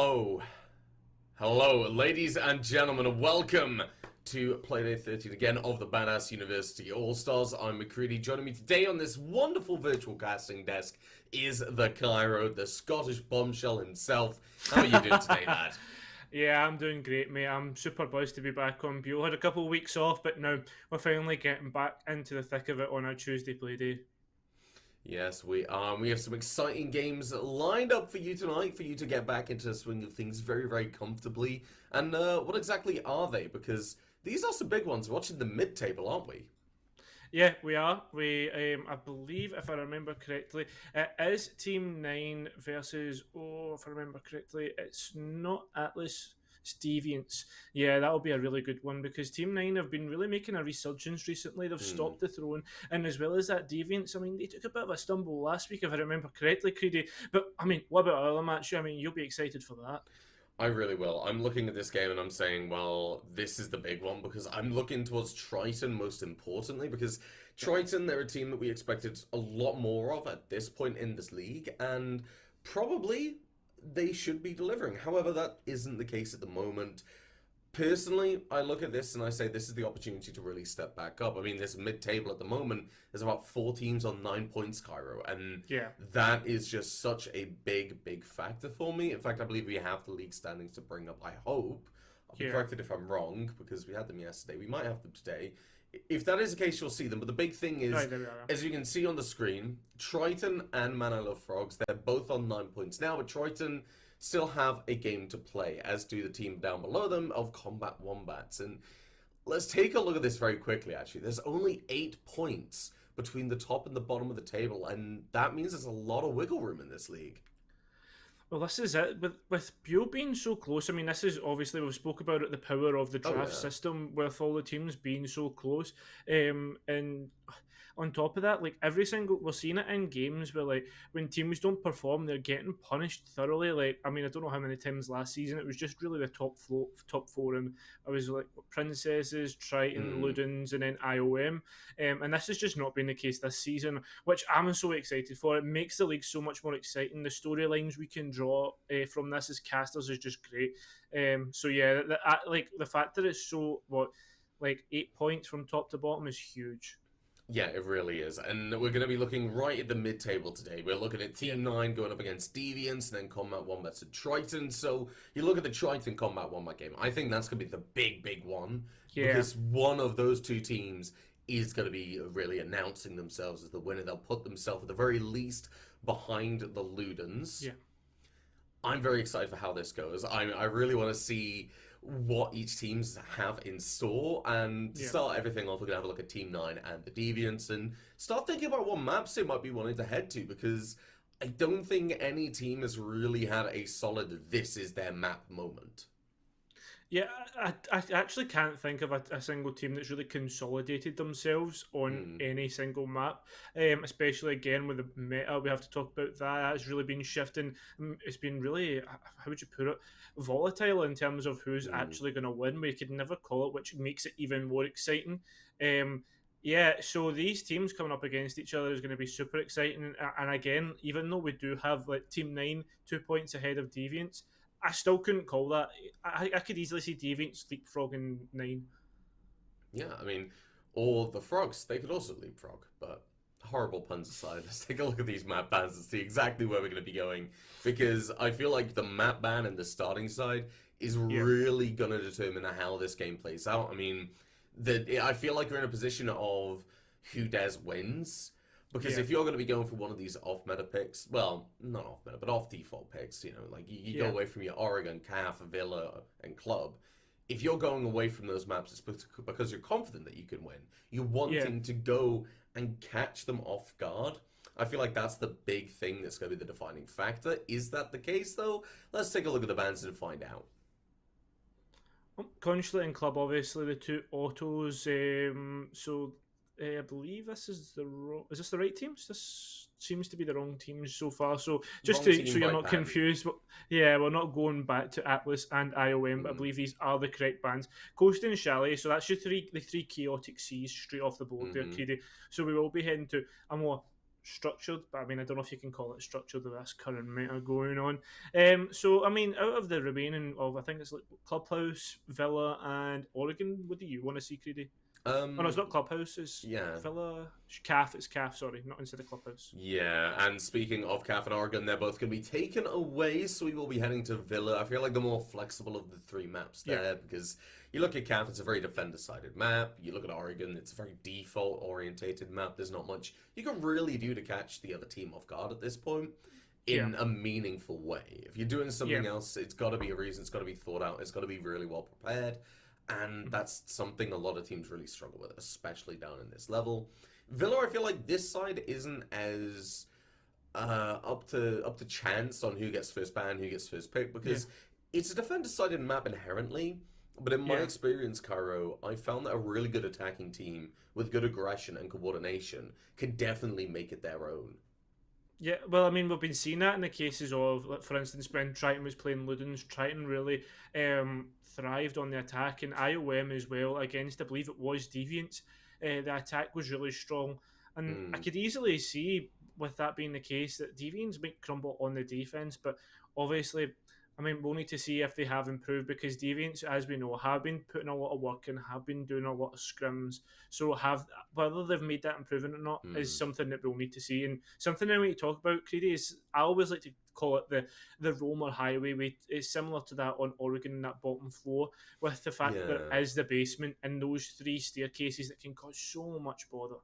Hello. Hello, ladies and gentlemen. Welcome to Playdate 13 again of the Badass University All-Stars. I'm McCready. Joining me today on this wonderful virtual casting desk is the Cairo, the Scottish bombshell himself. How are you doing today, lad? Yeah, I'm doing great, mate. I'm super buzzed to be back on Buell. Had a couple of weeks off, but now we're finally getting back into the thick of it on our Tuesday play day. Yes, we are. We have some exciting games lined up for you tonight, for you to get back into the swing of things very, very comfortably. And what exactly are they? Because these are some big ones. We're watching the mid-table, aren't we? Yeah, we are. I believe, if I remember correctly, it is Team 9 versus, if I remember correctly, it's not Atlas, it's Deviants. Yeah, that'll be a really good one because Team 9 have been really making a resurgence recently. They've Hmm. stopped the throne, and as well as that, Deviants, I mean, they took a bit of a stumble last week, if I remember correctly, Creedy. But, I mean, what about our other match? I mean, you'll be excited for that. I really will. I'm looking at this game and I'm saying, well, this is the big one because I'm looking towards Triton most importantly because Yeah. Triton, they're a team that we expected a lot more of at this point in this league and probably they should be delivering. However, that isn't the case at the moment. Personally, I look at this and I say this is the opportunity to really step back up. I mean, this mid-table at the moment is about four teams on 9 points, Cairo, and Yeah. that is just such a big, big factor for me. In fact, I believe we have the league standings to bring up. I hope. I'll be Yeah. corrected if I'm wrong because we had them yesterday. We might have them today. If that is the case, you'll see them. But the big thing is, Right, there we are. as you can see on the screen, Triton and Man I Love Frogs, they're both on 9 points now, but Triton still have a game to play, as do the team down below them of Combat Wombats. And let's take a look at this very quickly, actually. There's only 8 points between the top and the bottom of the table, and that means there's a lot of wiggle room in this league. Well, this is it. With Buell being so close, I mean, this is obviously, we've spoke about it, the power of the Oh, draft yeah. system with all the teams being so close. And on top of that, like we're seeing it in games where like when teams don't perform, they're getting punished thoroughly. Like, I mean, I don't know how many times last season it was just really the top four, and I was like Princesses, Triton, Hmm. Ludens, and then IOM. And this has just not been the case this season, which I'm so excited for. It makes the league so much more exciting. The storylines we can draw from this as casters is just great. So yeah, like the fact that it's so like 8 points from top to bottom is huge. Yeah, it really is. And we're going to be looking right at the mid table today. We're looking at Yeah, Team 9 going up against Deviants and then Combat Wombats and Triton. So you look at the Triton Combat Wombat game. I think that's going to be the big, big one yeah, because one of those two teams is going to be really announcing themselves as the winner. They'll put themselves at the very least behind the Ludens. yeah, I'm very excited for how this goes. I really want to see what each teams have in store. And to yeah. start everything off, we're going to have a look at Team 9 and the Deviants and start thinking about what maps they might be wanting to head to because I don't think any team has really had a solid this is their map moment. Yeah, I actually can't think of a single team that's really consolidated themselves on Hmm. any single map. Especially again with the meta, we have to talk about that. That's really been shifting. It's been really, how would you put it, volatile in terms of who's Hmm. actually going to win. We could never call it, which makes it even more exciting. Yeah, so these teams coming up against each other is going to be super exciting. And again, even though we do have like Team 9 2 points ahead of Deviants, I still couldn't call that. I could easily see Deviant leapfrogging 9. Yeah, I mean, or the frogs, they could also leapfrog, but horrible puns aside, let's take a look at these map bans and see exactly where we're going to be going. Because I feel like the map ban and the starting side is Yeah, really going to determine how this game plays out. I mean, I feel like we're in a position of who dares wins. Because yeah, if you're going to be going for one of these off meta picks, well, not off meta, but off default picks, like you go yeah, away from your Oregon, CAF, Villa, and Club, if you're going away from those maps, it's because you're confident that you can win. You're yeah. wanting to go and catch them off guard. I feel like that's the big thing that's going to be the defining factor. Is that the case, though? Let's take a look at the bans and find out. Consulate and Club, obviously, the two autos. So I believe this is is this the right teams? This seems to be the wrong teams so far. So just Wrong so team, you're right not ban. confused, yeah, we're not going back to Atlas and IOM, but I Hmm. believe these are the correct bands. Coast and Chalet, so that's the three chaotic C's straight off the board there, Hmm. Keedy. So we will be heading to a more structured, but I mean, I don't know if you can call it structured with this current meta going on. So I mean, out of the remaining of, I think it's like Clubhouse, Villa, and Oregon, what do you want to see, Creedy? Oh no, it's Um, not Clubhouse. It's yeah. Villa, CAF. It's CAF. Sorry, not instead of Clubhouse. Yeah, and speaking of CAF and Oregon, they're both going to be taken away, so we will be heading to Villa. I feel like the more flexible of the three maps Yeah, there, because you look at CAF, it's a very defender-sided map. You look at Oregon, it's a very default-orientated map. There's not much you can really do to catch the other team off guard at this point yeah, in a meaningful way. If you're doing yeah. something else, it's got to be a reason, it's got to be thought out, it's got to be really well prepared, and Mhm. that's something a lot of teams really struggle with, especially down in this level. Villa, I feel like this side isn't as up to chance on who gets first ban, who gets first pick, Yeah, because it's a defender-sided map inherently. But in my yeah. experience, Cairo, I found that a really good attacking team with good aggression and coordination could definitely make it their own. Yeah, well, I mean, we've been seeing that in the cases of, like, for instance, when Triton was playing Ludens, Triton really thrived on the attack, and IOM as well against, I believe it was Deviants. The attack was really strong, and I Hmm. could easily see, with that being the case, that Deviants might crumble on the defense, but obviously, I mean, we'll need to see if they have improved because Deviants, as we know, have been putting a lot of work in, have been doing a lot of scrims. So have whether they've made that improvement or not is Hmm. something that we'll need to see. And something that we talk about, Creedy, is I always like to call it the Romer Highway. It's similar to that on Oregon in that bottom floor, with the fact that Yeah. there is the basement and those three staircases that can cause so much bother.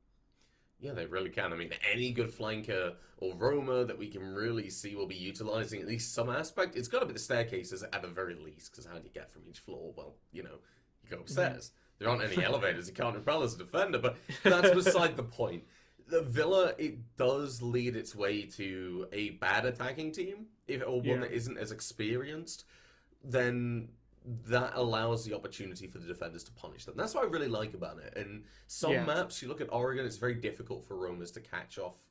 Yeah, they really can. I mean, any good flanker or roamer that we can really see will be utilizing at least some aspect. It's got to be the staircases at the very least, because how do you get from each floor? Well, you go Mhm. upstairs. There aren't any elevators. You can't repel as a defender, but that's beside the point. The Villa, it does lead its way to a bad attacking team, if or one Yeah, that isn't as experienced, then that allows the opportunity for the defenders to punish them. That's what I really like about it. And some yeah, maps, you look at Oregon, it's very difficult for roamers to catch off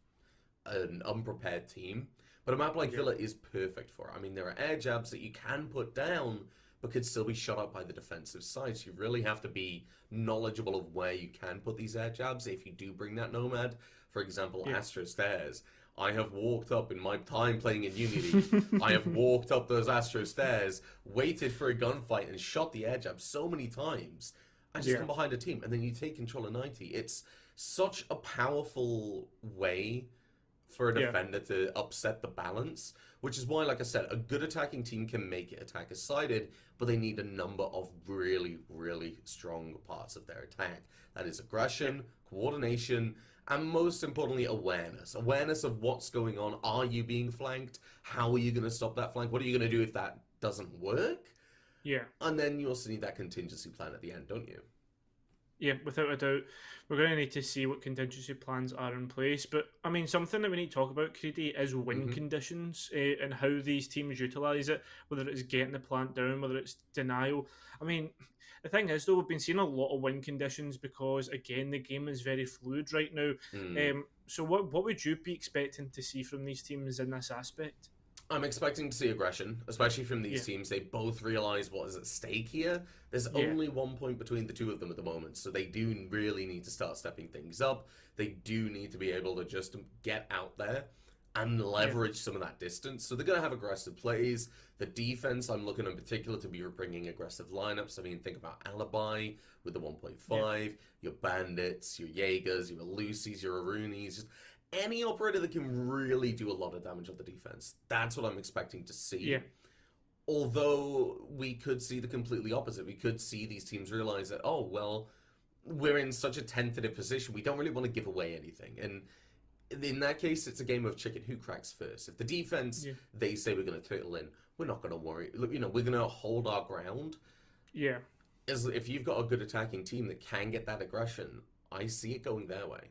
an unprepared team. But a map like yeah, Villa is perfect for it. I mean, there are air jabs that you can put down, but could still be shot up by the defensive side. So you really have to be knowledgeable of where you can put these air jabs if you do bring that Nomad. For example, yeah. Astro Stairs. I have walked up in my time playing in Unity. I have walked up those Astro Stairs, waited for a gunfight, and shot the air jab so many times. I just Yeah, come behind a team, and then you take control of 90. It's such a powerful way for a yeah, defender to upset the balance, which is why, like I said, a good attacking team can make it attacker sided, but they need a number of really, really strong parts of their attack. That is yeah. aggression, coordination, and most importantly, awareness. Awareness of what's going on. Are you being flanked? How are you going to stop that flank? What are you going to do if that doesn't work? Yeah. And then you also need that contingency plan at the end, don't you? Yeah, without a doubt, we're going to need to see what contingency plans are in place. But I mean, something that we need to talk about, Creedy, is win Hmm. conditions and how these teams utilise it. Whether it's getting the plant down, whether it's denial. I mean, the thing is, though, we've been seeing a lot of win conditions because, again, the game is very fluid right now. Mm. So, what would you be expecting to see from these teams in this aspect? I'm expecting to see aggression, especially from Yeah, these teams. They both realize what is at stake here. There's yeah, only 1 point between the two of them at the moment, so they do really need to start stepping things up. They do need to be able to just get out there and yeah, leverage some of that distance. So they're going to have aggressive plays. The defense, I'm looking in particular to be bringing aggressive lineups. I mean, think about Alibi with the yeah, 1.5, your Bandits, your Jaegers, your Lucy's, your Arunis. Just any operator that can really do a lot of damage on the defense. That's what I'm expecting to yeah, see. Although we could see the completely opposite. We could see these teams realize that, oh, well, we're in such a tentative position. We don't really want to give away anything. And in that case, it's a game of chicken who cracks first. If the defense, yeah, they say we're going to turtle in, we're not going to worry. We're going to hold our ground. yeah. As if you've got a good attacking team that can get that aggression, I see it going their way.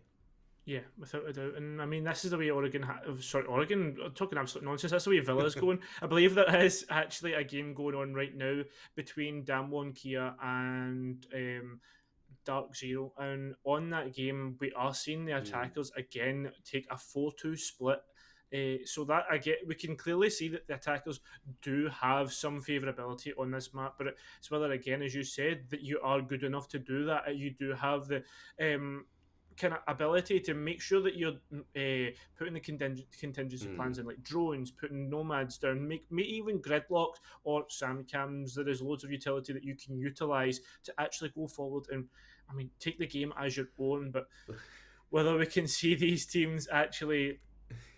Yeah, without a doubt. And I mean, this is the way Oregon, Oregon, talking absolute nonsense. That's the way Villa's going. I believe there is actually a game going on right now between Damwon Kia and Dark Zero. And on that game, we are seeing the Mm, attackers again take a 4-2 split. So that I get, we can clearly see that the attackers do have some favourability on this map, but it's whether, again, as you said, that you are good enough to do that. You do have the kind of ability to make sure that you're putting the contingency plans Mm. in, like drones, putting nomads down, make even gridlocks or sand cams. There is loads of utility that you can utilize to actually go forward and, I mean, take the game as your own. But whether we can see these teams actually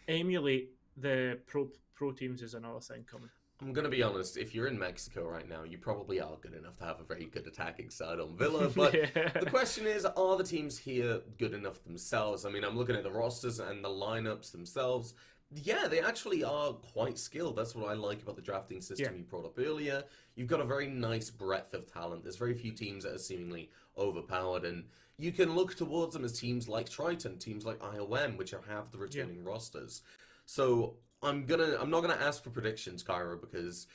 emulate the pro teams is another thing coming. I'm gonna be honest. If you're in Mexico right now, you probably are good enough to have a very good attacking side on Villa. But Yeah. the question is, are the teams here good enough themselves? I mean, I'm looking at the rosters and the lineups themselves. Yeah, they actually are quite skilled. That's what I like about the drafting Yeah. system you brought up earlier. You've got a very nice breadth of talent. There's very few teams that are seemingly overpowered, and you can look towards them as teams like Triton, teams like IOM, which have the Yeah. returning rosters. So I'm not gonna ask for predictions, Kyra, because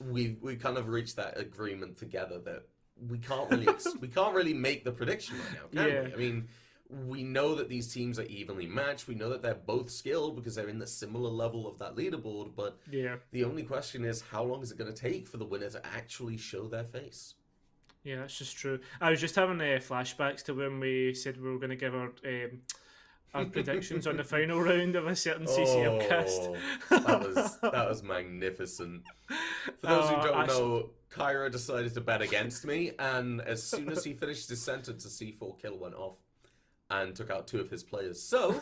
we kind of reached that agreement together that we can't really make the prediction right now, can Yeah. we? I mean, we know that these teams are evenly matched. We know that they're both skilled because they're in the similar level of that leaderboard. But Yeah. the only question is, how long is it going to take for the winner to actually show their face? Yeah, that's just true. I was just having flashbacks to when we said we were going to give our predictions on the final round of a certain CCM cast. Oh, that was magnificent. For those who don't know, Kyra decided to bet against me, and as soon as he finished his sentence, a C4 kill went off and took out two of his players. So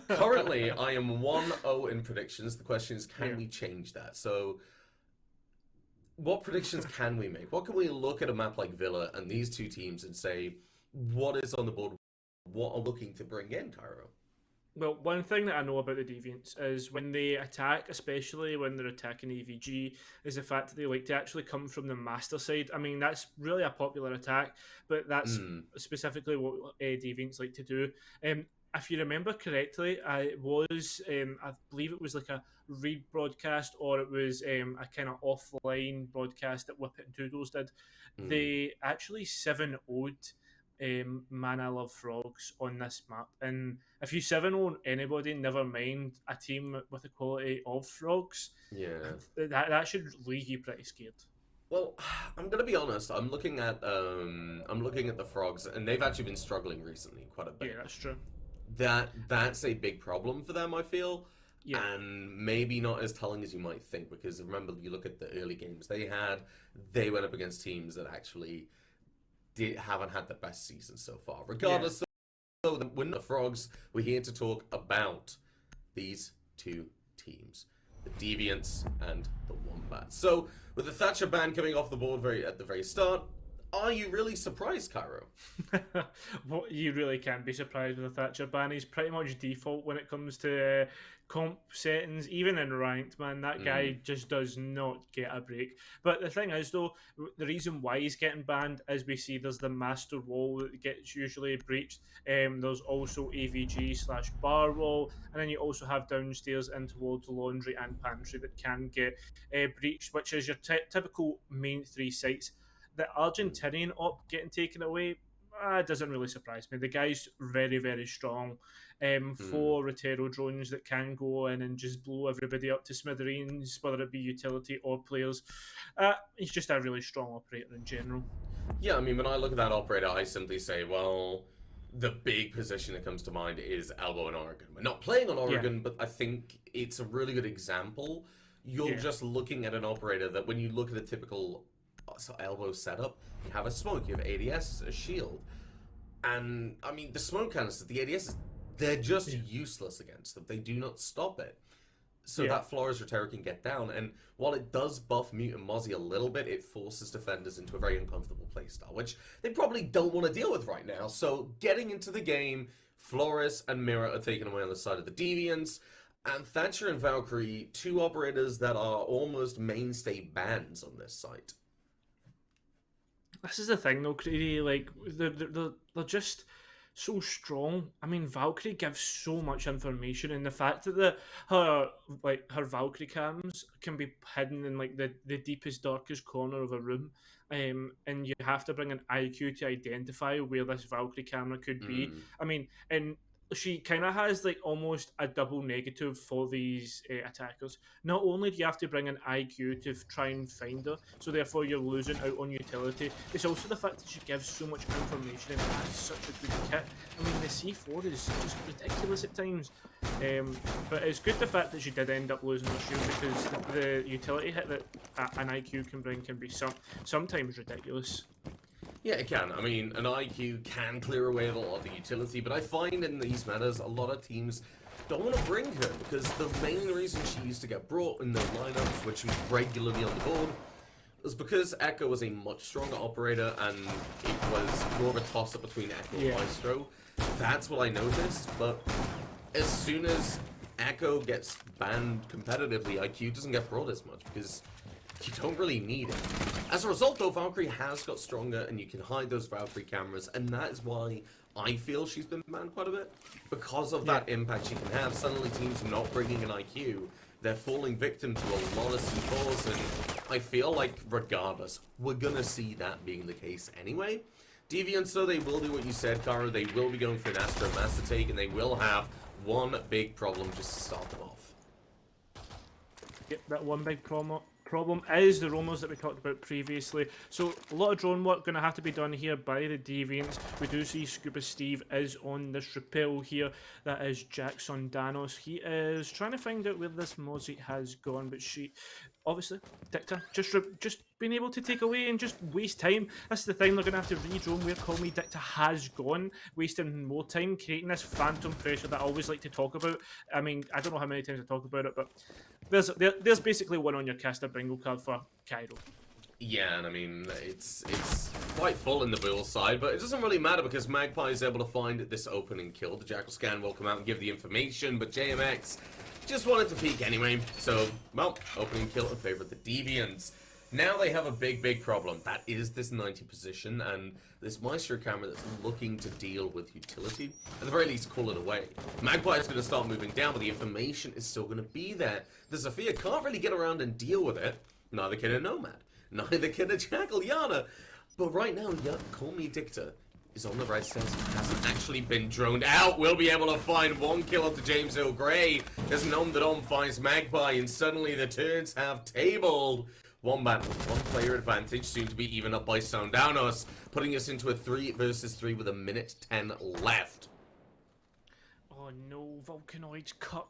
currently, I am 1-0 in predictions. The question is, can Yeah. we change that? So, what predictions can we make? What can we look at a map like Villa and these two teams and say, what is on the board? What are looking to bring in, Cairo? Well, one thing that I know about the Deviants is when they attack, especially when they're attacking EVG, is the fact that they like to actually come from the master side. I mean, that's really a popular attack, but that's specifically what Deviants like to do. If you remember correctly, I believe it was like a read broadcast, or it was a kind of offline broadcast that Whippet and Toodles did. They actually 7-0'd Man I Love Frogs on this map. And if you 7-0 anybody, never mind a team with the quality of Frogs, Yeah. that should leave you pretty scared. Well, I'm gonna be honest. I'm looking at the Frogs, and they've actually been struggling recently quite a bit. Yeah, that's true. That's a big problem for them, I feel. Yeah. And maybe not as telling as you might think, because remember, you look at the early games they went up against teams that actually haven't had the best season so far. Regardless, so the Win the Frogs, we're here to talk about these two teams, the Deviants and the Wombats. So, with the Thatcher ban coming off the board at the very start, are you really surprised, Cairo? Well, you really can't be surprised with the Thatcher ban. He's pretty much default when it comes to comp settings, even in ranked, man. That guy just does not get a break. But the thing is, though, the reason why he's getting banned is we see there's the master wall that gets usually breached. There's also AVG/bar wall, and then you also have downstairs in towards laundry and pantry that can get breached, which is your typical main three sites. The Argentinian op getting taken away, doesn't really surprise me. The guy's very, very strong. 4 Rotero drones that can go in and just blow everybody up to smithereens, whether it be utility or players. He's just a really strong operator in general. Yeah, I mean, when I look at that operator, I simply say, well, the big position that comes to mind is Elbow in Oregon. We're not playing on Oregon, but I think it's a really good example. You're just looking at an operator that when you look at a typical Elbow setup, you have a smoke, you have ADS, a shield. And, I mean, the smoke canisters, the ADSs, they're just useless against them. They do not stop it. So that Flores Rotero can get down, and while it does buff Mute and Mozzie a little bit, it forces defenders into a very uncomfortable playstyle, which they probably don't want to deal with right now. So getting into the game, Flores and Mira are taken away on the side of the Deviants, and Thatcher and Valkyrie, two operators that are almost mainstay bans on this site. This is the thing, though, Creedy. Like, they're just so strong. I mean, Valkyrie gives so much information, and the fact that her Valkyrie cams can be hidden in like the deepest, darkest corner of a room, and you have to bring an IQ to identify where this Valkyrie camera could be. I mean, in she kind of has like almost a double negative for these attackers. Not only do you have to bring an IQ to try and find her, so therefore you're losing out on utility, it's also the fact that she gives so much information and has such a good kit. I mean, the C4 is just ridiculous at times. But it's good the fact that she did end up losing her shield, because the utility hit that an IQ can bring can be sometimes ridiculous. Yeah, it can. I mean, an IQ can clear away a lot of the utility, but I find in these metas, a lot of teams don't want to bring her, because the main reason she used to get brought in their lineups, which was regularly on the board, was because Echo was a much stronger operator, and it was more of a toss-up between Echo and Maestro. That's what I noticed, but as soon as Echo gets banned competitively, IQ doesn't get brought as much, because you don't really need it. As a result, though, Valkyrie has got stronger, and you can hide those Valkyrie cameras, and that is why I feel she's been banned quite a bit. Because of that impact she can have, suddenly teams not bringing an IQ, they're falling victim to a lot of C4s, and I feel like, regardless, we're gonna see that being the case anyway. Deviants, though, they will do what you said, Kara. They will be going for an Astro Master take, and they will have one big problem just to start them off. Yep, that one big problem is the roamers that we talked about previously. So a lot of drone work going to have to be done here by the Deviants. We do see Scuba Steve is on this rappel here. That is Jackson Danos. He is trying to find out where this Mozzie has gone, but she... Obviously, Dicta just being able to take away and just waste time. That's the thing, they're going to have to re-drone where Call Me Dicta has gone, wasting more time, creating this phantom pressure that I always like to talk about. I mean, I don't know how many times I talk about it, but there's basically one on your caster bingo card for Cairo. Yeah, and I mean, it's quite full in the Bull side, but it doesn't really matter because Magpie is able to find this opening kill. The Jackal Scan will come out and give the information, but JMX just wanted to peek anyway, so, well, opening kill in favor of the Deviants. Now they have a big problem. That is this 90 position, and this Maestro camera that's looking to deal with utility. At the very least, call it away. Magpie is going to start moving down, but the information is still going to be there. The Zofia can't really get around and deal with it. Neither can a Nomad. Neither can a Jackal Yana. But right now, Call Me Dicta is on the right stairs. Hasn't actually been droned out. We'll be able to find one kill up to James Earl Grey. As Nom the Dom finds Magpie, and suddenly the turns have tabled. Wombat with one player advantage, soon to be even up by Soundanos, putting us into a 3 versus 3 with a minute 10 left. Oh no, Vulcanoid's cut.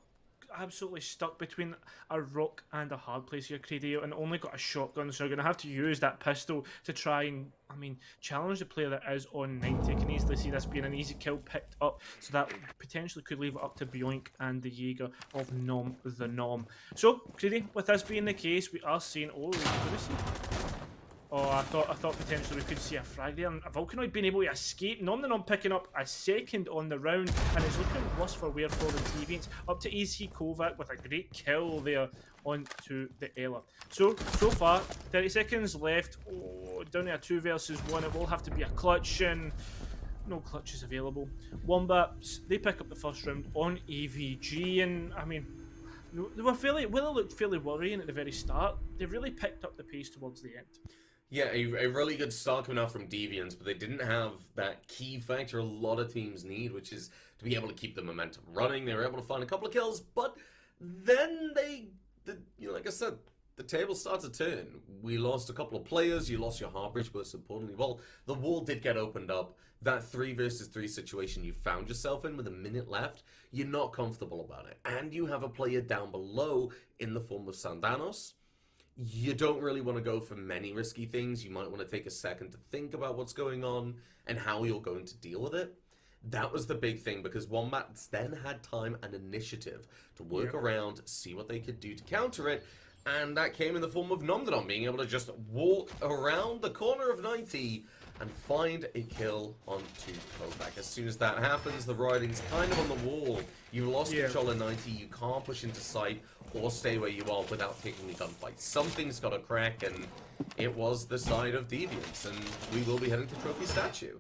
Absolutely stuck between a rock and a hard place here, Creedy, and only got a shotgun, so you're going to have to use that pistol to try and, I mean, challenge the player that is on 90. I can easily see this being an easy kill picked up, so that potentially could leave it up to Bjoink and the Jaeger of Nom the Nom. So, Creedy, with this being the case, we are seeing, oh, we're going to see... Oh, I thought potentially we could see a frag there. And Vulcanoid being able to escape. Nom the Nom picking up a second on the round. And it's looking worse for wear for the Deviants. Up to EC Kovac with a great kill there onto the Ela. So far, 30 seconds left. Oh, down to a 2 versus 1. It will have to be a clutch, and no clutches available. Wombats, they pick up the first round on AVG. And, I mean, they looked fairly worrying at the very start. They really picked up the pace towards the end. Yeah, a really good start coming out from Deviants, but they didn't have that key factor a lot of teams need, which is to be able to keep the momentum running. They were able to find a couple of kills, but then like I said, the table starts to turn. We lost a couple of players. You lost your Heartbridge, most importantly. Well, the wall did get opened up. That 3 versus 3 situation you found yourself in with a minute left, you're not comfortable about it. And you have a player down below in the form of Soundanos. You don't really want to go for many risky things. You might want to take a second to think about what's going on and how you're going to deal with it. That was the big thing, because Wombats then had time and initiative to work around, see what they could do to counter it, and that came in the form of Nom the Dom being able to just walk around the corner of 90 and find a kill onto Kovac. As soon as that happens, the writing's kind of on the wall. You've lost control of 90, you can't push into sight or stay where you are without taking the gunfight. Something's got to crack, and it was the side of Deviants, and we will be heading to Trophy Statue.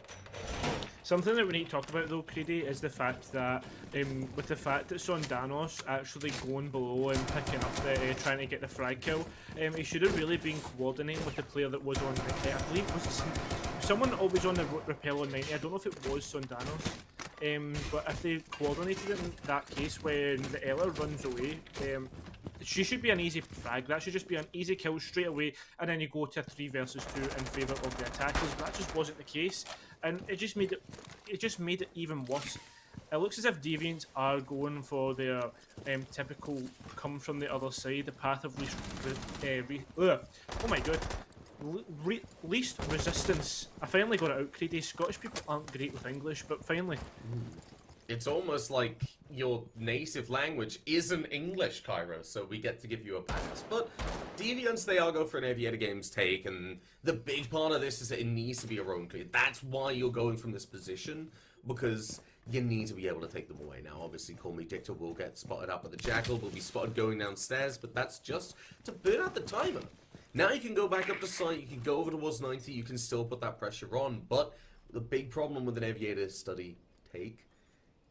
Something that we need to talk about though, Creedy, is the fact that with the fact that Soundanos actually going below and picking up the trying to get the frag kill, he should have really been coordinating with the player that was on 90. I believe it was someone always on the rappel on 90. I don't know if it was Soundanos. But if they coordinated it in that case when the Ella runs away, she should be an easy frag. That should just be an easy kill straight away, and then you go to a 3 versus 2 in favour of the attackers. But that just wasn't the case, and it just made it even worse. It looks as if Deviants are going for their typical come from the other side, the path of least resistance. I finally got it out, Creedy. Scottish people aren't great with English, but finally. It's almost like your native language isn't English, Cairo, so we get to give you a pass. But Deviants, they are go for an Aviator Games take, and the big part of this is that it needs to be a roam clear. That's why you're going from this position, because you need to be able to take them away. Now, obviously, Call Me Dictator will get spotted up at the Jackal, will be spotted going downstairs, but that's just to burn out the timer. Now you can go back up to site, you can go over towards 90, you can still put that pressure on, but the big problem with an Aviator study take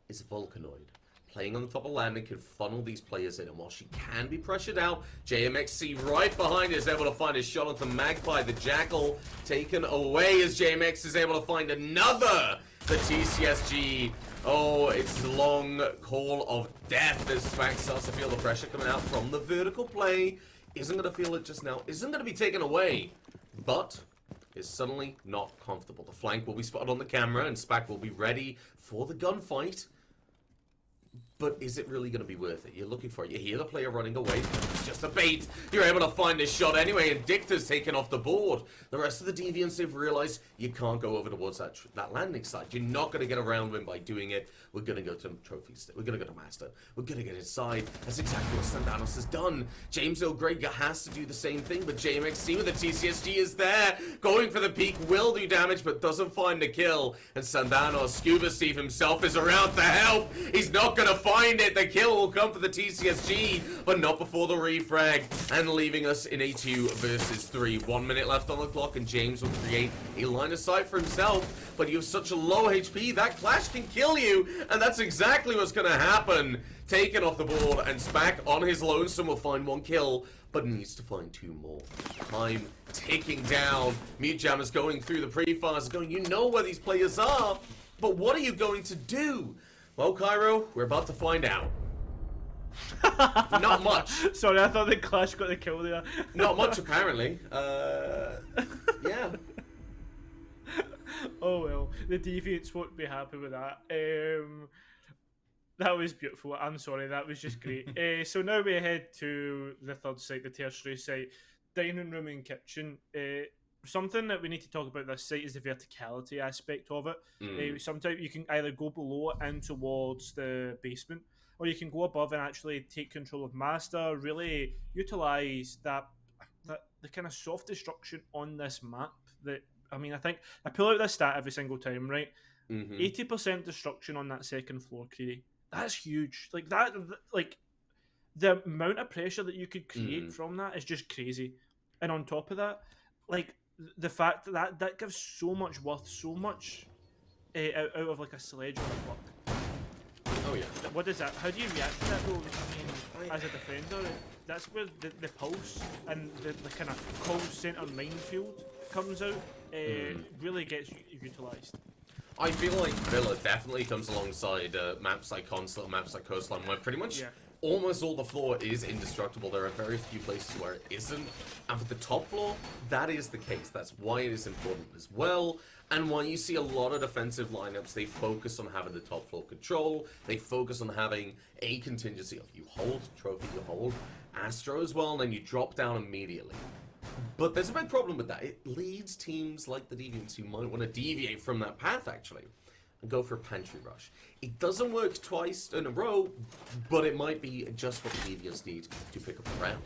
is Volcanoid. Playing on the top of landing can funnel these players in, and while she can be pressured out, JMXC right behind is able to find a shot onto Magpie. The Jackal taken away as JMX is able to find another. The TCSG, oh, it's long call of death as Smack starts to feel the pressure coming out from the vertical play. Isn't going to feel it just now, isn't going to be taken away, but is suddenly not comfortable. The flank will be spotted on the camera, and Spack will be ready for the gunfight. But is it really going to be worth it? You're looking for it. You hear the player running away. It's just a bait. You're able to find this shot anyway, and Dicta's taken off the board. The rest of the Deviants have realized you can't go over towards that landing site. You're not going to get around him by doing it. We're going to go to trophies. We're going to go to Master. We're going to get inside. That's exactly what Sandanos has done. James O'Grega has to do the same thing, but JMXC with the TCSG is there. Going for the peak will do damage, but doesn't find the kill. And Sandanos, Scuba Steve himself is around to help. He's not going to find it. The kill will come for the TCSG, but not before the refrag, and leaving us in a 2 versus 3. 1 minute left on the clock, and James will create a line of sight for himself, but you have such a low HP, that clash can kill you, and that's exactly what's going to happen. Taken off the board, and Spack on his lonesome will find 1 kill, but needs to find 2 more. Time ticking down. Mute Jammers going through the pre-fires, going, you know where these players are, but what are you going to do? Well, Cairo, we're about to find out. Not much. Sorry, I thought the Clash got the kill there. Not much, apparently. Yeah. Oh well, the Deviants won't be happy with that. That was beautiful. I'm sorry, that was just great. So now we head to the third site, the tertiary site, dining room and kitchen. Something that we need to talk about this site is the verticality aspect of it. Sometimes you can either go below and towards the basement, or you can go above and actually take control of Master, really utilise the kind of soft destruction on this map. That, I mean, I think I pull out this stat every single time, right? 80% destruction on that second floor, Creedy. That's huge. Like that, like the amount of pressure that you could create from that is just crazy. And on top of that, like the fact that gives so much worth, so much out of like a sledge or a buck. Oh yeah. What is that? How do you react to that though? I mean, as a defender, that's where the pulse and the kind of call center minefield comes out. Really gets utilised. I feel like Villa definitely comes alongside maps like Consulate, maps like Coastline, where pretty much almost all the floor is indestructible. There are very few places where it isn't. And for the top floor, that is the case. That's why it is important as well. And why you see a lot of defensive lineups, they focus on having the top floor control. They focus on having a contingency of you hold Trophy, you hold Astro as well, and then you drop down immediately. But there's a big problem with that. It leads teams like the Deviants who might want to deviate from that path, actually, and go for a pantry rush. It doesn't work twice in a row, but it might be just what the Deviants need to pick up a round.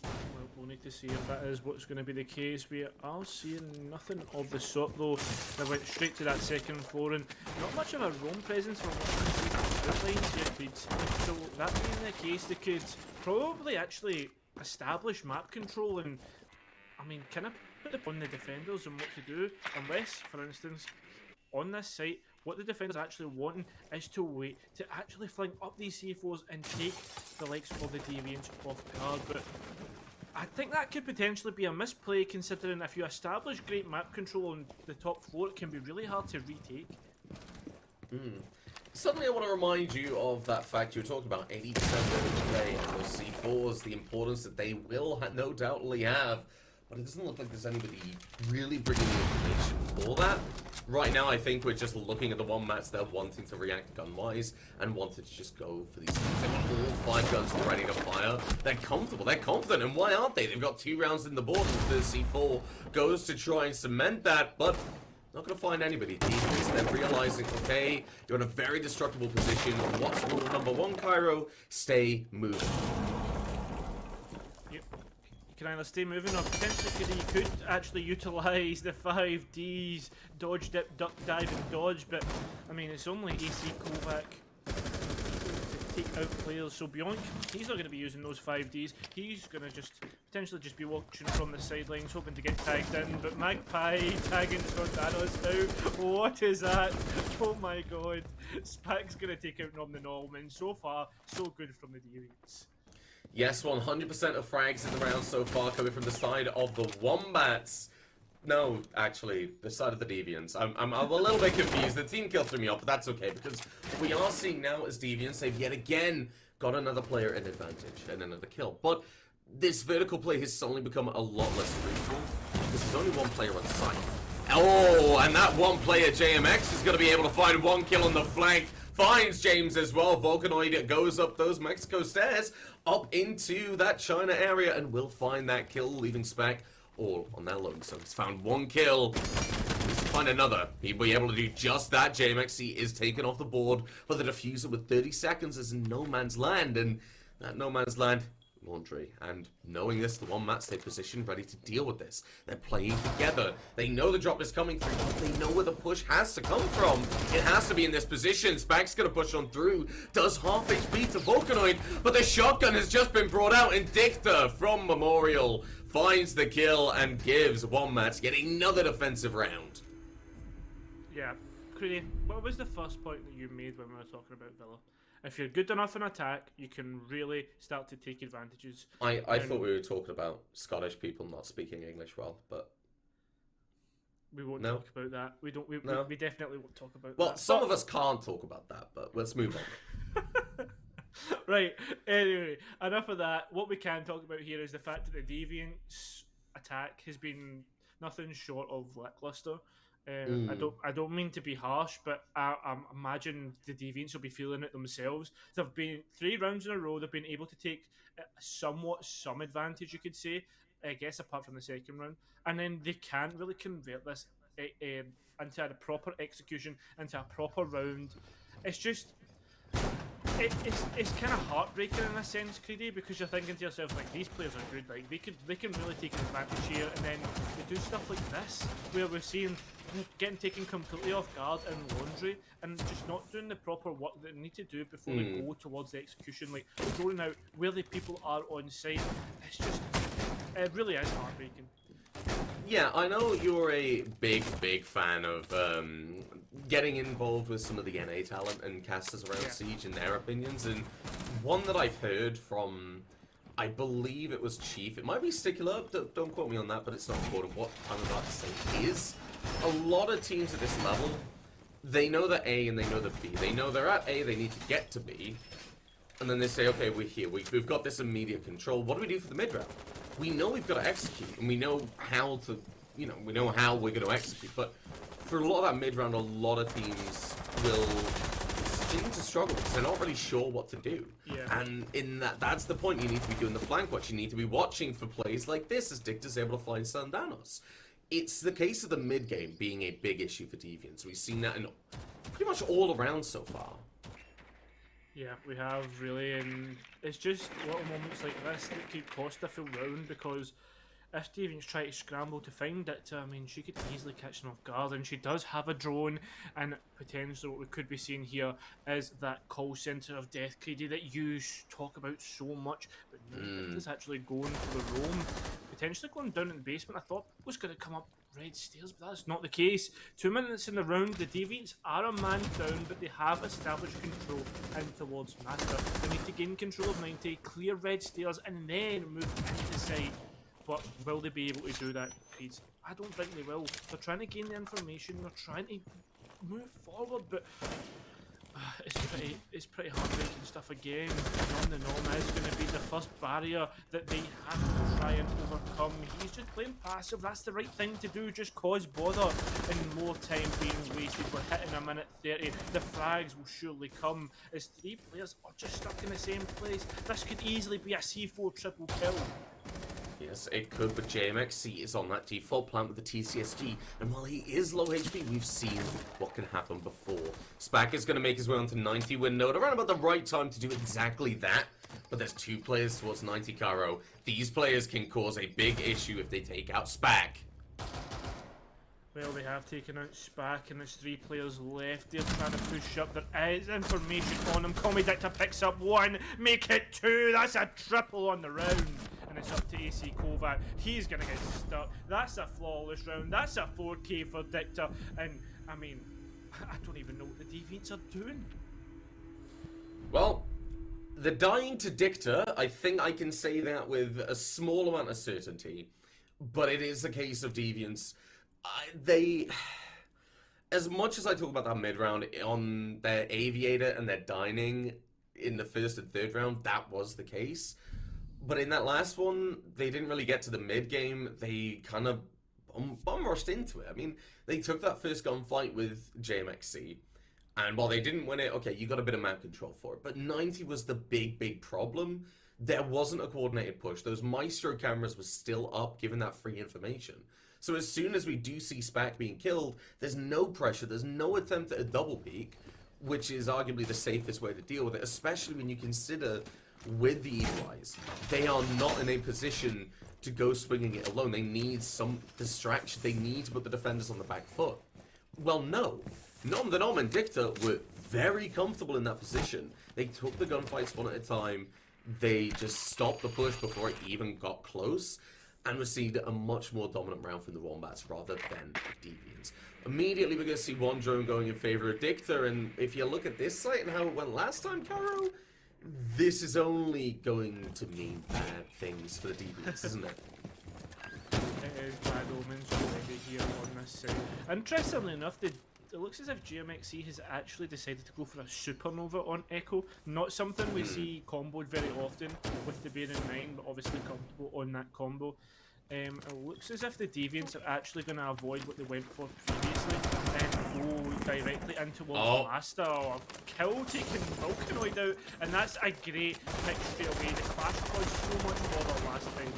Well, we'll need to see if that is what's going to be the case. We are seeing nothing of the sort, though. They went straight to that second floor, and not much of a roam presence from what outlines here, Creed. So that being the case, they could probably actually establish map control and, I mean, kind of put upon the defenders on what to do, unless, for instance, on this site, what the defenders actually wanting is to wait to actually fling up these C4s and take the likes of the Deviants off guard. But I think that could potentially be a misplay, considering if you establish great map control on the top floor, it can be really hard to retake. Suddenly, I want to remind you of that fact you were talking about, 80% of play and those C4s, the importance that they will no doubtly have. But it doesn't look like there's anybody really bringing the information for that. Right now, I think we're just looking at the one match they're wanting to react gun-wise and wanted to just go for these things. They want all 5 guns ready to fire. They're comfortable, they're confident, and why aren't they? They've got 2 rounds in the board, and the C4 goes to try and cement that, but not going to find anybody. Defense, they're realizing, okay, you're in a very destructible position. What's rule number 1, Cairo? Stay moving. Yep. You can either stay moving or potentially you could actually utilise the 5Ds, dodge, dip, duck, dive and dodge, but I mean it's only AC Kovac to take out players, so Bjork, he's not going to be using those 5Ds, he's going to just potentially just be watching from the sidelines hoping to get tagged in, but Magpie tagging Scordanos now, what is that? Oh my god, Spac's going to take out Nom the Nom, and so far so good from the Deviants. Yes, 100% of frags in the round so far coming from the side of the Wombats. No, actually, the side of the Deviants. I'm a little bit confused. The team kill threw me off, but that's okay, because what we are seeing now is Deviants, they've yet again got another player in advantage and another kill. But this vertical play has suddenly become a lot less fruitful, because there's only one player on site. Oh, and that one player, JMX, is going to be able to find 1 kill on the flank. Finds James as well. Volcanoid goes up those Mexico stairs, up into that China area, and will find that kill, leaving Spac all on their lonesome. So he's found 1 kill. Needs to find another. He'll be able to do just that. JMXC is taken off the board, but the diffuser with 30 seconds is in no man's land, and that no man's land, Laundry. And knowing this, the Wombats stay positioned, ready to deal with this. They're playing together. They know the drop is coming through, but they know where the push has to come from. It has to be in this position. Spac's gonna push on through. Does half HP to Volcanoid, but the shotgun has just been brought out, and Dicta from Memorial finds the kill and gives Wombats yet another defensive round. Yeah. Creedy, what was the first point that you made when we were talking about Villa? If you're good enough in attack, you can really start to take advantages. I thought we were talking about Scottish people not speaking English well, but we won't no. talk about that. We don't. No. We definitely won't talk about that. Well, some of us can't talk about that, but let's move on. Right. Anyway, enough of that. What we can talk about here is the fact that the Deviants' attack has been nothing short of lackluster. I don't mean to be harsh, but I imagine the Deviants will be feeling it themselves. They've been 3 rounds in a row. They've been able to take some advantage, you could say, I guess, apart from the second round, and then they can't really convert this into a proper execution, into a proper round. It's just. It's kind of heartbreaking in a sense, Creedy, because you're thinking to yourself, like, these players are good, like, they can really take advantage here, and then they do stuff like this, where we're seeing getting taken completely off guard in Laundry, and just not doing the proper work that they need to do before they go towards the execution, like, throwing out where the people are on site. It's just, it really is heartbreaking. Yeah, I know you're a big fan of getting involved with some of the NA talent and casters around Siege and their opinions, and one that I've heard from, I believe it was Chief, it might be Stickler, don't quote me on that, but it's not important. What I'm about to say is, a lot of teams at this level, they know the A and they know the B. They know they're at A, they need to get to B, and then they say, okay, we're here, we've got this immediate control. What do we do for the mid round? We know we've got to execute, and we know how to, we know how we're going to execute, but for a lot of that mid-round, a lot of teams will seem to struggle because they're not really sure what to do. Yeah. And in that's the point. You need to be doing the flank watch. You need to be watching for plays like this as Dicta's able to find Sandanos. It's the case of the mid-game being a big issue for Deviants. We've seen that in pretty much all around so far. Yeah, we have really, and it's just little moments like this that could cost a full round, because if Deviants try to scramble to find it, I mean, she could easily catch them off guard, and she does have a drone, and potentially what we could be seeing here is that call centre of death, Creedy, that you talk about so much, but no, it's actually going for the roam, potentially going down in the basement. I thought was going to come up red stairs, but that's not the case. 2 minutes in the round, the Deviants are a man down, but they have established control in towards Master. They need to gain control of 90, clear red stairs, and then move into side. But will they be able to do that, Creed? I don't think they will. They're trying to gain the information, they're trying to move forward, but it's pretty heartbreaking stuff again. On the Norm is going to be the first barrier that they have to try and overcome. He's just playing passive. That's the right thing to do. Just cause bother and more time being wasted. We're hitting a minute 30. The frags will surely come as 3 players are just stuck in the same place. This could easily be a C4 triple kill. Yes, it could, but JMXC is on that default plant with the TCSG, and while he is low HP, we've seen what can happen before. Spack is going to make his way onto 90 win node around about the right time to do exactly that, but there's 2 players towards 90 Cairo. These players can cause a big issue if they take out Spack. Well, they have taken out Spack, and there's 3 players left. They're trying to push up. There is information on them. Comidictor picks up 1, make it 2. That's a triple on the round. And it's up to AC Kovac. He's going to get stuck. That's a flawless round. That's a 4K for Dictor. And, I mean, I don't even know what the Deviants are doing. Well, the dying to Dictor, I think I can say that with a small amount of certainty. But it is a case of Deviants. They, as much as I talk about that mid round on their Aviator and their Dining in the first and third round, that was the case. But in that last one, they didn't really get to the mid game. They kind of bum rushed into it. I mean, they took that first gunfight with JMXC, and while they didn't win it, okay, you got a bit of map control for it. But 90 was the big problem. There wasn't a coordinated push. Those Maestro cameras were still up, given that free information. So as soon as we do see Spack being killed, there's no pressure, there's no attempt at a double peek, which is arguably the safest way to deal with it, especially when you consider with the Evilise, they are not in a position to go swinging it alone. They need some distraction. They need to put the defenders on the back foot. Well, no. The Nom and Dictor were very comfortable in that position. They took the gunfights one at a time. They just stopped the push before it even got close, and received a much more dominant round from the Wombats rather than the Deviants. Immediately, we're going to see one drone going in favor of Dictor, and if you look at this site and how it went last time, Caro, this is only going to mean bad things for the Deviants, isn't it? It is bad omens already here on this side. Interestingly enough, it looks as if GMXC has actually decided to go for a supernova on Echo. Not something we see comboed very often with the bear in mind, but obviously comfortable on that combo. It looks as if the Deviants are actually going to avoid what they went for previously and go directly into Blaster or kill taking Vulcanoid out, and that's a great pick straight away. The Clash caused so much bother last time.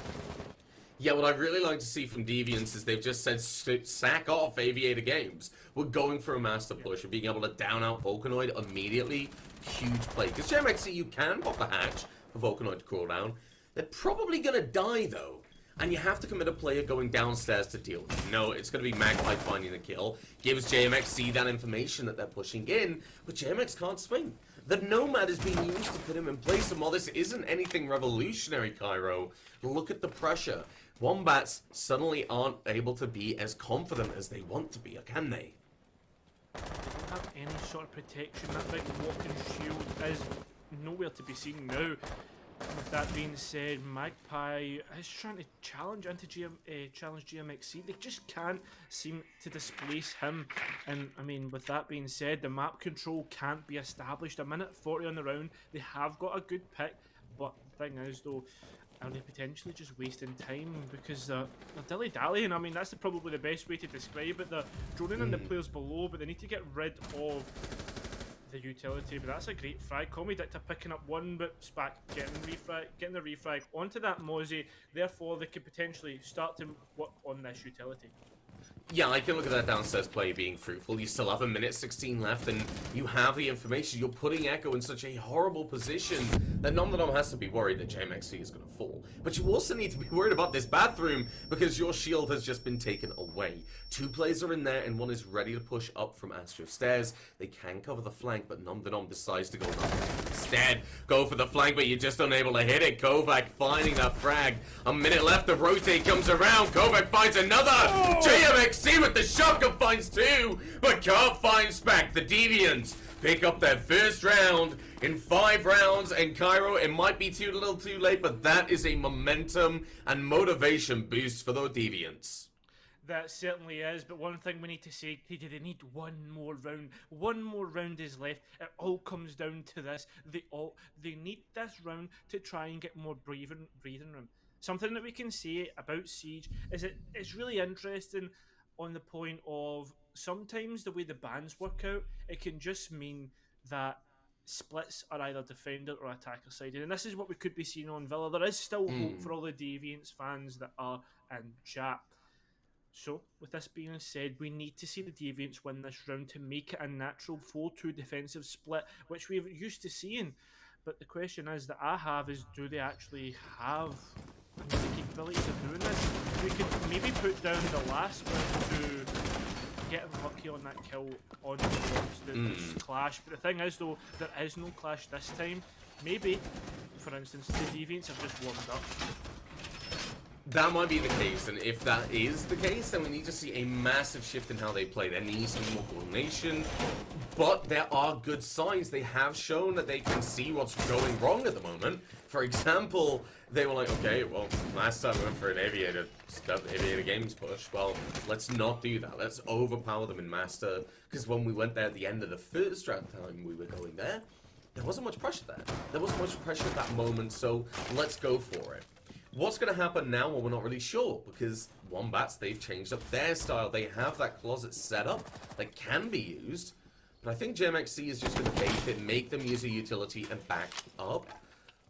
Yeah, what I'd really like to see from Deviants is they've just said sack off Aviator Games. We're going for a master push and being able to down out Vulcanoid immediately. Huge play. Because GMXC, you can pop the hatch for Vulcanoid to crawl down. They're probably going to die though. And you have to commit a player going downstairs to deal with it. No, it's going to be Magpie finding the kill. Gives JMXC that information that they're pushing in, but JMX can't swing. The Nomad is being used to put him in place, and while this isn't anything revolutionary, Cairo, look at the pressure. Wombats suddenly aren't able to be as confident as they want to be, or can they? They don't have any sort of protection. That big walking shield is nowhere to be seen now. With that being said, Magpie is trying to challenge challenge GMXC. They just can't seem to displace him. And I mean, with that being said, the map control can't be established. A minute 40 on the round. They have got a good pick, but the thing is though, are they potentially just wasting time because they're dilly-dallying? I mean, that's probably the best way to describe it. They're droning in the players below, but they need to get rid of the utility. But that's a great frag. Comidictor picking up 1, but Spack getting the refrag onto that Mozzie. Therefore, they could potentially start to work on this utility. Yeah, I can look at that downstairs play being fruitful. You still have a minute 16 left, and you have the information. You're putting Echo in such a horrible position that Nom has to be worried that JMXC is going to fall. But you also need to be worried about this bathroom, because your shield has just been taken away. 2 players are in there, and 1 is ready to push up from Astro Stairs. They can cover the flank, but Nom decides to go instead. Go for the flank, but you're just unable to hit it. Kovac finding that frag. A minute left, the rotate comes around. Kovac finds another! JMXC with the shotgun finds 2, but can't find Spack. The Deviants pick up their first round in 5 rounds, and Cairo, it might be too little too late, but that is a momentum and motivation boost for the Deviants. That certainly is, but one thing we need to say, they need one more round. One more round is left. It all comes down to this. They need this round to try and get more breathing room. Something that we can say about Siege is it's really interesting on the point of sometimes the way the bans work out, it can just mean that splits are either defender or attacker sided, and this is what we could be seeing on Villa. There is still hope for all the Deviants fans that are in chat. So, with this being said, we need to see the Deviants win this round to make it a natural 4-2 defensive split, which we're used to seeing. But the question is that I have is, do they actually have the capabilities of doing this? We could maybe put down the last one to get lucky on that kill on the clash. But the thing is, though, there is no clash this time. Maybe, for instance, the Deviants have just warmed up. That might be the case, and if that is the case, then we need to see a massive shift in how they play. There needs to be more coordination, but there are good signs. They have shown that they can see what's going wrong at the moment. For example, they were like, okay, well, last time we went for an Aviator Games push. Well, let's not do that. Let's overpower them in Master, because when we went there at the end of the first round time we were going there wasn't much pressure there. There wasn't much pressure at that moment, so let's go for it. What's going to happen now? Well, we're not really sure, because Wombats, they've changed up their style. They have that closet set up that can be used, but I think JMXC is just going to bait it, make them use a utility and back up.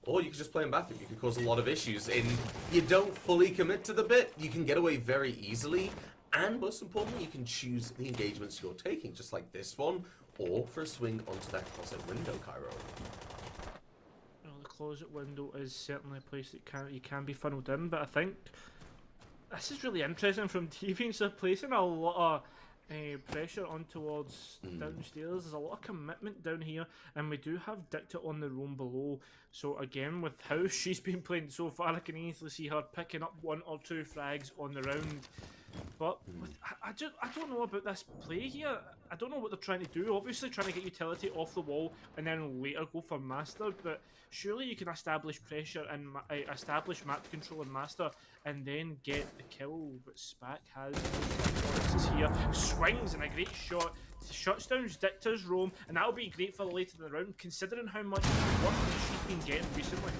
Or you could just play in bathroom. You could cause a lot of issues. And you don't fully commit to the bit. You can get away very easily. And most importantly, you can choose the engagements you're taking, just like this one, or for a swing onto that closet window, Cairo. Closet window is certainly a place that you can be funneled in, but I think this is really interesting from Deviants. They're placing a lot of pressure on towards downstairs. There's a lot of commitment down here, and we do have Dicta on the roam below. So again, with how she's been playing so far, I can easily see her picking up 1 or 2 frags on the round. But I don't know about this play here. I don't know what they're trying to do. Obviously trying to get utility off the wall and then later go for Master, but surely you can establish pressure and establish map control in Master and then get the kill. But Spack has here, swings and a great shot, shuts down Dicta's roam, and that'll be great for later in the round considering how much work she's been getting recently.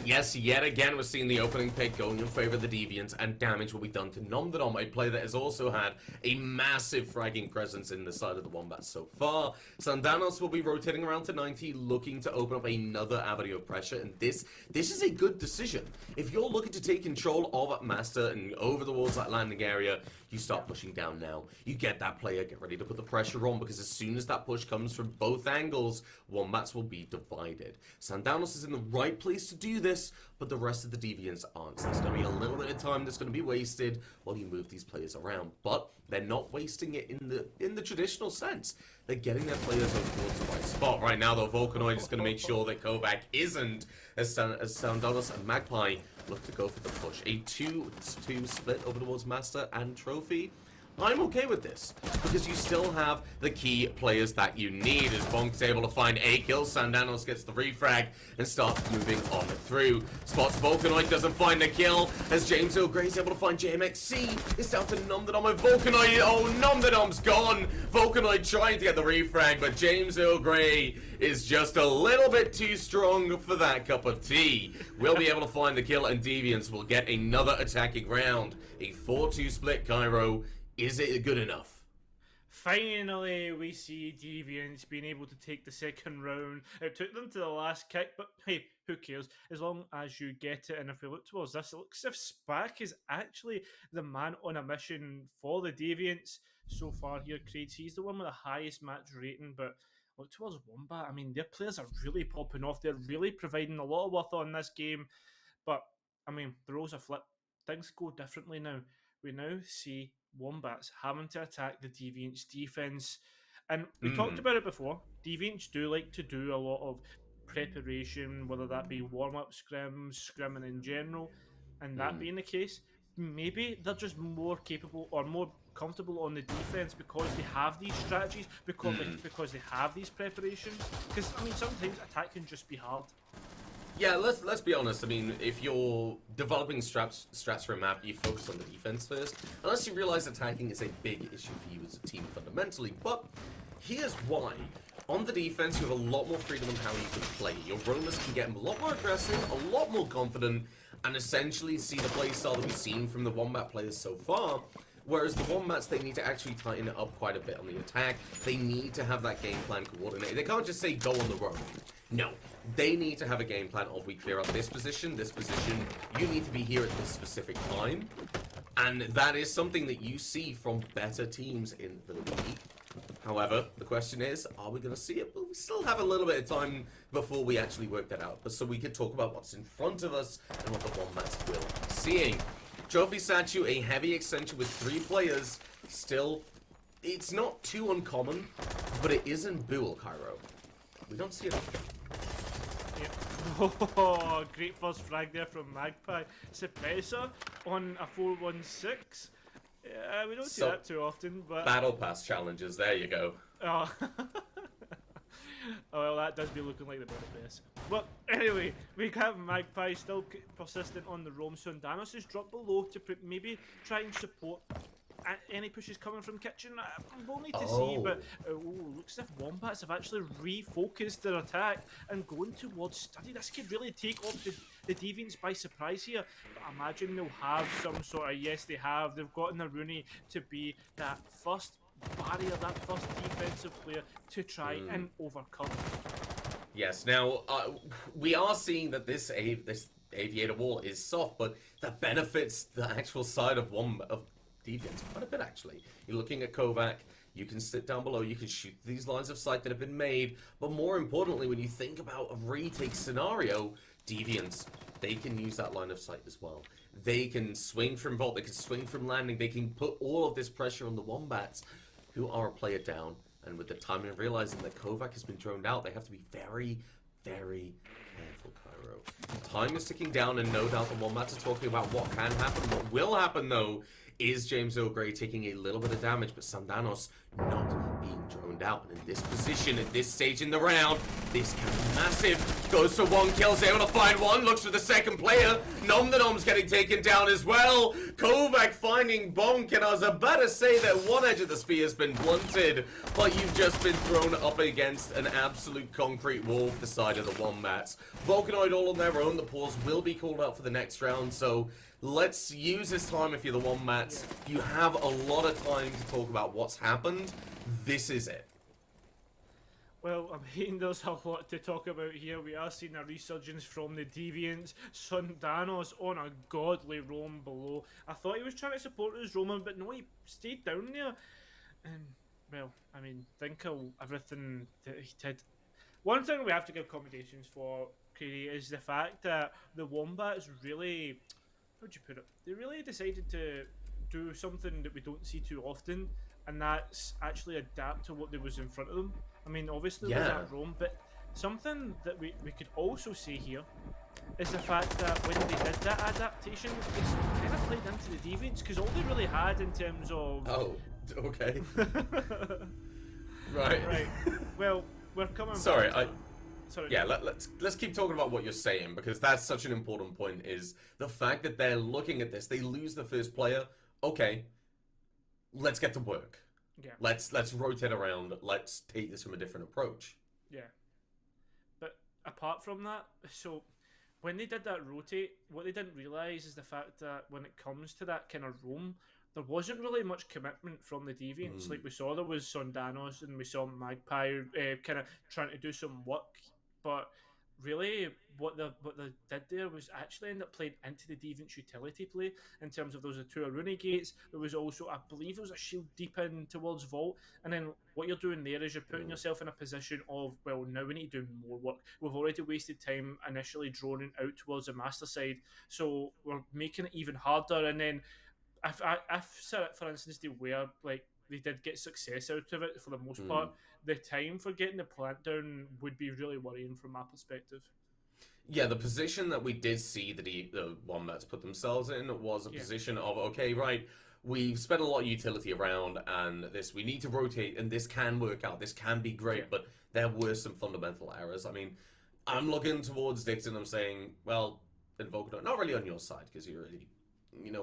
Yes, yet again, we're seeing the opening pick going in favor of the Deviants, and damage will be done to Nomdedom, a player that has also had a massive fragging presence in the side of the Wombats so far. Sandanos will be rotating around to 90, looking to open up another avenue of pressure, and this is a good decision. If you're looking to take control of Master and over towards that landing area, you start pushing down now. You get that player, get ready to put the pressure on, because as soon as that push comes from both angles, Wombats will be divided. Sandanos is in the right place to do this, but the rest of the Deviants aren't. So there's going to be a little bit of time that's going to be wasted while you move these players around, but they're not wasting it in the traditional sense. They're getting their players over towards the right spot. Right now, though, Volcanoid is going to make sure that Kovac isn't, as Sandanos and Magpie look to go for the push. A 2-2 split over towards Master and Trophy. I'm okay with this, because you still have the key players that you need. As Bonk's able to find a kill, Sandanos gets the refrag and starts moving on through. Spots Volcanoid, doesn't find a kill, as James Earl Grey is able to find JMXC. It's down to Nomdedom, and Volcanoid, oh, Nomdedom's gone! Volcanoid trying to get the refrag, but James Earl Grey is just a little bit too strong for that cup of tea. We'll be able to find the kill, and Deviants will get another attacking round. A 4-2 split, Cairo. Is it good enough? Finally, we see Deviants being able to take the second round. It took them to the last kick, but hey, who cares? As long as you get it. And if we look towards this, it looks as if Spack is actually the man on a mission for the Deviants so far here. Craigs, he's the one with the highest match rating, but look towards Wombat. I mean, their players are really popping off. They're really providing a lot of worth on this game. But, I mean, the roles are flipped. Things go differently now. We now see Wombats having to attack the Deviants defense, and we talked about it before. Deviants do like to do a lot of preparation, whether that be warm-up scrims, scrimming in general, and that being the case, maybe they're just more capable or more comfortable on the defense because they have these strategies, because they have these preparations. Because I mean, sometimes attack can just be hard. Yeah, let's be honest. I mean, if you're developing strats for a map, you focus on the defense first, unless you realize attacking is a big issue for you as a team fundamentally. But here's why. On the defense, you have a lot more freedom on how you can play. Your roamers can get a lot more aggressive, a lot more confident, and essentially see the playstyle that we've seen from the Wombat players so far. Whereas the Wombats, they need to actually tighten it up quite a bit on the attack. They need to have that game plan coordinated. They can't just say go on the road. No. They need to have a game plan of we clear up this position, you need to be here at this specific time. And that is something that you see from better teams in the league. However, the question is, are we going to see it? But we still have a little bit of time before we actually work that out. But so we could talk about what's in front of us and what the Wombats will be seeing. Trophy Statue, a heavy extension with 3 players. Still, it's not too uncommon, but it is in Buell, Cairo. We don't see it often. Yep. Oh, great first frag there from Magpie. Suppressor on a 4-1-6. Yeah, we don't see that too often, but... Battle Pass challenges, there you go. Oh. Oh, well, that does be looking like the better base. But anyway, we have Magpie still persistent on the roam. Sundanos has dropped below to maybe try and support any pushes coming from Kitchen. We'll need to see, but looks as if Wombats have actually refocused their attack and going towards Study. This could really take off the Deviants by surprise here. But I imagine they'll have some sort of, yes they have, they've gotten the Rooney to be that first barrier, that first defensive player to try and overcome. Yes, now we are seeing that this Aviator wall is soft, but that benefits the actual side of Deviants quite a bit actually. You're looking at Kovac, you can sit down below, you can shoot these lines of sight that have been made, but more importantly, when you think about a retake scenario, Deviants, they can use that line of sight as well. They can swing from vault, they can swing from landing, they can put all of this pressure on the Wombats, who are a player down. And with the timing of realizing that Kovac has been droned out, they have to be very, very careful, Cairo. Time is ticking down, and no doubt the Wombats are talking about what can happen. What will happen, though, is James Earl Grey taking a little bit of damage, but Sundanos not being droned out. And in this position, at this stage in the round, this can be massive. Goes for 1 kill, is able to find one, looks for the second player. Nom the Nom's getting taken down as well. Kovac finding Bonk, and I was about to say that one edge of the spear has been blunted, but you've just been thrown up against an absolute concrete wall for the side of the Wombats. Volcanoid all on their own, the pause will be called out for the next round, so let's use this time if you're the Wombats. You have a lot of time to talk about what's happened. This is it. Well, I mean, there's a lot to talk about here. We are seeing a resurgence from the Deviants. Sundanos on a godly roam below. I thought he was trying to support his roaming, but no, he stayed down there. And, well, I mean, think of everything that he did. One thing we have to give commendations for, Crady, is the fact that the Wombats really, how would you put it? They really decided to do something that we don't see too often, and that's actually adapt to what there was in front of them. I mean, obviously there's that roam, but something that we could also see here is the fact that when they did that adaptation, it's kind of played into the Deviants, because all they really had in terms of... Oh, okay. Right. Well, we're coming Sorry, back. Yeah, let's keep talking about what you're saying, because that's such an important point, is the fact that they're looking at this, they lose the first player, okay, let's get to work. Yeah. Let's rotate around, let's take this from a different approach. Yeah. But apart from that, so when they did that rotate, what they didn't realise is the fact that when it comes to that kind of roam, there wasn't really much commitment from the Deviants. Like we saw, there was Sundanos and we saw Magpie kind of trying to do some work, but really what they did there was actually end up playing into the Deviants' utility play in terms of those are 2 Aruna gates. There was also, I believe there was a shield deep in towards Vault, and then what you're doing there is you're putting yourself in a position of, well, now we need to do more work. We've already wasted time initially droning out towards the master side, so we're making it even harder. And then I've said it, for instance, where like they did get success out of it for the most part, the time for getting the plant down would be really worrying from my perspective. Yeah, the position that we did see the Wombats put themselves in was a position of, okay, right, we've spent a lot of utility around, and we need to rotate, and this can work out, this can be great, but there were some fundamental errors. I mean, I'm looking towards Dixon. I'm saying, well, Invoker, not really on your side because you really,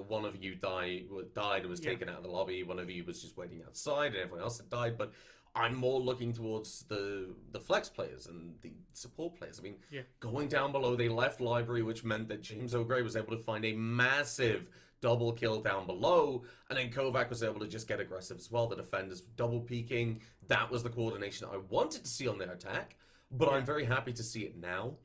one of you died and was Yeah, taken out of the lobby. One of you was just waiting outside, and everyone else had died. But I'm more looking towards the flex players and the support players. I mean, yeah, going down below, they left library, which meant that James O'Gray was able to find a massive double kill down below, and then Kovac was able to just get aggressive as well. The defenders double peeking. That was the coordination I wanted to see on their attack, but I'm very happy to see it now.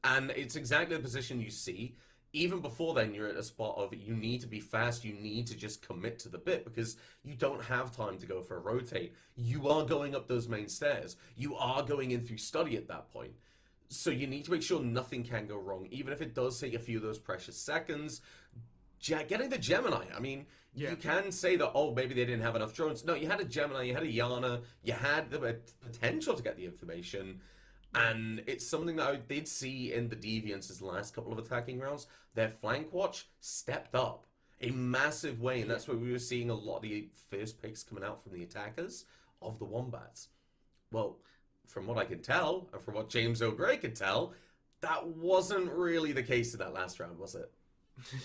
And it's exactly the position you see. Even before then, you're at a spot of you need to be fast, you need to just commit to the bit because you don't have time to go for a rotate. You are going up those main stairs. You are going in through study at that point. So you need to make sure nothing can go wrong, even if it does take a few of those precious seconds. Getting the Gemini, I mean, yeah. you can say that, oh, maybe they didn't have enough drones. No, you had a Gemini, you had a Yana, you had the potential to get the information. And it's something that I did see in the Deviants' last couple of attacking rounds. Their flank watch stepped up a massive way, and that's where we were seeing a lot of the first picks coming out from the attackers of the Wombats. Well, from what I can tell, and from what James O'Gray could tell, that wasn't really the case in that last round, was it?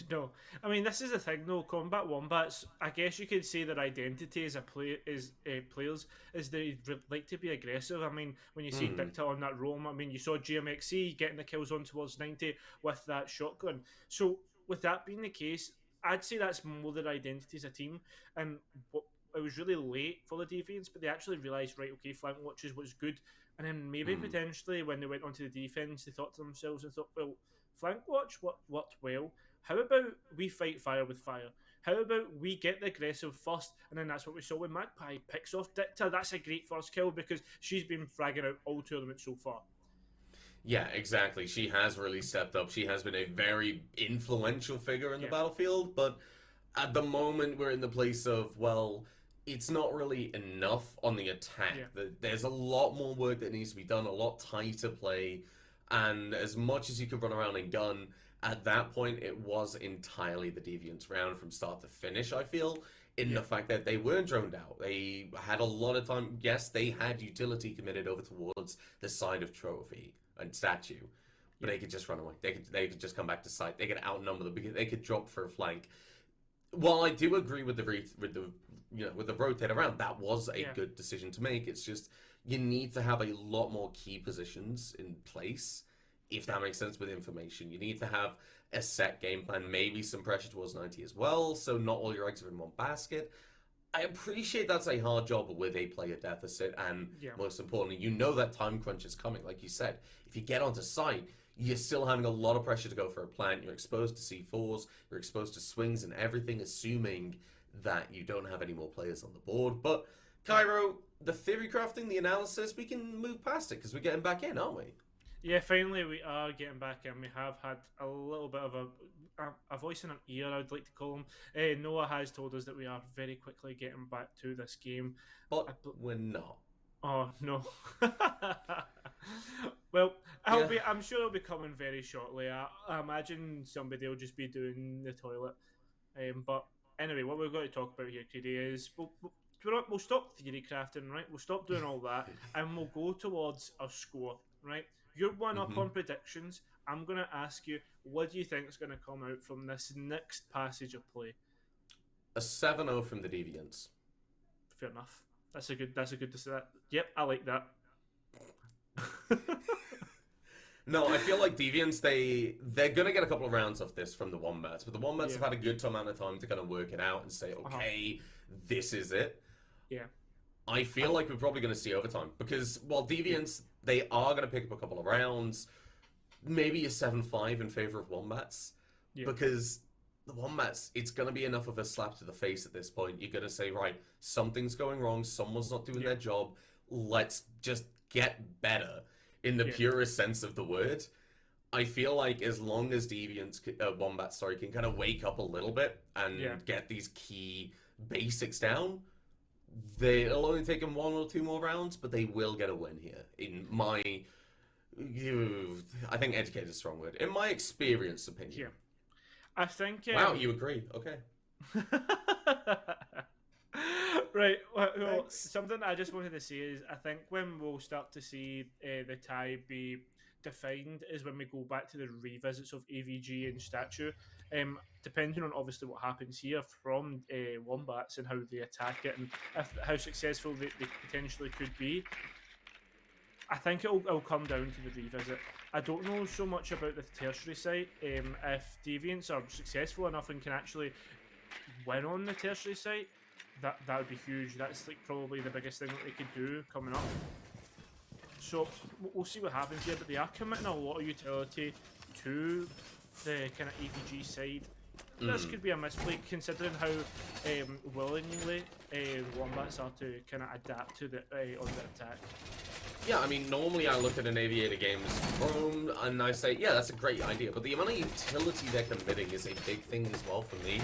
No, I mean this is the thing though. Combat Wombats, I guess you could say their identity as a players is they like to be aggressive. I mean, when you see Dicta on that roam, I mean you saw GMXC getting the kills on towards 90 with that shotgun. So with that being the case, I'd say that's more their identity as a team. And it was really late for the Deviants, but they actually realised, right, okay, flank watches was good. And then maybe potentially when they went onto the defence, they thought to themselves and thought, well, flank watch worked well. How about we fight fire with fire? How about we get the aggressive first? And then that's what we saw when Magpie picks off Dicta. That's a great first kill because she's been fragging out all tournaments so far. Yeah, exactly. She has really stepped up. She has been a very influential figure in the battlefield, but at the moment we're in the place of, well, it's not really enough on the attack. There's a lot more work that needs to be done, a lot tighter play, and as much as you could run around and gun, at that point, it was entirely the Deviants round from start to finish, I feel, in the fact that they weren't droned out. They had a lot of time. Yes, they had utility committed over towards the side of Trophy and Statue, but they could just run away. They could just come back to site. They could outnumber them. They could drop for a flank. While I do agree with the rotate around, that was a good decision to make. It's just you need to have a lot more key positions in place, if that makes sense, with information. You need to have a set game plan, maybe some pressure towards 90 as well, so not all your eggs are in one basket. I appreciate that's a hard job with a player deficit, and most importantly, you know that time crunch is coming. Like you said, if you get onto site, you're still having a lot of pressure to go for a plant. You're exposed to C4s, you're exposed to swings and everything, assuming that you don't have any more players on the board. But, Cairo, the theory crafting, the analysis, we can move past it because we're getting back in, aren't we? Yeah, finally we are getting back in. We have had a little bit of a voice in our ear, I'd like to call him. Noah has told us that we are very quickly getting back to this game. But we're not. Oh, no. Well, I'm sure it'll be coming very shortly. I imagine somebody will just be doing the toilet. But anyway, what we're going to talk about here today is we'll stop theory crafting, right? We'll stop doing all that, and we'll go towards our score, right? You're one up on predictions. I'm going to ask you, what do you think is going to come out from this next passage of play? A 7-0 from the Deviants. Fair enough. That's a good decision. Yep, I like that. No, I feel like Deviants, they're going to get a couple of rounds off this from the Wombats, but the Wombats have had a good amount of time to kind of work it out and say, okay, this is it. Yeah. I feel like we're probably going to see overtime because while Deviants, they are going to pick up a couple of rounds, maybe a 7-5 in favor of Wombats, because the Wombats, it's going to be enough of a slap to the face at this point. You're going to say, right, something's going wrong, someone's not doing their job, let's just get better in the purest sense of the word. I feel like as long as Wombats, can kind of wake up a little bit and get these key basics down, it'll only take them 1 or 2 more rounds, but they will get a win here. I think educated is a strong word. In my experience opinion. Yeah. I think... Wow, you agree. Okay. Right. Well, something I just wanted to say is I think when we'll start to see the tie be defined is when we go back to the revisits of AVG and Statue. Depending on obviously what happens here from Wombats and how they attack it and how successful they potentially could be, I think it'll come down to the revisit. I don't know so much about the tertiary site. If Deviants are successful enough and can actually win on the tertiary site, that would be huge. That's like probably the biggest thing that they could do coming up. So we'll see what happens here, but they are committing a lot of utility to the kind of AVG side. This could be a misplay considering how willingly Wombats are to kind of adapt to the on the attack. Yeah, I mean, normally I look at an Aviator Games room and I say, yeah, that's a great idea, but the amount of utility they're committing is a big thing as well for me.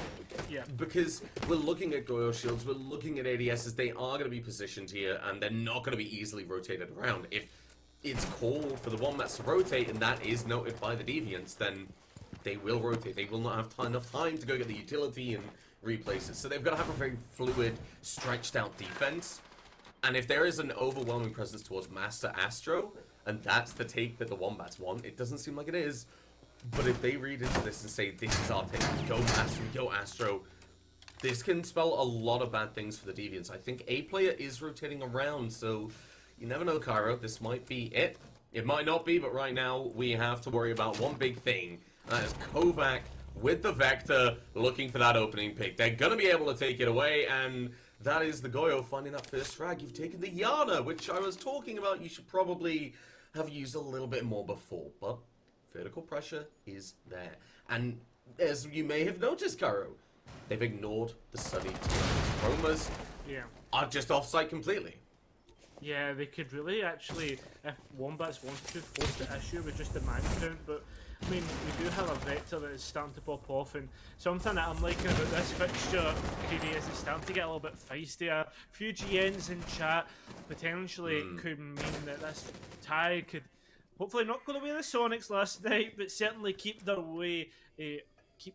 Yeah. Because we're looking at Goyo Shields, we're looking at ADSs, they are going to be positioned here, and they're not going to be easily rotated around. If it's called for the Wombats to rotate, and that is noted by the Deviants, then they will rotate. They will not have enough time to go get the utility and replace it. So they've got to have a very fluid, stretched out defense. And if there is an overwhelming presence towards Master Astro, and that's the take that the Wombats want, it doesn't seem like it is. But if they read into this and say, this is our take, go Astro, this can spell a lot of bad things for the Deviants. I think A player is rotating around, so you never know, Cairo. This might be it. It might not be, but right now we have to worry about one big thing. And that is Kovac with the Vector looking for that opening pick. They're going to be able to take it away, and that is the Goyo finding that first frag. You've taken the Yana, which I was talking about you should probably have used a little bit more before, but vertical pressure is there. And as you may have noticed, Cairo, they've ignored the study. Romas are just off-site completely. Yeah, they could really actually, if Wombats wanted to, force the issue with just the man count, but I mean, we do have a Vector that is starting to pop off, and something that I'm liking about this fixture, KD, is it's starting to get a little bit feisty. A few GNs in chat potentially could mean that this tie could hopefully not go the way of the Sonics last night, but certainly keep their way, keep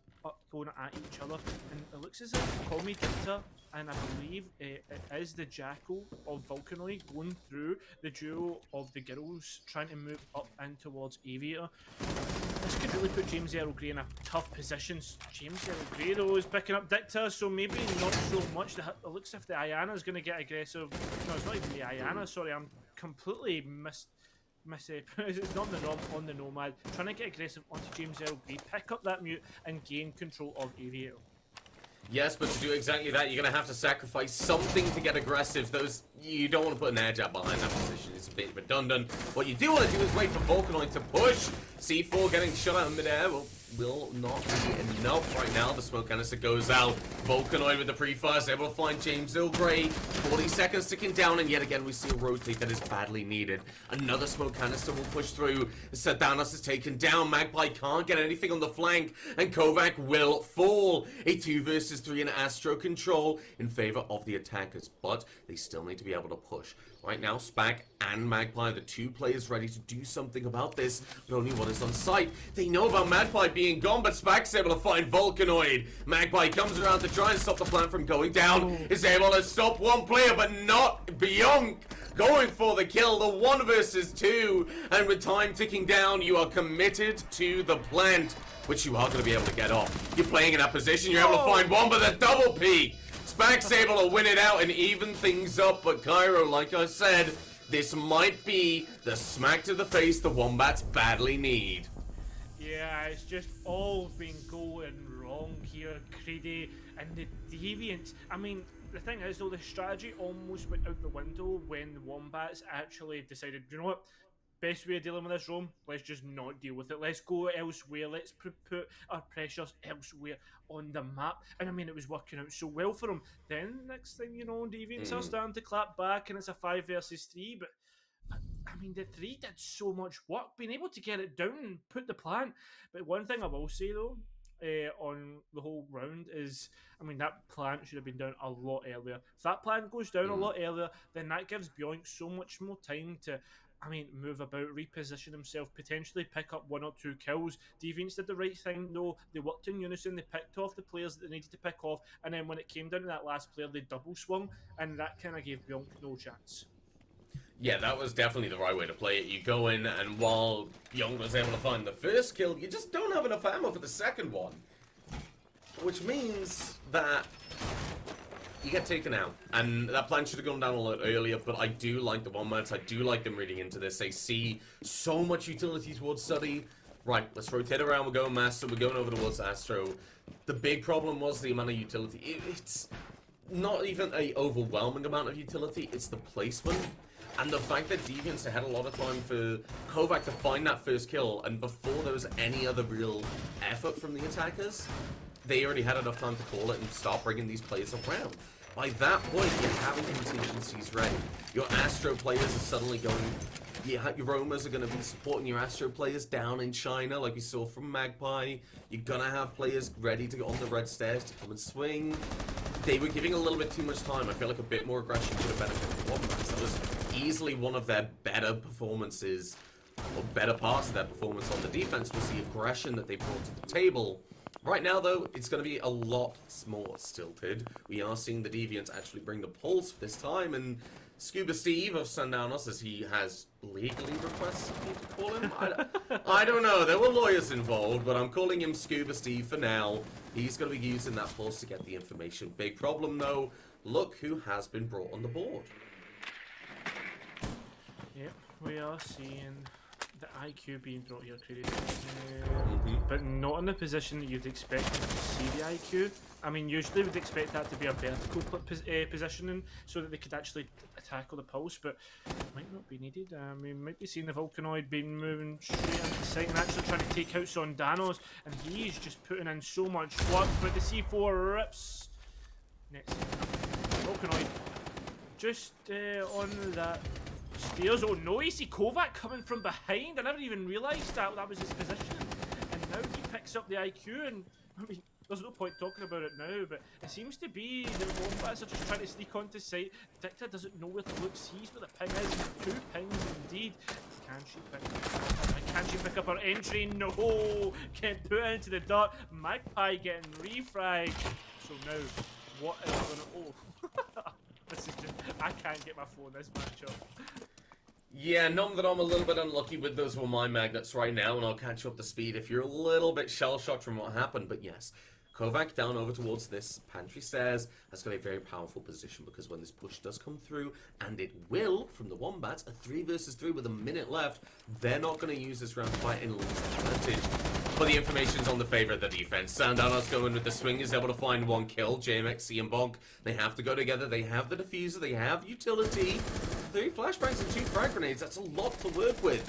going at each other. And it looks as if Call Me Dicta, and I believe it is the Jackal of Vulcanoid going through the duo of the girls trying to move up in towards Aviator. This could really put James Earl Grey in a tough position. James Earl Grey though is picking up Dicta, so maybe not so much. It looks as if the Ayana is going to get aggressive. No, it's not even the Ayana, sorry, I'm completely it's not the Nom on the Nomad. Trying to get aggressive onto James Earl Grey, pick up that mute and gain control of Aviator. Yes, but to do exactly that, you're going to have to sacrifice something to get aggressive. You don't want to put an edge out behind that position. It's a bit redundant. What you do want to do is wait for Vulcanoid to push. C4 getting shot out in midair will not be enough right now. The smoke canister goes out. Vulcanoid with the pre-fire, able to find James Earl Grey. 40 seconds ticking down, and yet again we see a rotate that is badly needed. Another smoke canister will push through. Sadanos is taken down. Magpie can't get anything on the flank, and Kovac will fall. A 2 versus 3 in Astro control in favor of the attackers, but they still need to be able to push. Right now, Spack and Magpie, the two players ready to do something about this, but only one is on site. They know about Magpie being gone, but Spack's able to find Vulcanoid. Magpie comes around to try and stop the plant from going down, is able to stop one player, but not Bionk. Going for the kill, the 1 versus 2, and with time ticking down, you are committed to the plant, which you are going to be able to get off. You're playing in that position, you're able to find one, but the double peek. Spack's able to win it out and even things up, but Cairo, like I said, this might be the smack to the face the Wombats badly need. Yeah, it's just all been going wrong here, Creedy, and the Deviants. I mean, the thing is though, the strategy almost went out the window when the Wombats actually decided, you know what? Best way of dealing with this, Rome, let's just not deal with it. Let's go elsewhere. Let's put our pressures elsewhere on the map. And I mean, it was working out so well for them. Then, next thing you know, Deviants are starting to clap back, and it's a 5 versus 3. But, I mean, the 3 did so much work, being able to get it down and put the plant. But one thing I will say, though, on the whole round is, I mean, that plant should have been down a lot earlier. If that plant goes down a lot earlier, then that gives Bioink so much more time to, I mean, move about, reposition himself, potentially pick up 1 or 2 kills. Deviants did the right thing, though. They worked in unison, they picked off the players that they needed to pick off, and then when it came down to that last player, they double swung, and that kind of gave Bionk no chance. Yeah, that was definitely the right way to play it. You go in, and while Young was able to find the first kill, you just don't have enough ammo for the second one. Which means that you get taken out. And that plan should have gone down a lot earlier, but I do like the Wombats. I do like them reading into this. They see so much utility towards Study. Right, let's rotate around. We're going Master. We're going over towards Astro. The big problem was the amount of utility. It's not even a overwhelming amount of utility. It's the placement. And the fact that Deviants had a lot of time for Kovac to find that first kill, and before there was any other real effort from the attackers, they already had enough time to call it and start bringing these players around. By that point, you're having contingencies ready. Your Astro players are suddenly going... Your Romas are going to be supporting your Astro players down in China, like we saw from Magpie. You're going to have players ready to go on the red stairs to come and swing. They were giving a little bit too much time. I feel like a bit more aggression could have benefited the Wombats. That was easily one of their better performances, or better parts of their performance on the defense, was the aggression that they brought to the table. Right now, though, it's going to be a lot more stilted. We are seeing the Deviants actually bring the pulse for this time, and Scuba Steve of Sundownos, as he has legally requested me to call him. I don't know. There were lawyers involved, but I'm calling him Scuba Steve for now. He's going to be using that pulse to get the information. Big problem, though. Look who has been brought on the board. Yep, we are seeing the IQ being brought here, Creedy. But not in the position that you'd expect to see the IQ. I mean, usually we'd expect that to be a vertical positioning so that they could actually tackle the pulse, but it might not be needed. We might be seeing the Vulcanoid being moving straight into the site and actually trying to take out Sondanos, and he's just putting in so much work, but the C4 rips. Next, Vulcanoid just on that stairs. Oh no, you see Kovac coming from behind. I never even realised that was his position. And now he picks up the IQ, and I mean, there's no point talking about it now, but it seems to be the Wombats are just trying to sneak onto site. Dicta doesn't know where to look, sees where the ping is. 2 pings indeed. Can she pick up her entry? No! Can't put it into the dirt. Magpie getting refragged. So now, what is going to... Oh. This is just... I can't get my phone this matchup. Yeah, know that I'm a little bit unlucky with those were my magnets right now, and I'll catch you up to speed if you're a little bit shell-shocked from what happened, but yes. Kovac down over towards this pantry stairs has got a very powerful position, because when this push does come through, and it will, from the Wombats, a 3 versus 3 with a minute left, they're not going to use this round to fight and lose advantage. But the information's on the favor of the defense. Sundownos going with the swing, is able to find 1 kill. JMXC and Bonk, they have to go together. They have the diffuser, they have utility. 3 flashbangs and 2 frag grenades, that's a lot to work with.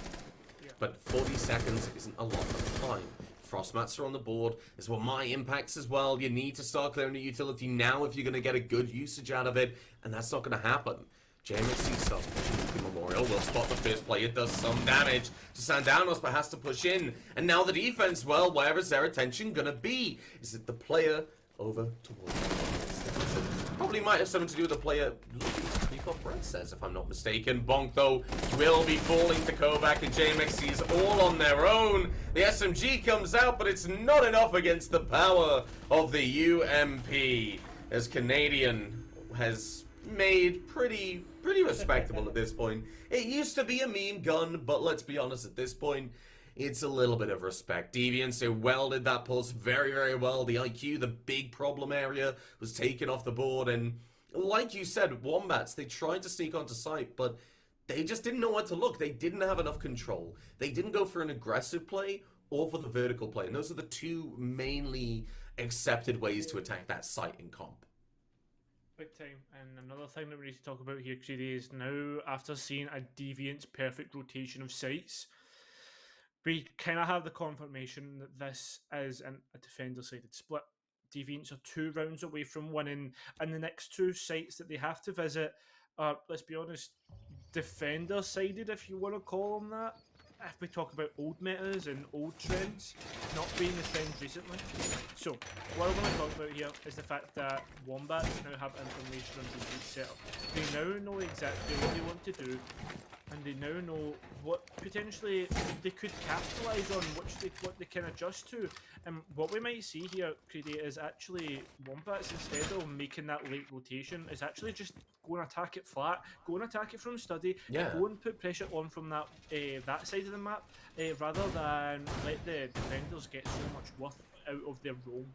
Yeah. But 40 seconds isn't a lot of time. Frostmats are on the board. There's one my impacts as well. You need to start clearing the utility now if you're going to get a good usage out of it, and that's not going to happen. JMXC starts pushing the Memorial. Will spot the first play. It does some damage to Sundownos, but has to push in. And now the defense, well, where is their attention going to be? Is it the player over towards the probably might have something to do with the player looking to creep up red says, if I'm not mistaken. Bonk, though, will be falling to Kovac, and JMXC is all on their own. The SMG comes out, but it's not enough against the power of the UMP, as Canadian has made pretty respectable at this point. It used to be a meme gun, but let's be honest, at this point, it's a little bit of respect. Deviants, they welded that pulse very, very well. The IQ, the big problem area, was taken off the board, and like you said, Wombats, they tried to sneak onto site, but they just didn't know where to look. They didn't have enough control. They didn't go for an aggressive play or for the vertical play, and those are the 2 mainly accepted ways to attack that site in comp. Big time. And another thing that we need to talk about here, Creedy, is now, after seeing a Deviant's perfect rotation of sites, we kind of have the confirmation that this is a defender-sided split. Deviants are 2 rounds away from winning, and the next 2 sites that they have to visit are, let's be honest, defender-sided, if you want to call them that. If we talk about old metas and old trends, not being the trend recently. So, what I want to talk about here is the fact that Wombats now have information on the setup. They now know exactly what they want to do, and and they now know what potentially they could capitalise on, what they can adjust to. And what we might see here, Creedy, is actually Wombats, instead of making that late rotation, is actually just go and attack it flat, go and attack it from study, Yeah. go and put pressure on from that side of the map, rather than let the defenders get so much worth out of their roam.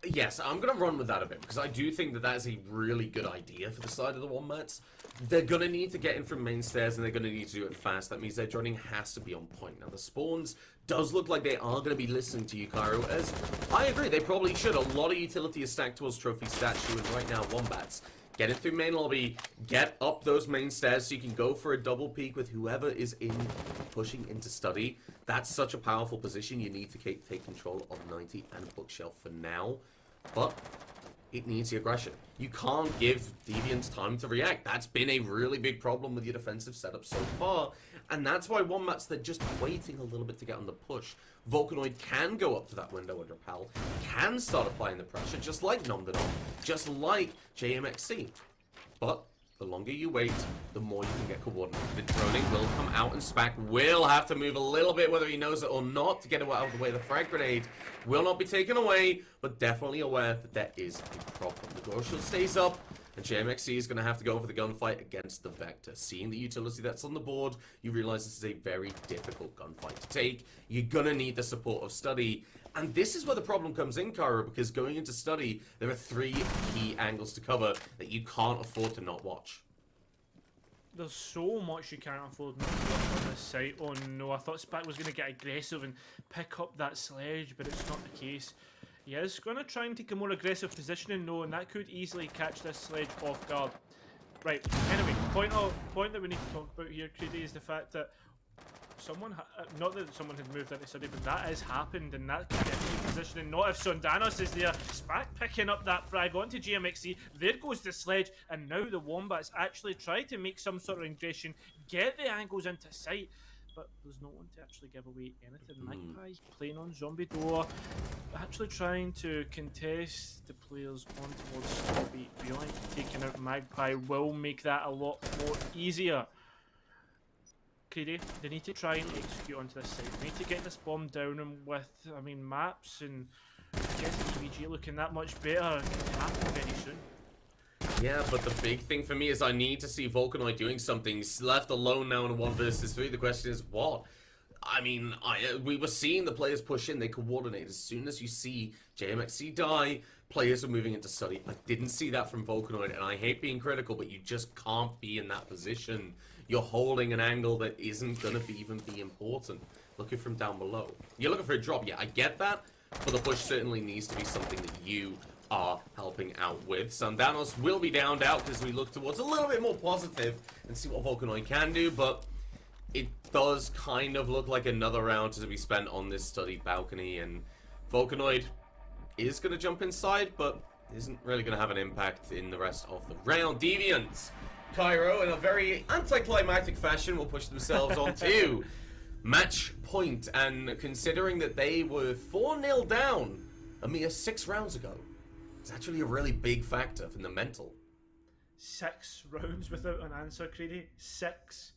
Yes, I'm going to run with that a bit, because I do think that is a really good idea for the side of the Wombats. They're going to need to get in from main stairs, and they're going to need to do it fast. That means their joining has to be on point. Now, the spawns does look like they are going to be listening to you, Cairo, as I agree, they probably should. A lot of utility is stacked towards Trophy Statue, and right now, Wombats get it through main lobby, get up those main stairs so you can go for a double peek with whoever is pushing into study. That's such a powerful position. You need to take control of 90 and Bookshelf for now, but it needs the aggression. You can't give Deviants time to react. That's been a really big problem with your defensive setup so far, and that's why Wombats, they're just waiting a little bit to get on the push. Volcanoid can go up to that window and repel, can start applying the pressure, just like Nomdadon, just like JMXC. But the longer you wait, the more you can get coordinated. The droning will come out, and Spack will have to move a little bit, whether he knows it or not, to get it out of the way. The frag grenade will not be taken away, but definitely aware that there is a problem. The Glow Shield stays up, and JMXC is going to have to go for the gunfight against the Vector. Seeing the utility that's on the board, you realize this is a very difficult gunfight to take. You're going to need the support of Study. And this is where the problem comes in, Cairo, because going into Study, there are 3 key angles to cover that you can't afford to not watch. There's so much you can't afford not to watch on this site. Oh no, I thought Spack was going to get aggressive and pick up that sledge, but it's not the case. He is going to try and take a more aggressive positioning, no, and that could easily catch this sledge off guard. Right, anyway, point that we need to talk about here, Creedy, is the fact that someone, not that someone had moved into study, but that has happened, and that could get new positioning. Not if Sondanos is there. Spack picking up that frag onto GMXC. There goes the sledge, and now the Wombats actually try to make some sort of ingression, get the angles into sight, but there's no one to actually give away anything. Magpie playing on Zombie Door, actually trying to contest the players on towards Stubby. Really taking out Magpie will make that a lot more easier. Creedy, they need to try and execute onto this side. They need to get this bomb down, and with, I mean, maps and I guess EVG looking that much better, it can happen very soon. Yeah, but the big thing for me is I need to see Volcanoid doing something. He's left alone now in a 1 versus 3. The question is what? I mean, we were seeing the players push in, they coordinate. As soon as you see JMXC die, players are moving into study. I didn't see that from Volcanoid, and I hate being critical, but you just can't be in that position. You're holding an angle that isn't going to even be important. Looking from down below. You're looking for a drop, yeah, I get that, but the push certainly needs to be something that you are helping out with. Sundanos will be downed out as we look towards a little bit more positive and see what Volcanoid can do, but it does kind of look like another round to be spent on this study balcony, and Volcanoid is going to jump inside, but isn't really going to have an impact in the rest of the round. Deviants, Cairo, in a very anticlimactic fashion, will push themselves onto match point, and considering that they were 4-0 down a mere 6 rounds ago, it's actually a really big factor from the mental. 6 rounds without an answer, Creedy. 6.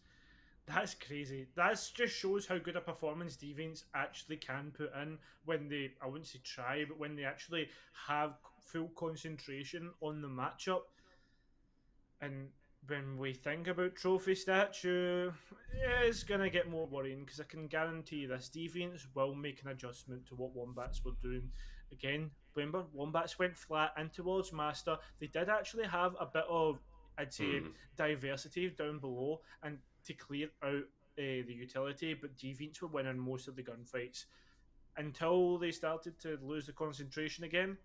That's crazy. That just shows how good a performance Deviants actually can put in when they, I wouldn't say try, but when they actually have full concentration on the matchup. And when we think about Trophy Statue, it's going to get more worrying, because I can guarantee this, Deviants will make an adjustment to what Wombats were doing. Again, remember, Wombats went flat in towards Master. They did actually have a bit of, I'd say, diversity down below, and to clear out the utility, but Deviants were winning most of the gunfights until they started to lose the concentration again.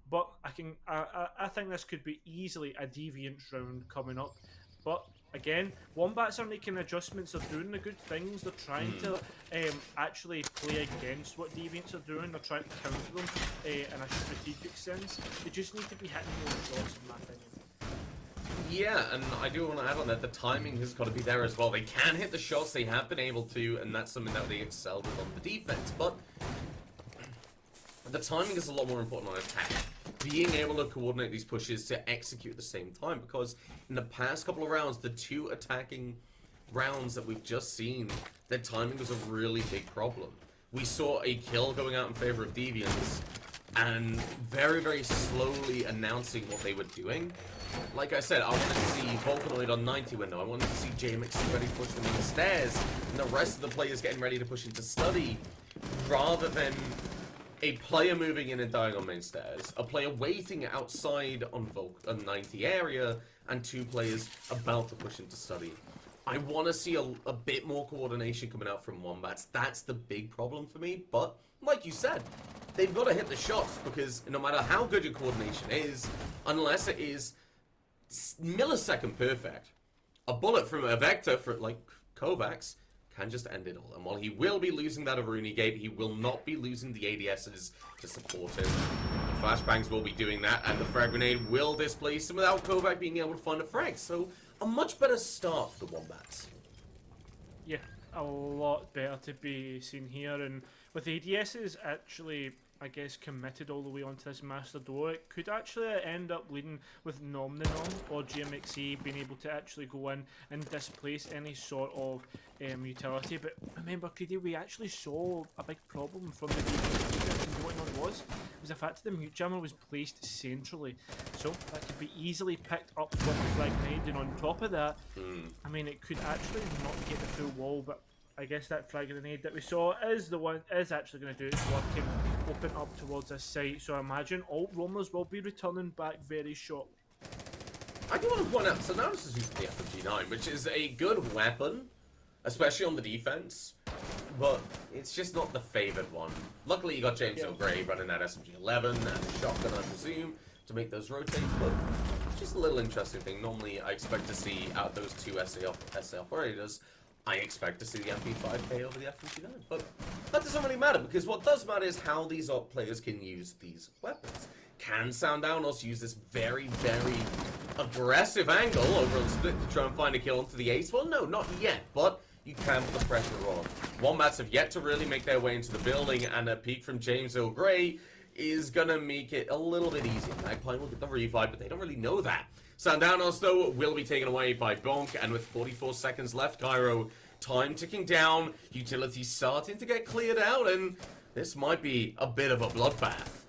But I think this could be easily a Deviants round coming up. But again, Wombats are making adjustments. They're doing the good things. They're trying to actually play against what Deviants are doing. They're trying to counter them in a strategic sense. They just need to be hitting more shots, in my opinion. Yeah, and I do want to add on that the timing has got to be there as well. They can hit the shots, they have been able to, and that's something that they excelled with on the defense. But the timing is a lot more important on attack. Being able to coordinate these pushes to execute at the same time, because in the past couple of rounds, the two attacking rounds that we've just seen, their timing was a really big problem. We saw a kill going out in favor of Deviants, and very, very slowly announcing what they were doing. Like I said, I wanted to see Volcanoid on 90 window. I wanted to see JMX ready to push them in the stairs, and the rest of the players getting ready to push into study, rather than a player moving in and dying on main stairs, a player waiting outside on 90 area, and 2 players about to push into study. I want to see a bit more coordination coming out from Wombats. That's the big problem for me, but like you said, they've got to hit the shots, because no matter how good your coordination is, unless it is millisecond perfect, a bullet from a Vector for like Kovacs can just end it all. And while he will be losing that Aruni Gate, he will not be losing the ADSs to support him. The flashbangs will be doing that, and the frag grenade will displace him without Kovac being able to find a frag. So a much better start for the Wombats. Yeah, a lot better to be seen here, and with ADSs actually, I guess, committed all the way onto this master door, it could actually end up leading with Nomninom or GMXE being able to actually go in and displace any sort of utility. But remember, Creedy, we actually saw a big problem from the defense. What was the fact that the mute jammer was placed centrally, so that could be easily picked up from the frag grenade, and on top of that, I mean, it could actually not get the full wall, but I guess that frag grenade that we saw is actually going to do its work and open up towards this site. So I imagine all roamers will be returning back very shortly. I do want to point out, so now this is using the FMG9, which is a good weapon, especially on the defense, but it's just not the favored one. Luckily, you got James O'Gray running that SMG11 and a shotgun, I presume, to make those rotate, but just a little interesting thing. Normally, I expect to see out those 2 SA operators, I expect to see the MP5K over the FMG9, but that doesn't really matter, because what does matter is how these players can use these weapons. Can Soundownos use this very, very aggressive angle over the split to try and find a kill onto the ace? Well, no, not yet, but you can put the pressure on. Wombats have yet to really make their way into the building, and a peek from James O'Gray is gonna make it a little bit easier. Magpie will get the revive, but they don't really know that. Soundownos, though, will be taken away by Bonk, and with 44 seconds left, Cairo, time ticking down, utilities starting to get cleared out, and this might be a bit of a bloodbath.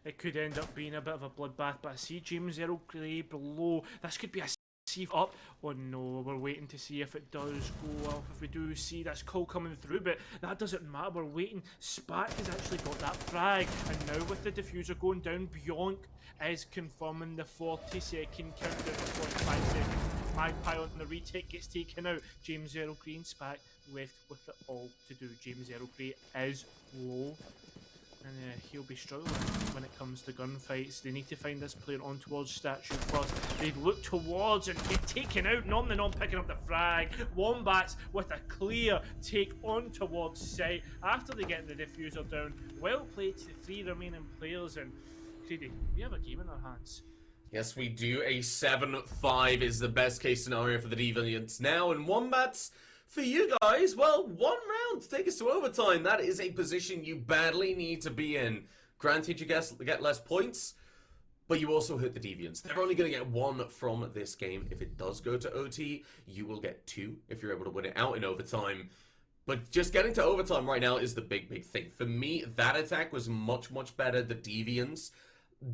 It could end up being a bit of a bloodbath, but I see James O'Gray below. This could be a save up. Oh no, we're waiting to see if it does go off. If we do see this call coming through, but that doesn't matter. We're waiting. Spat has actually got that frag, and now with the diffuser going down, Bjonk is confirming the 40-second countdown to 45 seconds. Magpie on the retake gets taken out. James O'Gray and Spat left with it all to do. James O'Gray is low, and he'll be struggling when it comes to gunfights. They need to find this player on towards Statue first. They look towards and get taken out. Nom picking up the frag. Wombats with a clear take on towards site after they get the diffuser down. Well played to the 3 remaining players, and Creedy, we have a game in our hands. Yes, we do. A 7-5 is the best case scenario for the Deviants now, and Wombats, for you guys, well, 1 round to take us to overtime. That is a position you badly need to be in. Granted, you get less points, but you also hurt the Deviants. They're only going to get 1 from this game. If it does go to OT, you will get 2 if you're able to win it out in overtime. But just getting to overtime right now is the big, big thing. For me, that attack was much, much better. The Deviants,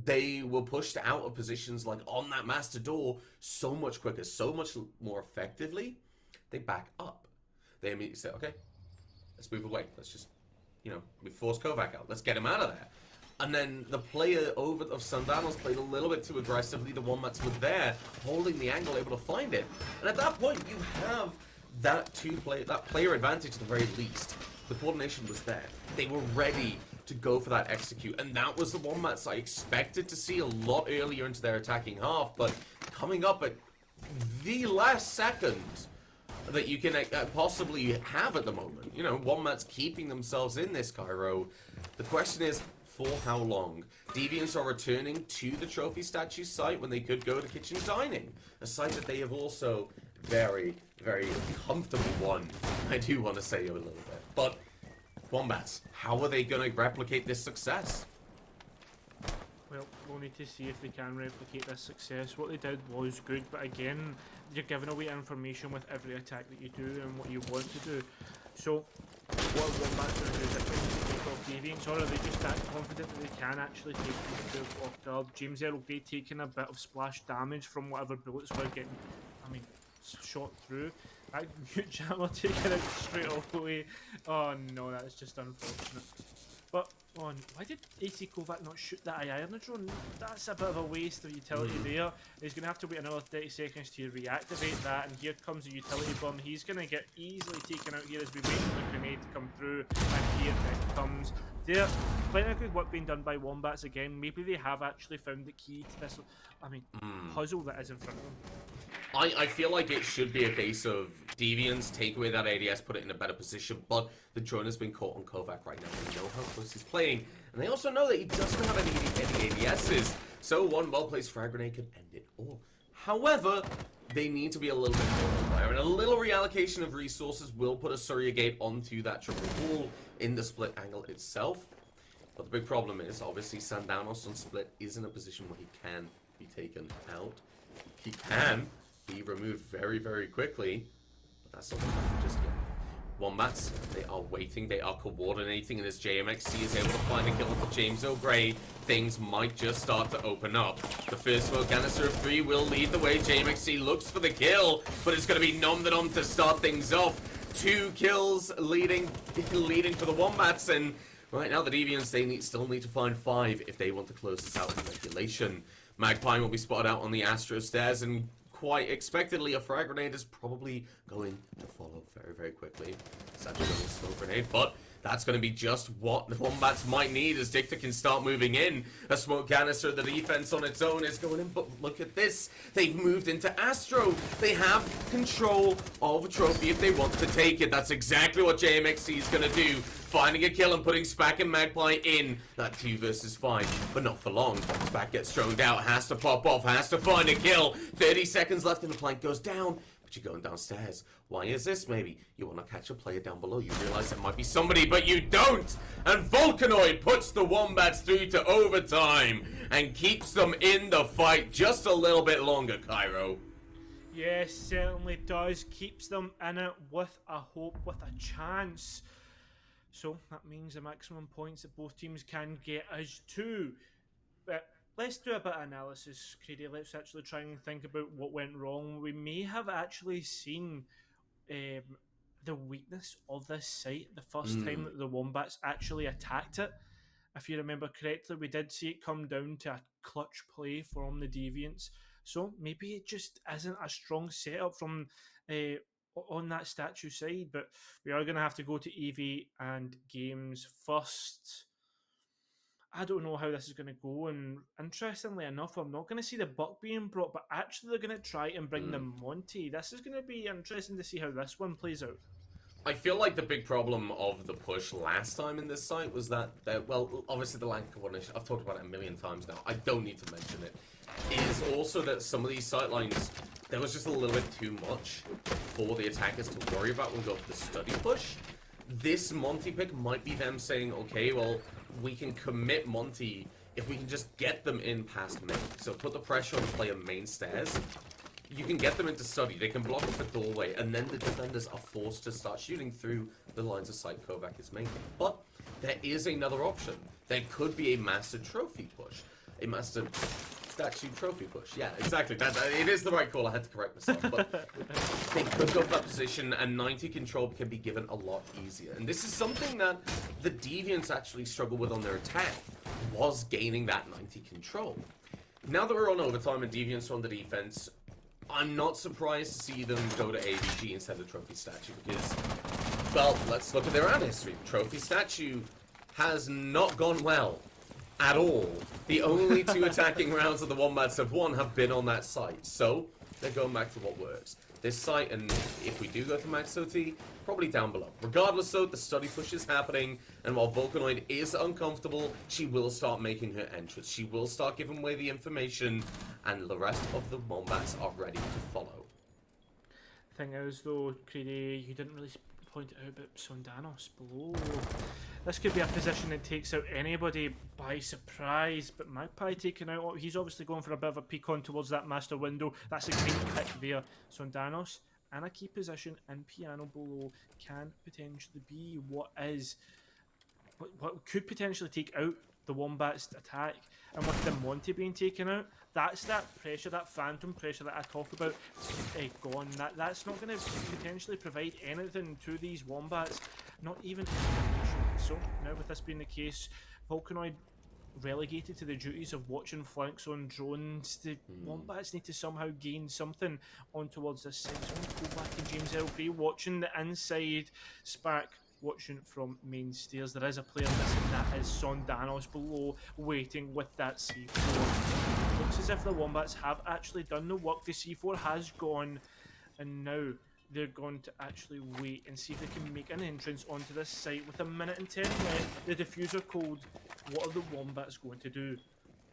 they were pushed out of positions like on that master door so much quicker, so much more effectively. They back up. They immediately say, okay, let's move away. Let's just, we force Kovac out. Let's get him out of there. And then the player of Soundownos played a little bit too aggressively. The Wombats were there, holding the angle, able to find it. And at that point, you have that player advantage at the very least. The coordination was there. They were ready to go for that execute. And that was the Wombats I expected to see a lot earlier into their attacking half. But coming up at the last second that you can possibly have at the moment. Wombats keeping themselves in this, Cairo. The question is, for how long? Deviants are returning to the trophy statue site when they could go to kitchen dining, a site that they have also very, very comfortably won. I do want to say a little bit. But Wombats, how are they going to replicate this success? Well, we'll need to see if they can replicate this success. What they did was good, but again, you're giving away information with every attack that you do and what you want to do. So, what are Wombats going to do different to take off Deviants, or are they just that confident that they can actually take people off guard? James Earl Grey taking a bit of splash damage from whatever bullets were getting, shot through. That mute jammer taking it straight away. Oh no, that's just unfortunate. But why did AC Kovac not shoot that Iron drone? That's a bit of a waste of utility there. He's going to have to wait another 30 seconds to reactivate that, and here comes the utility bomb. He's going to get easily taken out here as we wait for the grenade to come through, and here it comes. There, plenty of good work being done by Wombats again. Maybe they have actually found the key to this, puzzle that is in front of them. I feel like it should be a case of Deviants take away that ADS, put it in a better position, but the drone has been caught on Kovac right now. They know how close he's playing, and they also know that he doesn't have any ADSs, so one well-placed frag grenade could end it all. However, they need to be a little bit more aware, and a little reallocation of resources will put a Surya Gate onto that triple wall in the split angle itself. But the big problem is, obviously, Sandanos on split is in a position where he can be taken out. He can be removed very, very quickly, but that's not going to happen just yet. Wombats, they are waiting, they are coordinating, and as JMXC is able to find a kill for James O'Grey, things might just start to open up. The first smoke canister of 3 will lead the way. JMXC looks for the kill, but it's going to be Nom the Nom to start things off. 2 kills leading for the Wombats, and right now the Deviants, they still need to find 5 if they want to close this out in regulation. Magpie will be spotted out on the Astro stairs, and quite expectedly, a frag grenade is probably going to follow very, very quickly. It's actually going to be a smoke grenade, but that's going to be just what the Wombats might need as Dicta can start moving in. A smoke canister, the defense on its own is going in, but look at this. They've moved into Astro. They have control of a trophy if they want to take it. That's exactly what JMXC is going to do. Finding a kill and putting Spack and Magpie in that 2 versus 5, but not for long. Spack gets thrown out, has to pop off, has to find a kill. 30 seconds left and the plank goes down, but you're going downstairs. Why is this? Maybe you want to catch a player down below. You realize it might be somebody, but you don't. And Volcanoid puts the Wombats through to overtime and keeps them in the fight just a little bit longer, Cairo. Yes, certainly does. Keeps them in it with a hope, with a chance. So that means the maximum points that both teams can get is 2. But let's do a bit of analysis, Creedy. Let's actually try and think about what went wrong. We may have actually seen the weakness of this site the first time that the Wombats actually attacked it. If you remember correctly, we did see it come down to a clutch play from the Deviants. So maybe it just isn't a strong setup from on that statue side, but we are going to have to go to EV and games first. I don't know how this is going to go, and interestingly enough, I'm not going to see the Buck being brought, but actually they're going to try and bring the Monty. This is going to be interesting to see how this one plays out. I feel like the big problem of the push last time in this site was that, well, obviously the lack of coordination, I've talked about it a million times now, I don't need to mention it, is also that some of these sightlines, there was just a little bit too much for the attackers to worry about when we go for the study push. This Monty pick might be them saying, okay, well, we can commit Monty if we can just get them in past main. So put the pressure on the player main stairs. You can get them into study, they can block up the doorway, and then the defenders are forced to start shooting through the lines of sight Kovac is making. But there is another option. There could be a master trophy push. A master statue trophy push. Yeah, exactly. It is the right call, I had to correct myself. But they could go for that position, and 90 control can be given a lot easier. And this is something that the Deviants actually struggle with on their attack, was gaining that 90 control. Now that we're on overtime and Deviants are on the defense, I'm not surprised to see them go to AVG instead of Trophy Statue because, well, let's look at their round history. Trophy Statue has not gone well at all. The only 2 attacking rounds that the Wombats have won have been on that site, so they're going back to what works. This site, and if we do go to Max OT, probably down below. Regardless though, the study push is happening, and while Volcanoid is uncomfortable, she will start making her entrance. She will start giving away the information, and the rest of the Wombats are ready to follow. Thing is though, Creedy, you didn't really point it out about Sondanos below. this could be a position that takes out anybody by surprise. But Magpie taking out, he's obviously going for a bit of a peek on towards that master window. That's a great pick there. Sondanos and a key position in piano below can potentially be what could potentially take out the Wombats attack. And with the Monty being taken out, that's that pressure, that phantom pressure that I talk about, gone. That's not going to potentially provide anything to these Wombats, not even information. So now with this being the case, Volcanoid relegated to the duties of watching flanks on drones. The Wombats need to somehow gain something on towards this side. So I'm going to go back to James Elgrey watching the inside. Spark watching from main stairs. There is a player missing, that is Sondanos below, waiting with that C4. Looks as if the Wombats have actually done the work. The C4 has gone, and now they're going to actually wait and see if they can make an entrance onto this site. With a minute and 10 left, the diffuser code, what are the Wombats going to do?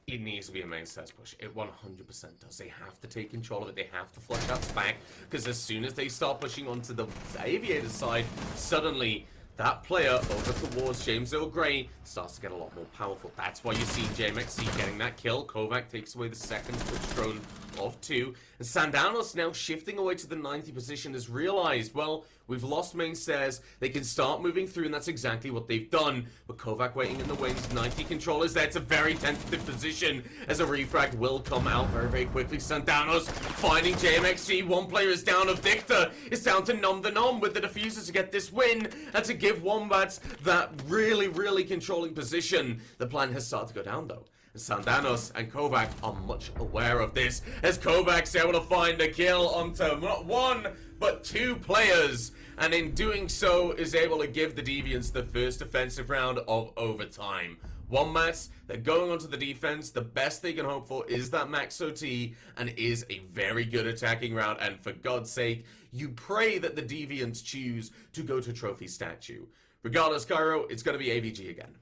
It needs to be a main stairs push. It 100% does. They have to take control of it. They have to flush out Spark, because as soon as they start pushing onto the Aviator side, suddenly that player over towards James Earl Grey starts to get a lot more powerful. That's why you see JMXC getting that kill. Kovac takes away the second switch drone of 2. And Sandanos now shifting away to the 90 position has realized, well, we've lost main stairs. They can start moving through, and that's exactly what they've done. But Kovac waiting in the wings. 90 controllers there. It's a very tentative position as a refrag will come out very, very quickly. Sandanos finding JMXC. One player is down of Dicta. It's down to Nom the Nom with the diffuser to get this win and to give Wombats that really, really controlling position. The plan has started to go down, though. Sandanos and Kovac are much aware of this, as Kovac's able to find a kill onto not one, but 2 players, and in doing so is able to give the Deviants the first defensive round of overtime. Wombats, they're going onto the defense. The best they can hope for is that max OT, and is a very good attacking round, and for God's sake, you pray that the Deviants choose to go to Trophy Statue. Regardless, Cairo, it's going to be AVG again.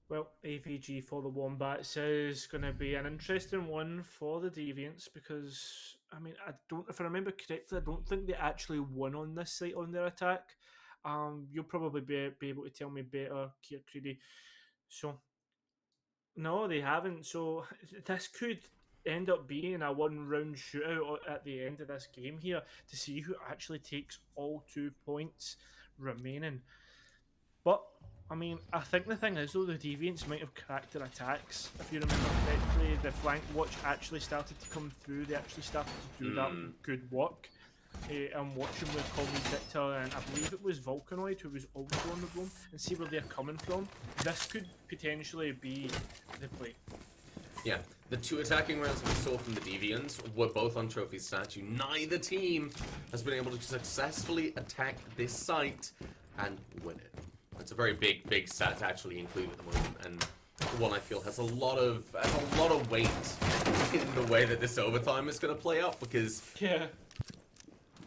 Well, AVG for the Wombats is going to be an interesting one for the Deviants, because, I mean, if I remember correctly, I don't think they actually won on this site on their attack. You'll probably be able to tell me better, Kier Creedy. So, no, they haven't. So, this could end up being a one-round shootout at the end of this game here to see who actually takes all 2 points remaining. But I mean, I think the thing is, though, the Deviants might have cracked their attacks. If you remember correctly, the flank watch actually started to come through. They actually started to do that good work. I'm watching with Call Me Victor, and I believe it was Volcanoid who was also on the room, and see where they're coming from. This could potentially be the play. Yeah, the 2 attacking rounds we saw from the Deviants were both on Trophy Statue. Neither team has been able to successfully attack this site and win it. It's a very big stat to actually include at the moment, and one I feel has a lot of weight in the way that this overtime is going to play out, because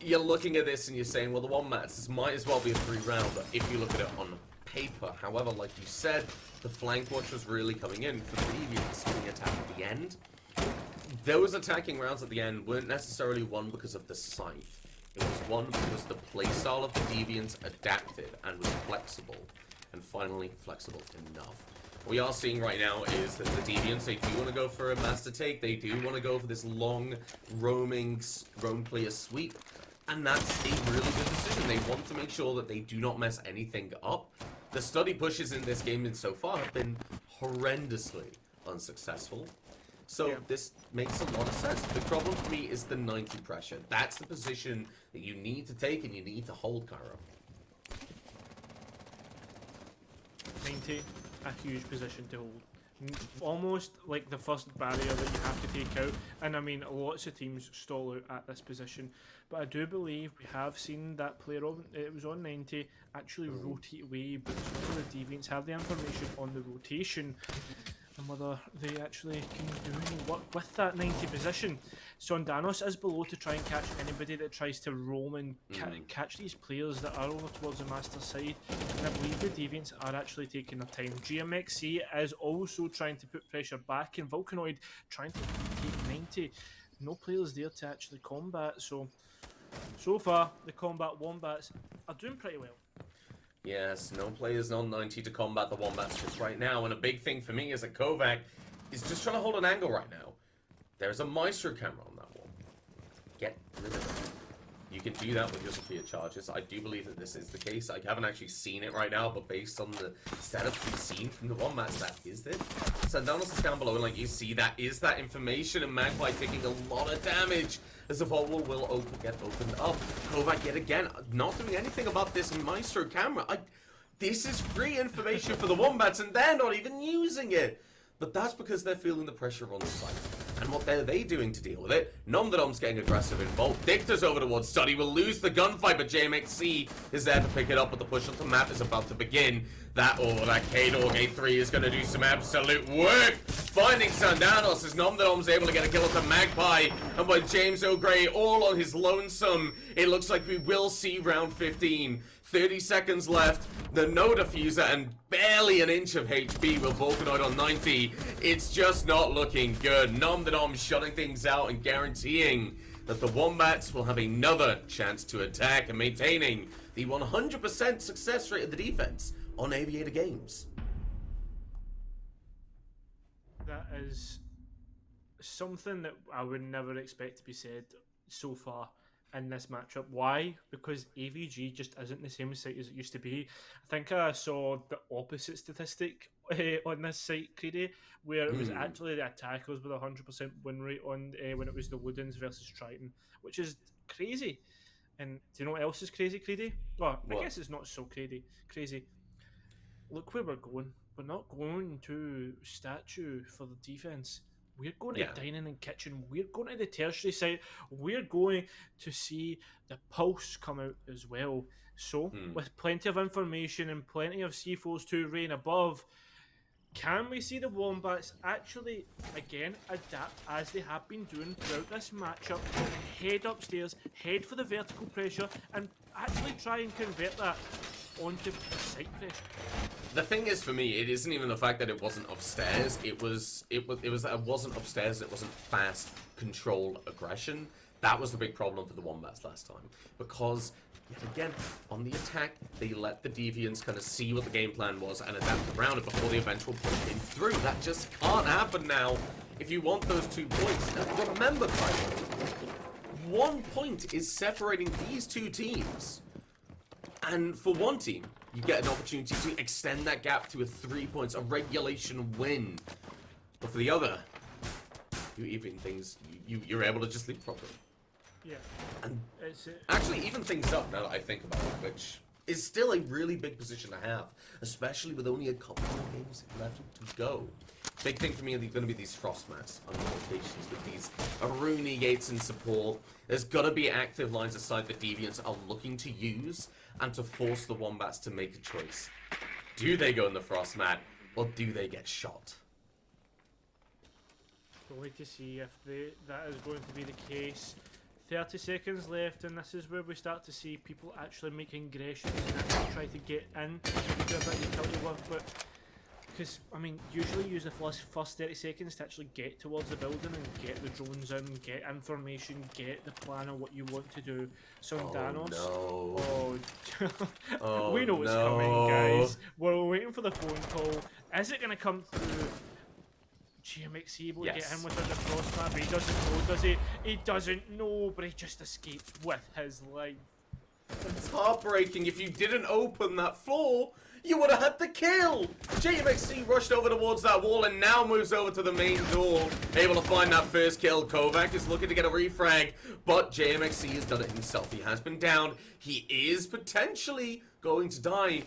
you're looking at this and you're saying, well, the Wombats, this might as well be a 3-rounder if you look at it on paper. However, like you said, the flank watch was really coming in for the Deviants getting attacked at the end. Those attacking rounds at the end weren't necessarily won because of the scythe. It was one because the playstyle of the Deviants adapted and was flexible. And finally, flexible enough. What we are seeing right now is that the Deviants, they do want to go for a master take. They do want to go for this long, roaming, roam player sweep. And that's a really good decision. They want to make sure that they do not mess anything up. The study pushes in this game so far have been horrendously unsuccessful. So this makes a lot of sense. The problem for me is the 90 pressure. That's the position that you need to take and you need to hold, Cairo. 90, a huge position to hold. Almost like the first barrier that you have to take out. And I mean, lots of teams stall out at this position. But I do believe we have seen that player, it was on 90, actually rotate away. But some of the Deviants have the information on the rotation, and whether they actually can do any work with that 90 position. Sondanos is below to try and catch anybody that tries to roam and catch these players that are over towards the master side. And I believe the Deviants are actually taking their time. GMXC is also trying to put pressure back, and Volcanoid trying to take 90. No players there to actually combat, so far the combat Wombats are doing pretty well. Yes, no players on 90 to combat the Wombats just right now, and a big thing for me is that Kovac is just trying to hold an angle right now. There's a Maestro camera on that wall. Get rid of it. You can do that with your Sophia charges. I do believe that this is the case. I haven't actually seen it right now, but based on the setups we've seen from the Wombats, that is it. Sandanos is down below, and like you see, that is that information, and Magpie taking a lot of damage as the vault will get opened up. Kovac yet again, not doing anything about this Maestro camera. This is free information for the Wombats, and they're not even using it. But that's because they're feeling the pressure on site. And what are they doing to deal with it? Nomdadom's getting aggressive in Bolt. Dicta's over towards Study. Will lose the gunfight, but JMXC is there to pick it up. But the push onto the map is about to begin. That K-Dog A3 is going to do some absolute work. Finding Sandanos as Nomdadom's able to get a kill at the Magpie. And by James O'Grey all on his lonesome, it looks like we will see round 15. 30 seconds left. The no diffuser and barely an inch of HP with Volcanoid on 90. It's just not looking good. Nomdadom shutting things out and guaranteeing that the Wombats will have another chance to attack and maintaining the 100% success rate of the defense on Aviator Games. That is something that I would never expect to be said so far in this matchup. Why? Because AVG just isn't the same site as it used to be. I think I saw the opposite statistic on this site, Creedy, where it was actually the attackers with a 100% win rate on when it was the Ludens versus Triton, which is crazy. And do you know what else is crazy, Creedy? Well, I guess it's not so crazy. Look where we're going. We're not going to Statue for the defense. We're going to Dining and Kitchen. We're going to the tertiary site. We're going to see the Pulse come out as well. So, with plenty of information and plenty of C4s to reign above, can we see the Wombats actually, again, adapt as they have been doing throughout this matchup, head upstairs, head for the vertical pressure, and actually try and convert that onto site pressure? The thing is, for me, it isn't even the fact that it wasn't upstairs. It was that it wasn't upstairs. It wasn't fast, controlled aggression. That was the big problem for the Wombats last time, because yet again on the attack they let the Deviants kind of see what the game plan was and adapt around it before the eventual point came through. That just can't happen now. If you want those 2 points, now remember, Kyle, 1 point is separating these two teams. And for one team, you get an opportunity to extend that gap to a 3 points, a regulation win. But for the other, you even things, you're able to just leave properly. Yeah. And actually even things up now that I think about it, which is still a really big position to have, especially with only a couple of games left to go. Big thing for me are going to be these frost mats on the locations with these Aruni gates in support. There's got to be active lines of sight that Deviants are looking to use and to force the Wombats to make a choice. Do they go in the frost mat or do they get shot? We'll wait to see if that is going to be the case. 30 seconds left, and this is where we start to see people actually making aggressions and actually try to get in, do a bit of utility work. But because, I mean, usually use the first 30 seconds to actually get towards the building and get the drones in, get information, get the plan of what you want to do. So Danos, we know what's coming, guys. We're waiting for the phone call. Is it going to come through? GMXC able to get in within the crossbar, but he doesn't know, does he? He doesn't know, but he just escaped with his life. It's heartbreaking. If you didn't open that floor, you would have had the kill. JMXC rushed over towards that wall and now moves over to the main door, able to find that first kill. Kovac is looking to get a refrag, but JMXC has done it himself. He has been downed. He is potentially going to die.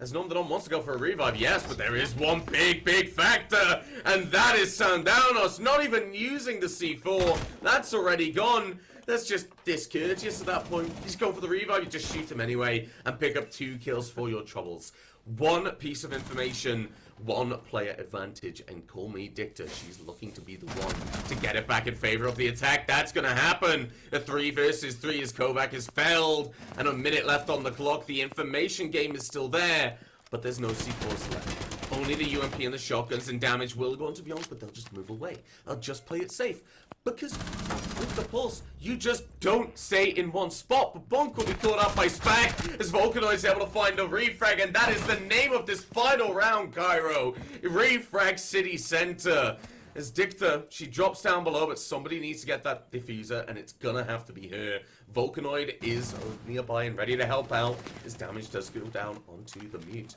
As Nomdadom wants to go for a revive, yes, but there is one big factor, and that is Sandanos not even using the C4. That's already gone. That's just discourteous at that point. He's going for the revive, you just shoot him anyway, and pick up 2 kills for your troubles. One piece of information, 1 player advantage, and call me Dicta. She's looking to be the one to get it back in favor of the attack. That's going to happen. The 3 versus 3 as Kovac is felled, and a minute left on the clock. The information game is still there, but there's no C4s left. only the UMP and the shotguns, and damage will go on, to be honest, but they'll just move away. They'll just play it safe. Because with the Pulse, you just don't stay in one spot. But Bonk will be caught up by Spag as Volcanoid is able to find a refrag, and that is the name of this final round, Cairo. Refrag City Center. As Dicta, she drops down below, but somebody needs to get that diffuser, and it's gonna have to be her. Volcanoid is nearby and ready to help out as damage does go down onto the mute.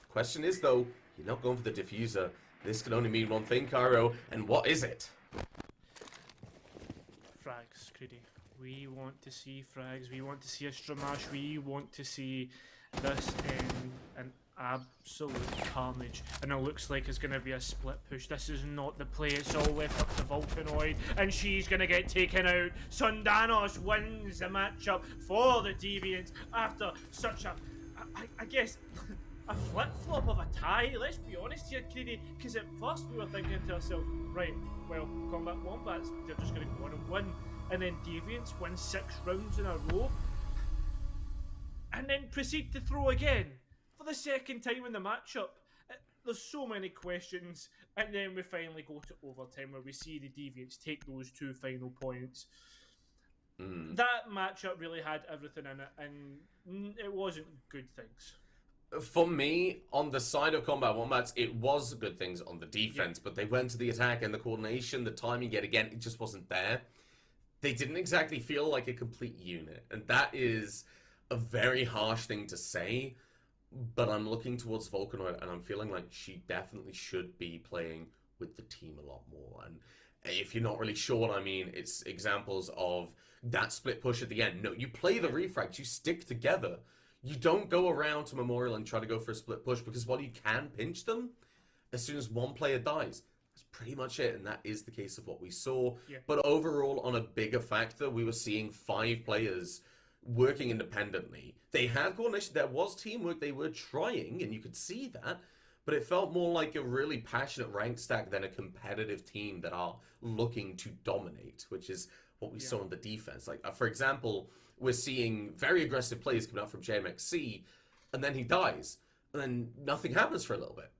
Question is, though, you're not going for the diffuser. This can only mean one thing, Cairo, and what is it? Frags, Creedy. We want to see frags. We want to see a Stramash. We want to see this in an absolute carnage. And it looks like it's going to be a split push. This is not the play. It's all left up to Volcanoid. And she's going to get taken out. Sundanos wins the matchup for the Deviants after such a, I guess, a flip-flop of a tie. Let's be honest here, Creedy. Because at first we were thinking to ourselves, right, well, Combat Wombats, they're just going to go on and win. And then Deviants win 6 rounds in a row. And then proceed to throw again for the second time in the matchup. There's so many questions. And then we finally go to overtime where we see the Deviants take those 2 final points. That matchup really had everything in it, and it wasn't good things. For me, on the side of Combat Wombats, it was good things on the defense, but they went to the attack and the coordination, the timing, yet again, it just wasn't there. They didn't exactly feel like a complete unit, and that is a very harsh thing to say, but I'm looking towards Volcanoid, and I'm feeling like she definitely should be playing with the team a lot more. And if you're not really sure what I mean, it's examples of that split push at the end. No, you play the refrags, you stick together. You don't go around to Memorial and try to go for a split push, because while you can pinch them, as soon as one player dies, that's pretty much it, and that is the case of what we saw. Yeah. But overall, on a bigger factor, we were seeing 5 players working independently. They had coordination, there was teamwork, they were trying, and you could see that, but it felt more like a really passionate rank stack than a competitive team that are looking to dominate, which is what we saw on the defense. Like, for example, we're seeing very aggressive plays coming out from JMXC, and then he dies, and then nothing happens for a little bit.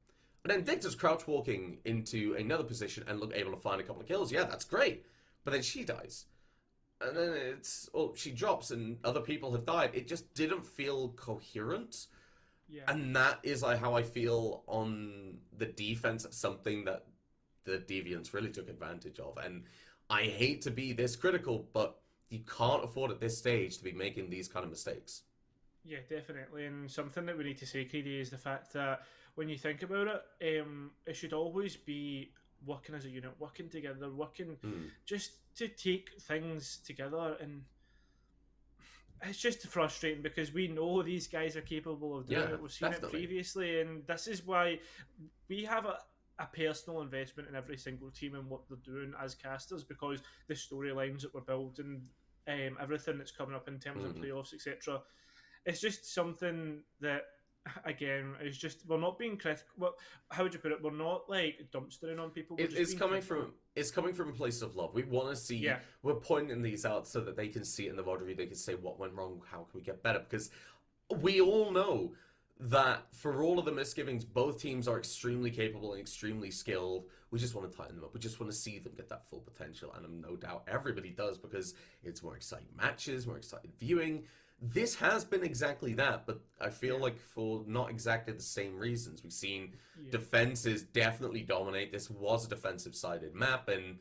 And then Dicta's crouch walking into another position and able to find a couple of kills. Yeah, that's great. But then she dies. And then she drops and other people have died. It just didn't feel coherent. Yeah. And that is how I feel on the defense, something that the Deviants really took advantage of. And I hate to be this critical, but you can't afford at this stage to be making these kind of mistakes. Yeah, definitely. And something that we need to say, Creedy, is the fact that when you think about it, it should always be working as a unit, working together, working just to take things together. And it's just frustrating because we know these guys are capable of doing it. We've seen it previously, and this is why we have a personal investment in every single team and what they're doing as casters, because the storylines that we're building, everything that's coming up in terms of playoffs, etc. It's just something that, again, is just, we're not being critical. Well, how would you put it? We're not like dumpstering on people. It's coming from a place of love. We want to see. Yeah. We're pointing these out so that they can see it in the VOD review. They can say what went wrong. How can we get better? Because we all know that for all of the misgivings, both teams are extremely capable and extremely skilled. We just want to tighten them up. We just want to see them get that full potential, and no doubt everybody does, because it's more exciting matches, more exciting viewing. This has been exactly that, but I feel like for not exactly the same reasons. We've seen defenses definitely dominate. This was a defensive-sided map, and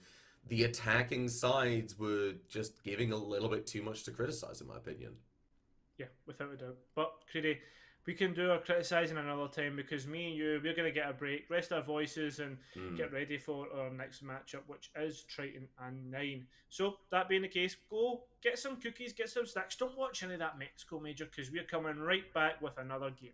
the attacking sides were just giving a little bit too much to criticize, in my opinion. Yeah, without a doubt. But, Creedy, we can do our criticising another time, because me and you, we're going to get a break, rest our voices, and get ready for our next matchup, which is Triton and Nine. So, that being the case, go get some cookies, get some snacks. Don't watch any of that Mexico Major, because we're coming right back with another game.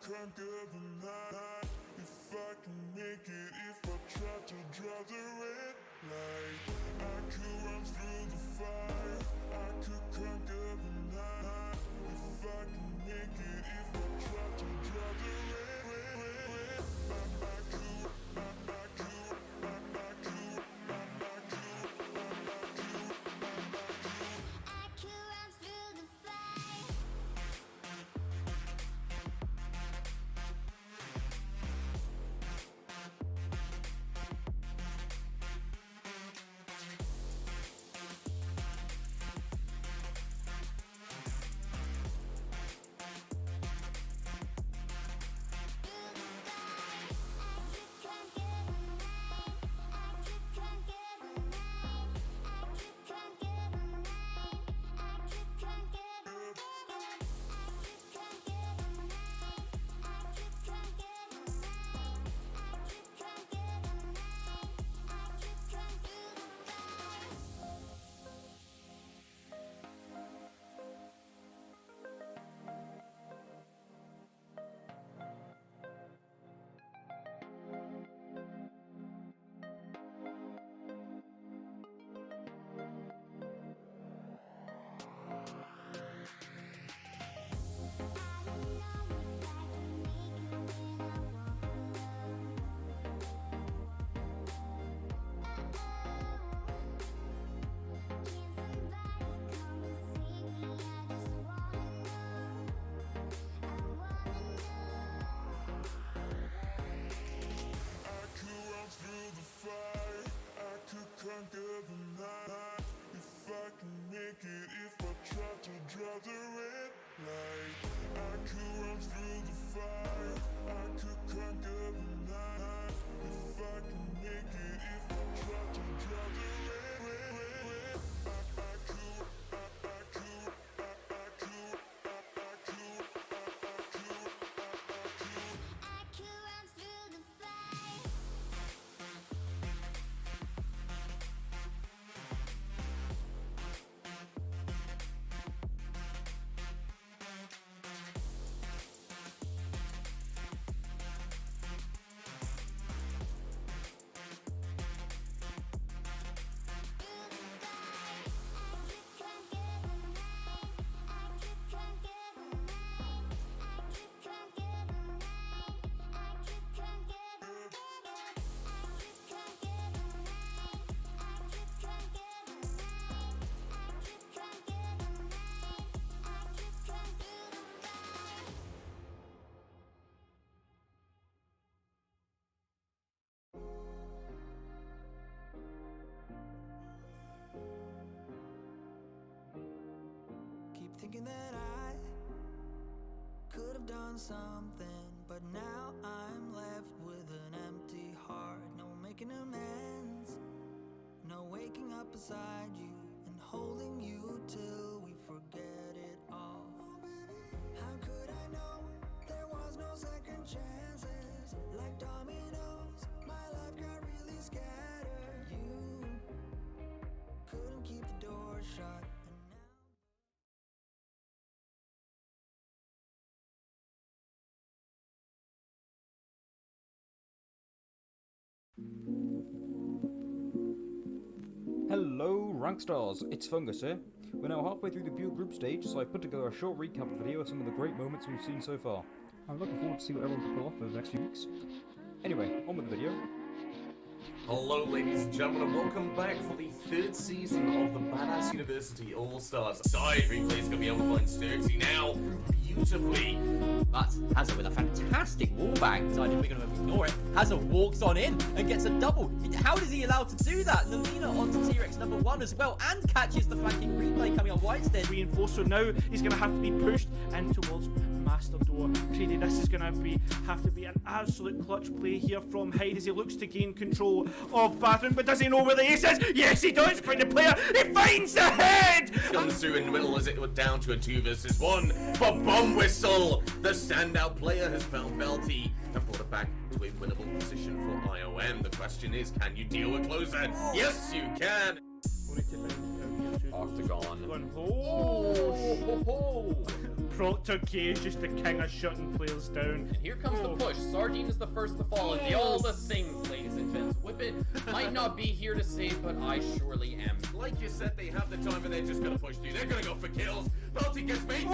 conquer the night. If I can make it, if I try to draw the red light, I could run through the fire. I could conquer the night. If I can make it, if I try to draw the red, I could. Conquer the night. If I can make it, if I try to draw the red light, I could run through the fire. I could conquer the night. If I can make it, if I try to draw the red, I could. Thinking that I could have done something, but now I'm left with an empty heart. No making amends, no waking up beside you and holding you till we forget it all. How could I know there was no second chances? Like dominoes, my life got really scattered. You couldn't keep the door shut. Hello Rankstars, it's Fungus here. We're now halfway through the Pure Group stage, so I put together a short recap video of some of the great moments we've seen so far. I'm looking forward to see what everyone can pull off over the next few weeks. Anyway, on with the video. Hello ladies and gentlemen, and welcome back for the third season of the Badass University All-Stars. Side replay is going to be able to find Sturksy now beautifully. But Hazard with a fantastic wallbang, decided we're going to ignore it. Hazard walks on in and gets a double. How is he allowed to do that? Lamina onto T-Rex number 1 as well, and catches the flanking replay coming on Whitestead. Reinforced, so now he's going to have to be pushed in towards Master Door. Creedy, this is going to have to be an absolute clutch play here from Hyde as he looks to gain control of Bathroom, but does he know where the ace is? Yes, he does. Find the player. He finds the head. Comes through in the middle as it was down to a 2 versus 1. But bomb whistle. The standout player has found Belty and brought it back to a winnable position for IOM. The question is, can you deal with closer? Yes, you can. Octagon. Octagon. Oh, Proctor K is just the king of shutting players down. And here comes the push. Sardine is the first to fall, and they all the same, ladies and gents. Whippet might not be here to save, but I surely am. Like you said, they have the time and they're just gonna push through. They're gonna go for kills. Bounty gets made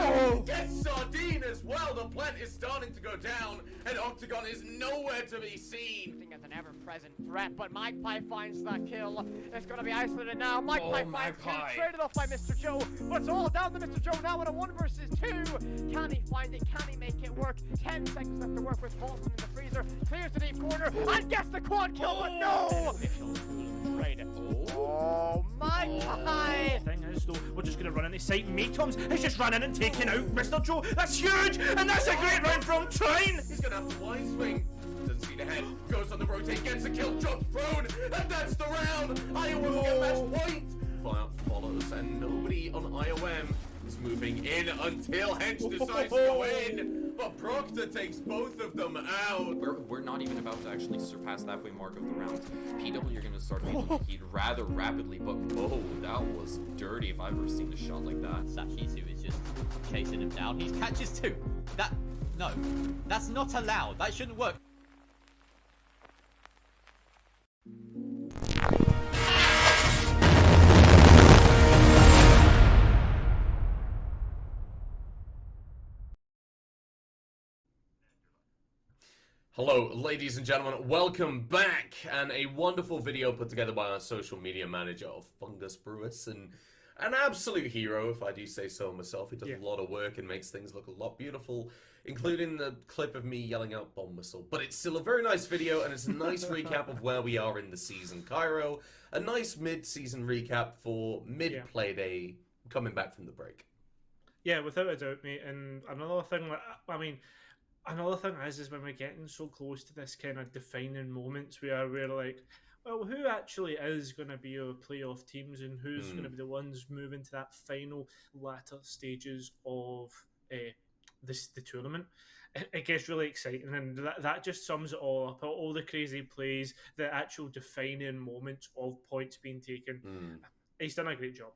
gets Sardine as well. The plant is starting to go down, and Octagon is nowhere to be seen. As an ever-present threat, but Magpie finds the kill. It's gonna be isolated now. Magpie finds kill, traded off by Mr. Joe, but it's all down to Mr. Joe now in a 1 versus 2. Can he find it? Can he make it work? 10 seconds left to work with Paulson in the freezer. Clears the deep corner and gets the quad kill, but no! Oh, Magpie! The thing is, though, we're just going to run into sight. Matoms has just run in and taken out Mr. Joe. That's huge! And that's a great round from Trine! He's gonna have to wide swing. Doesn't see the head. Goes on the rotate, gets a kill, jump thrown, and that's the round. IOM will get match point. Fallout follows, and nobody on IOM is moving in until Hench decides to go in. But Proctor takes both of them out. We're not even about to actually surpass the halfway mark of the round. PW, you're going to start feeling the heat rather rapidly, but oh, that was dirty if I've ever seen a shot like that. Sashizu is just chasing him down. He catches 2. No, that's not allowed. That shouldn't work. Hello, ladies and gentlemen, welcome back, and a wonderful video put together by our social media manager of Fungus Brewis, and an absolute hero, if I do say so myself. He does a lot of work and makes things look a lot beautiful, including the clip of me yelling out bomb whistle. But it's still a very nice video, and it's a nice recap of where we are in the season. Cairo, a nice mid-season recap for mid-play day, coming back from the break. Yeah, without a doubt, mate. And another thing, another thing is when we're getting so close to this kind of defining moments where we're like, well, who actually is going to be our playoff teams and who's going to be the ones moving to that final latter stages of the tournament? It gets really exciting, and that just sums it all up. All the crazy plays, the actual defining moments of points being taken. He's done a great job.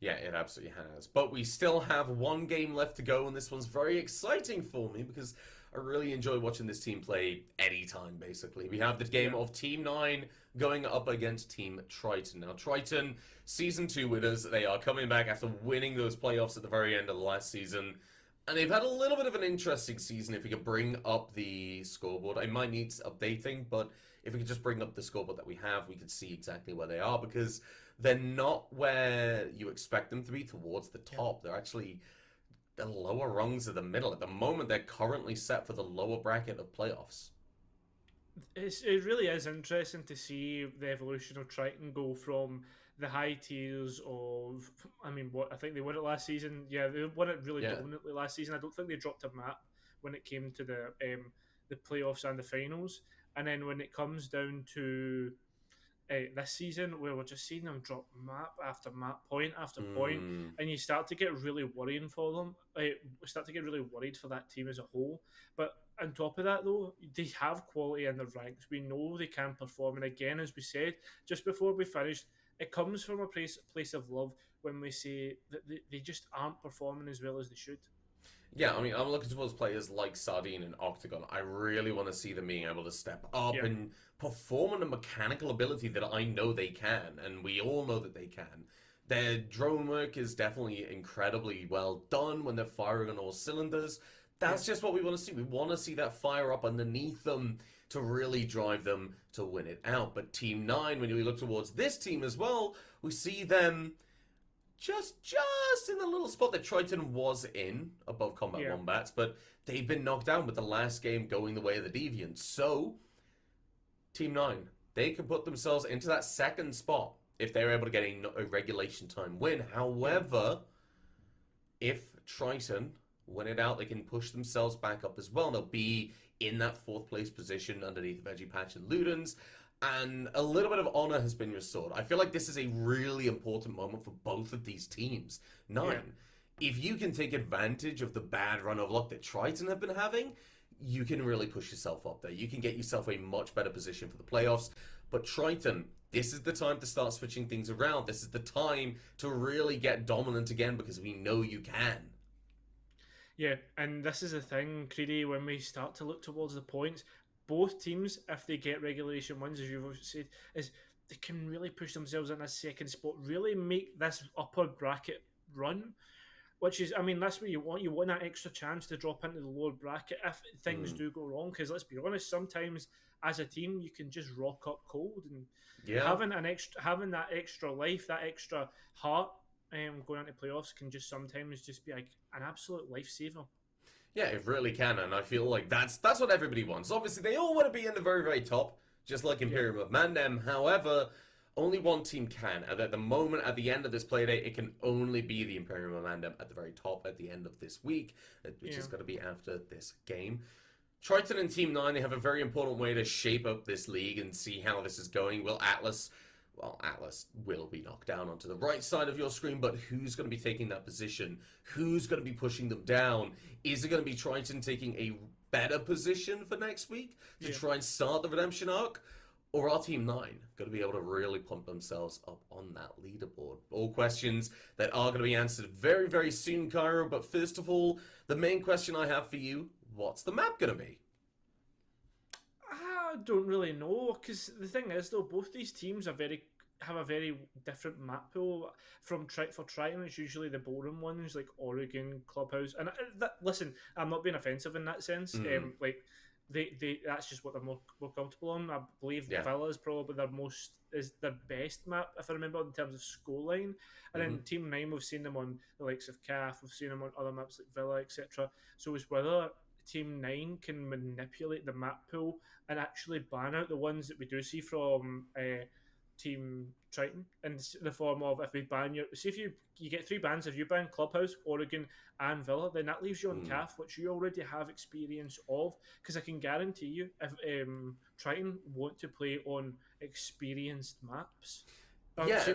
Yeah, it absolutely has. But we still have one game left to go, and this one's very exciting for me because I really enjoy watching this team play anytime, basically. We have the game of Team 9 going up against Team Triton. Now, Triton, Season 2 winners, they are coming back after winning those playoffs at the very end of the last season. And they've had a little bit of an interesting season. If we could bring up the scoreboard, I might need updating, but if we could just bring up the scoreboard that we have, we could see exactly where they are, because they're not where you expect them to be towards the top. They're actually the lower rungs of the middle. At the moment, they're currently set for the lower bracket of playoffs. It really is interesting to see the evolution of Triton go from the high tiers of, what I think they won it last season. Yeah, they won it really dominantly last season. I don't think they dropped a map when it came to the playoffs and the finals. And then when it comes down to this season, where we're just seeing them drop map after map, point after point, and you start to get really worrying for them. Start to get really worried for that team as a whole. But on top of that, though, they have quality in the ranks. We know they can perform, and again, as we said just before we finished, it comes from a place of love when we say that they just aren't performing as well as they should. Yeah, I'm looking towards players like Sardine and Octagon. I really want to see them being able to step up and perform on a mechanical ability that I know they can, and we all know that they can. Their drone work is definitely incredibly well done when they're firing on all cylinders. That's just what we want to see. We want to see that fire up underneath them to really drive them to win it out. But Team 9, when we look towards this team as well, we see them just in the little spot that Triton was in, above Combat Wombats, but they've been knocked down with the last game going the way of the Deviants. So, Team 9, they can put themselves into that second spot if they're able to get a regulation time win. However, if Triton win it out, they can push themselves back up as well. They'll be in that 4th place position underneath Veggie Patch and Ludens, and a little bit of honor has been restored. I feel like this is a really important moment for both of these teams. 9, if you can take advantage of the bad run of luck that Triton have been having, you can really push yourself up there. You can get yourself a much better position for the playoffs. But Triton, this is the time to start switching things around. This is the time to really get dominant again, because we know you can. Yeah, and this is the thing, Creedy, when we start to look towards the points, both teams, if they get regulation wins, as you've said, is they can really push themselves in a second spot, really make this upper bracket run, which is, I mean, that's what you want. You want that extra chance to drop into the lower bracket if things do go wrong, because let's be honest, sometimes as a team, you can just rock up cold, and having that extra life, that extra heart, going into playoffs can just sometimes just be like an absolute lifesaver. Yeah, it really can, and I feel like that's what everybody wants. Obviously, they all want to be in the very, very top, just like Imperium of Mandem. However, only one team can. And at the moment, at the end of this playdate, it can only be the Imperium of Mandem at the very top at the end of this week, which is going to be after this game. Triton and Team 9, they have a very important way to shape up this league and see how this is going. Atlas will be knocked down onto the right side of your screen, but who's going to be taking that position? Who's going to be pushing them down? Is it going to be Triton taking a better position for next week to try and start the redemption arc? Or are Team 9 going to be able to really pump themselves up on that leaderboard? All questions that are going to be answered very, very soon, Cairo. But first of all, the main question I have for you, what's the map going to be? I don't really know, because the thing is, though, both these teams have a very different map pool. For Triton, it's usually the boring ones like Oregon, Clubhouse, and listen, I'm not being offensive in that sense. Like they that's just what they're more comfortable on. I believe Villa is probably their best map, if I remember, in terms of scoreline. And then Team 9, we've seen them on the likes of CAF, we've seen them on other maps like Villa, etc. So it's whether Team 9 can manipulate the map pool and actually ban out the ones that we do see from Team Triton, in the form of, if we ban if you get 3 bans, if you ban Clubhouse, Oregon and Villa, then that leaves you on CAF, which you already have experience of, because I can guarantee you, if Triton want to play on experienced maps,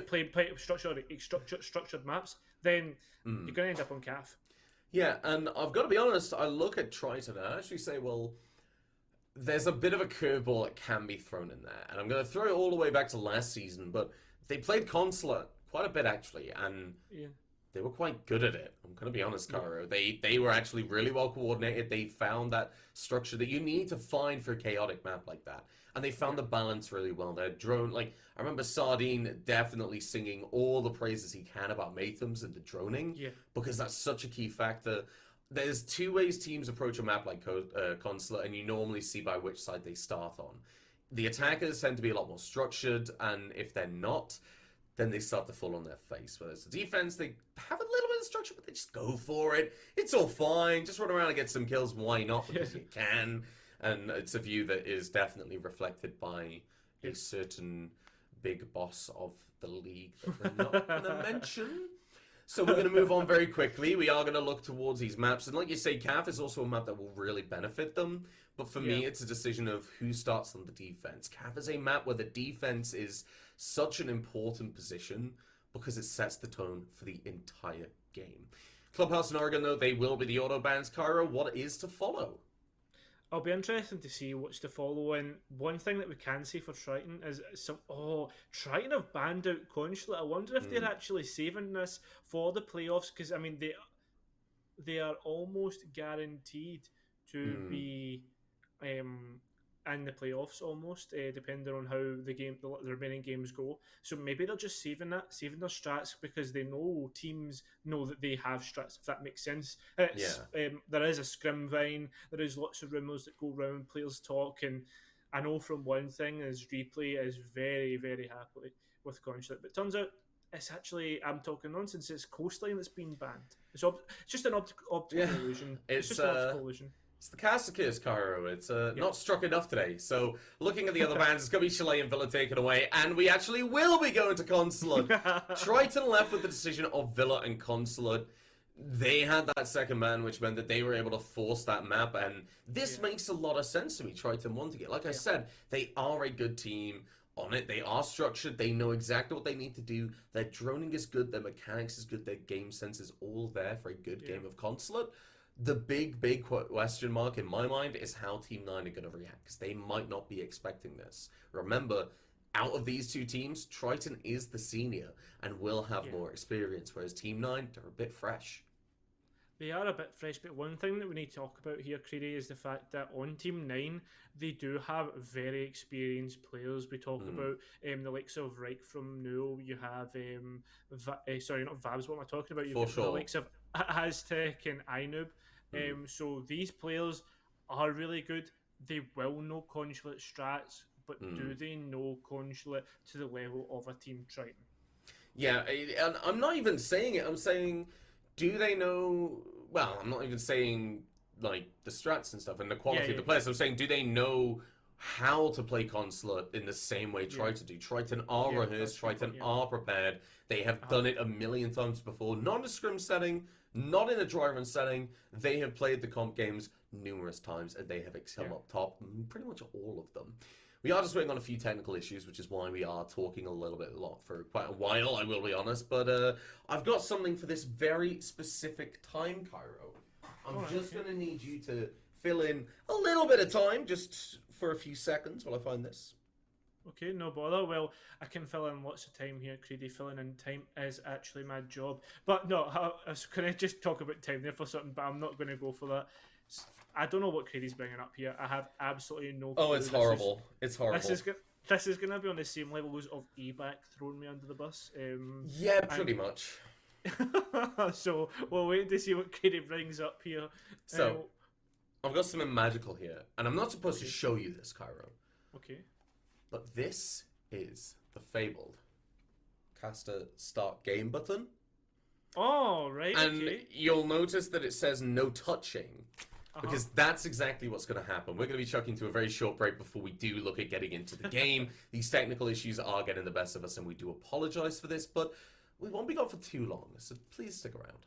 play structured maps, then you're going to end up on CAF. Yeah, and I've got to be honest, I look at Triton and I actually say, well, there's a bit of a curveball that can be thrown in there. And I'm going to throw it all the way back to last season, but they played Consulate quite a bit, actually, and they were quite good at it. I'm going to be honest, Cairo. They were actually really well coordinated. They found that structure that you need to find for a chaotic map like that. And they found the balance really well. Their drone, like, I remember Sardine definitely singing all the praises he can about Maythems and the droning, because that's such a key factor. There's 2 ways teams approach a map like Consulate, and you normally see by which side they start on. The attackers tend to be a lot more structured, and if they're not, then they start to fall on their face. Whereas the defense, they have a little bit of structure, but they just go for it. It's all fine. Just run around and get some kills. Why not? Because you can. And it's a view that is definitely reflected by a certain big boss of the league that we're not going to mention. So we're going to move on very quickly. We are going to look towards these maps. And like you say, CAF is also a map that will really benefit them. But for me, it's a decision of who starts on the defense. CAF is a map where the defense is such an important position because it sets the tone for the entire game. Clubhouse and Oregon, though, they will be the auto bans. Cairo, what is to follow? I'll be interested to see what's to follow. And one thing that we can see for Triton is Triton have banned out Consulate. I wonder if they're actually saving this for the playoffs, because I mean they are almost guaranteed to be in the playoffs, almost depending on how the remaining games go. So maybe they're just saving their strats, because they know teams know that they have strats, if that makes sense. There is a scrim vine, there is lots of rumours that go around, players talk, and I know from one thing is Replay is very, very happy with Consulate, but it turns out it's actually, I'm talking nonsense, it's Coastline that's been banned. It's just an optical illusion. It's just an optical illusion. It's the Cassicus, Cairo. It's not struck enough today. So, looking at the other bands, it's going to be Chalet and Villa taken away, and we actually will be going to Consulate. Triton left with the decision of Villa and Consulate. They had that second ban, which meant that they were able to force that map, and this makes a lot of sense to me. Triton wanting it. Like I said, they are a good team on it. They are structured. They know exactly what they need to do. Their droning is good. Their mechanics is good. Their game sense is all there for a good game of Consulate. The big question mark in my mind is how Team 9 are going to react, because they might not be expecting this. Remember, out of these 2 teams, Triton is the senior and will have more experience, whereas Team 9, they're a bit fresh. They are a bit fresh, but one thing that we need to talk about here, Creedy, is the fact that on Team 9, they do have very experienced players. We talk about the likes of Reich from Newell. You have, sorry, not Vabs, what am I talking about? You've For got sure. the likes of Aztec and Inub. So these players are really good. They will know Consulate strats, but do they know Consulate to the level of a Team Triton? Yeah, and I'm not even saying it. I'm saying, do they know? Well, I'm not even saying like the strats and stuff and the quality of the players. I'm saying, do they know how to play Consulate in the same way Triton do? Triton are rehearsed. Triton are prepared. They have done it a million times before. Not in a scrim setting, not in a dry run setting. They have played the comp games numerous times and they have excelled up top. Pretty much all of them. We are just waiting on a few technical issues, which is why we are talking a lot for quite a while, I will be honest. But I've got something for this very specific time, Cairo. I'm just going to need you to fill in a little bit of time, just for a few seconds while I find this. Okay, no bother. Well, I can fill in lots of time here, Creedy. Filling in time is actually my job. But no, I was going to just talk about time there for something, but I'm not going to go for that. I don't know what Creedy's bringing up here. I have absolutely no clue. Oh, it's horrible. It's horrible. This is going to be on the same levels of eBack throwing me under the bus. Yeah, pretty much. So we'll wait to see what Creedy brings up here. So, I've got something magical here, and I'm not supposed to show you this, Cairo. Okay. But this is the fabled caster start game button. Oh, right. And you'll notice that it says no touching. Because that's exactly what's going to happen. We're going to be chucking to a very short break before we do look at getting into the game. These technical issues are getting the best of us, and we do apologize for this, but we won't be gone for too long, so please stick around.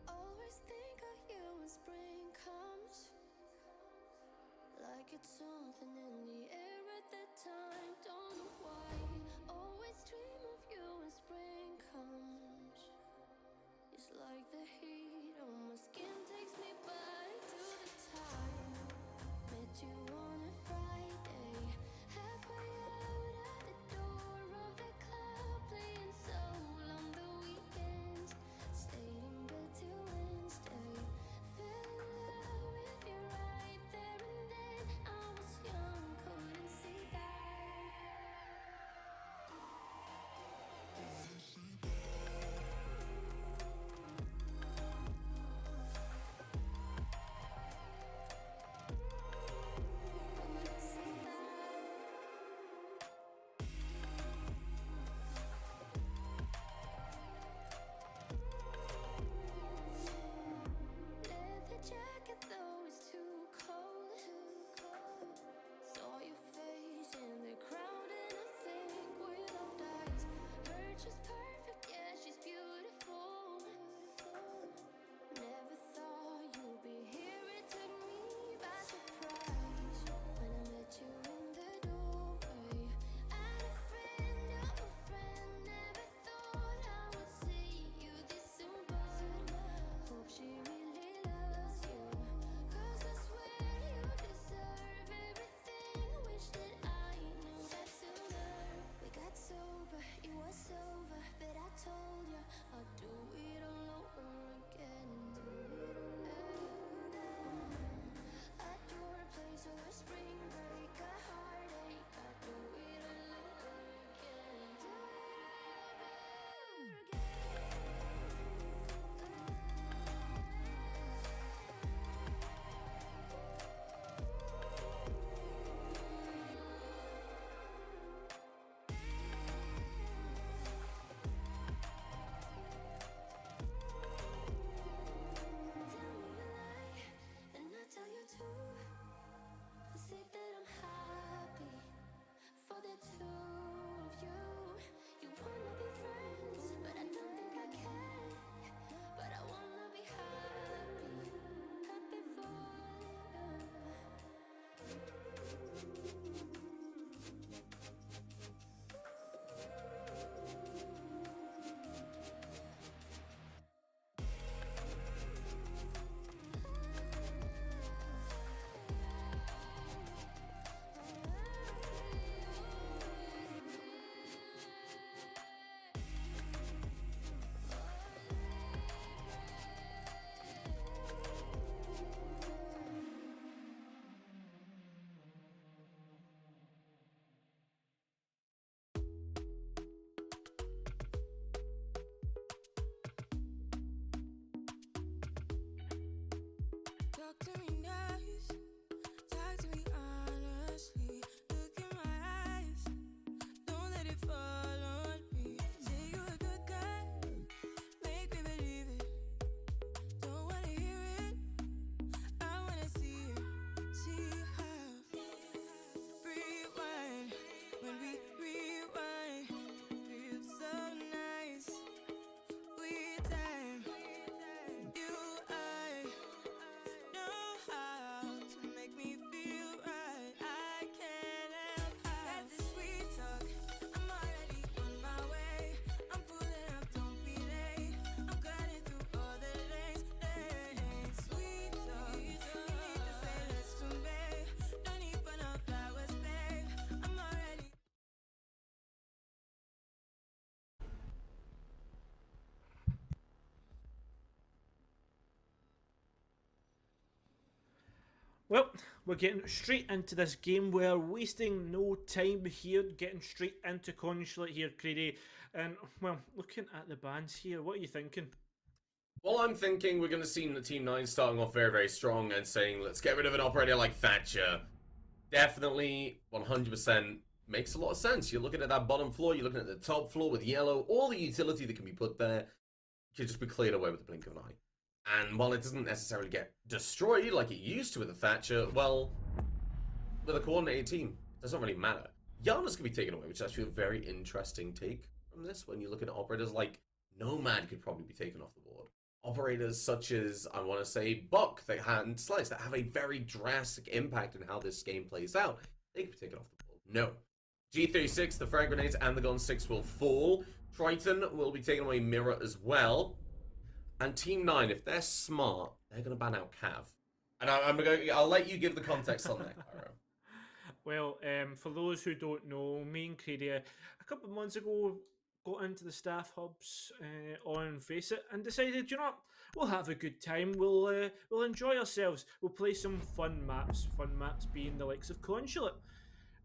Always think of you when spring comes, like it's something in the air at that time. Don't know why. Always dream of you when spring comes. It's like the heat on my skin takes me back to the time met you on a Friday, halfway out at the door of the club, playing soul on the weekends. Stayed in bed till Wednesday. Fell in love with you right there and then. I was young, couldn't see that. Well, we're getting straight into this game. We're wasting no time here, getting straight into Consulate here, Creedy. And, well, looking at the bans here, what are you thinking? Well, I'm thinking we're going to see the Team 9 starting off very, very strong and saying, let's get rid of an operator like Thatcher. Definitely, 100% makes a lot of sense. You're looking at that bottom floor, you're looking at the top floor with yellow, all the utility that can be put there can just be cleared away with the blink of an eye. And while it doesn't necessarily get destroyed like it used to with the Thatcher, well, with a coordinated team, it doesn't really matter. Janus can be taken away, which is actually a very interesting take from this. When you look at operators like Nomad could probably be taken off the board. Operators such as, I want to say, Buck and Slice that have a very drastic impact in how this game plays out, they could be taken off the board. No. G36, the frag grenades, and the gun 6 will fall. Triton will be taking away Mirror as well. And Team 9, if they're smart, they're going to ban out Cav. And I'll let you give the context on that, Cairo. Well, for those who don't know, me and Creedy a couple of months ago got into the staff hubs on Faceit and decided, you know what, we'll have a good time, we'll enjoy ourselves, we'll play some fun maps being the likes of Consulate.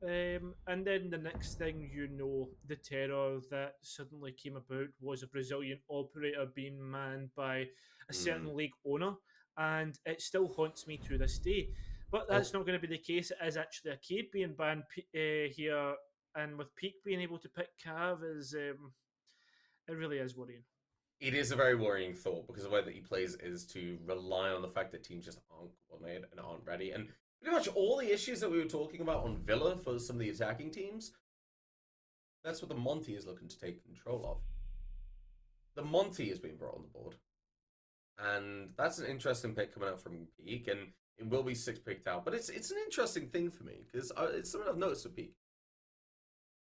And then the next thing you know, the terror that suddenly came about was a Brazilian operator being manned by a certain league owner, and it still haunts me to this day. But that's not going to be the case. It is actually Arcade being banned here, and with Peak being able to pick Cav is it really is worrying. It is a very worrying thought because the way that he plays is to rely on the fact that teams just aren't coordinated and aren't ready. And pretty much all the issues that we were talking about on Villa for some of the attacking teams, that's what the Monty is looking to take control of. The Monty is being brought on the board. And that's an interesting pick coming out from Peak, and it will be 6 picked out. But it's an interesting thing for me, because it's something I've noticed with Peak.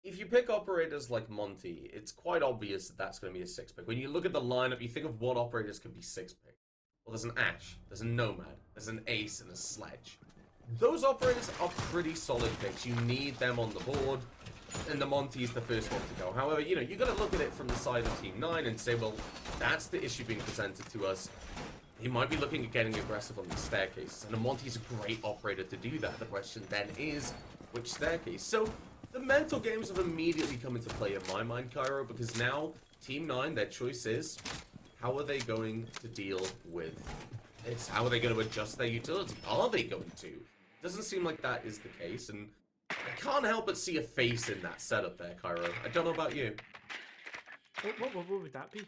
If you pick operators like Monty, it's quite obvious that that's going to be a 6 pick. When you look at the lineup, you think of what operators could be 6 pick. Well, there's an Ash, there's a Nomad, there's an Ace, and a Sledge. Those operators are pretty solid picks. You need them on the board, and the Monty is the first one to go. However, you know, you got to look at it from the side of Team 9 and say, well, that's the issue being presented to us. He might be looking at getting aggressive on the staircases, and the Monty's a great operator to do that. The question then is, which staircase? So, the mental games have immediately come into play in my mind, Cairo, because now, Team 9, their choice is, how are they going to deal with this? How are they going to adjust their utility? Are they going to? Doesn't seem like that is the case, and I can't help but see a face in that setup there, Cairo. I don't know about you. What would that be?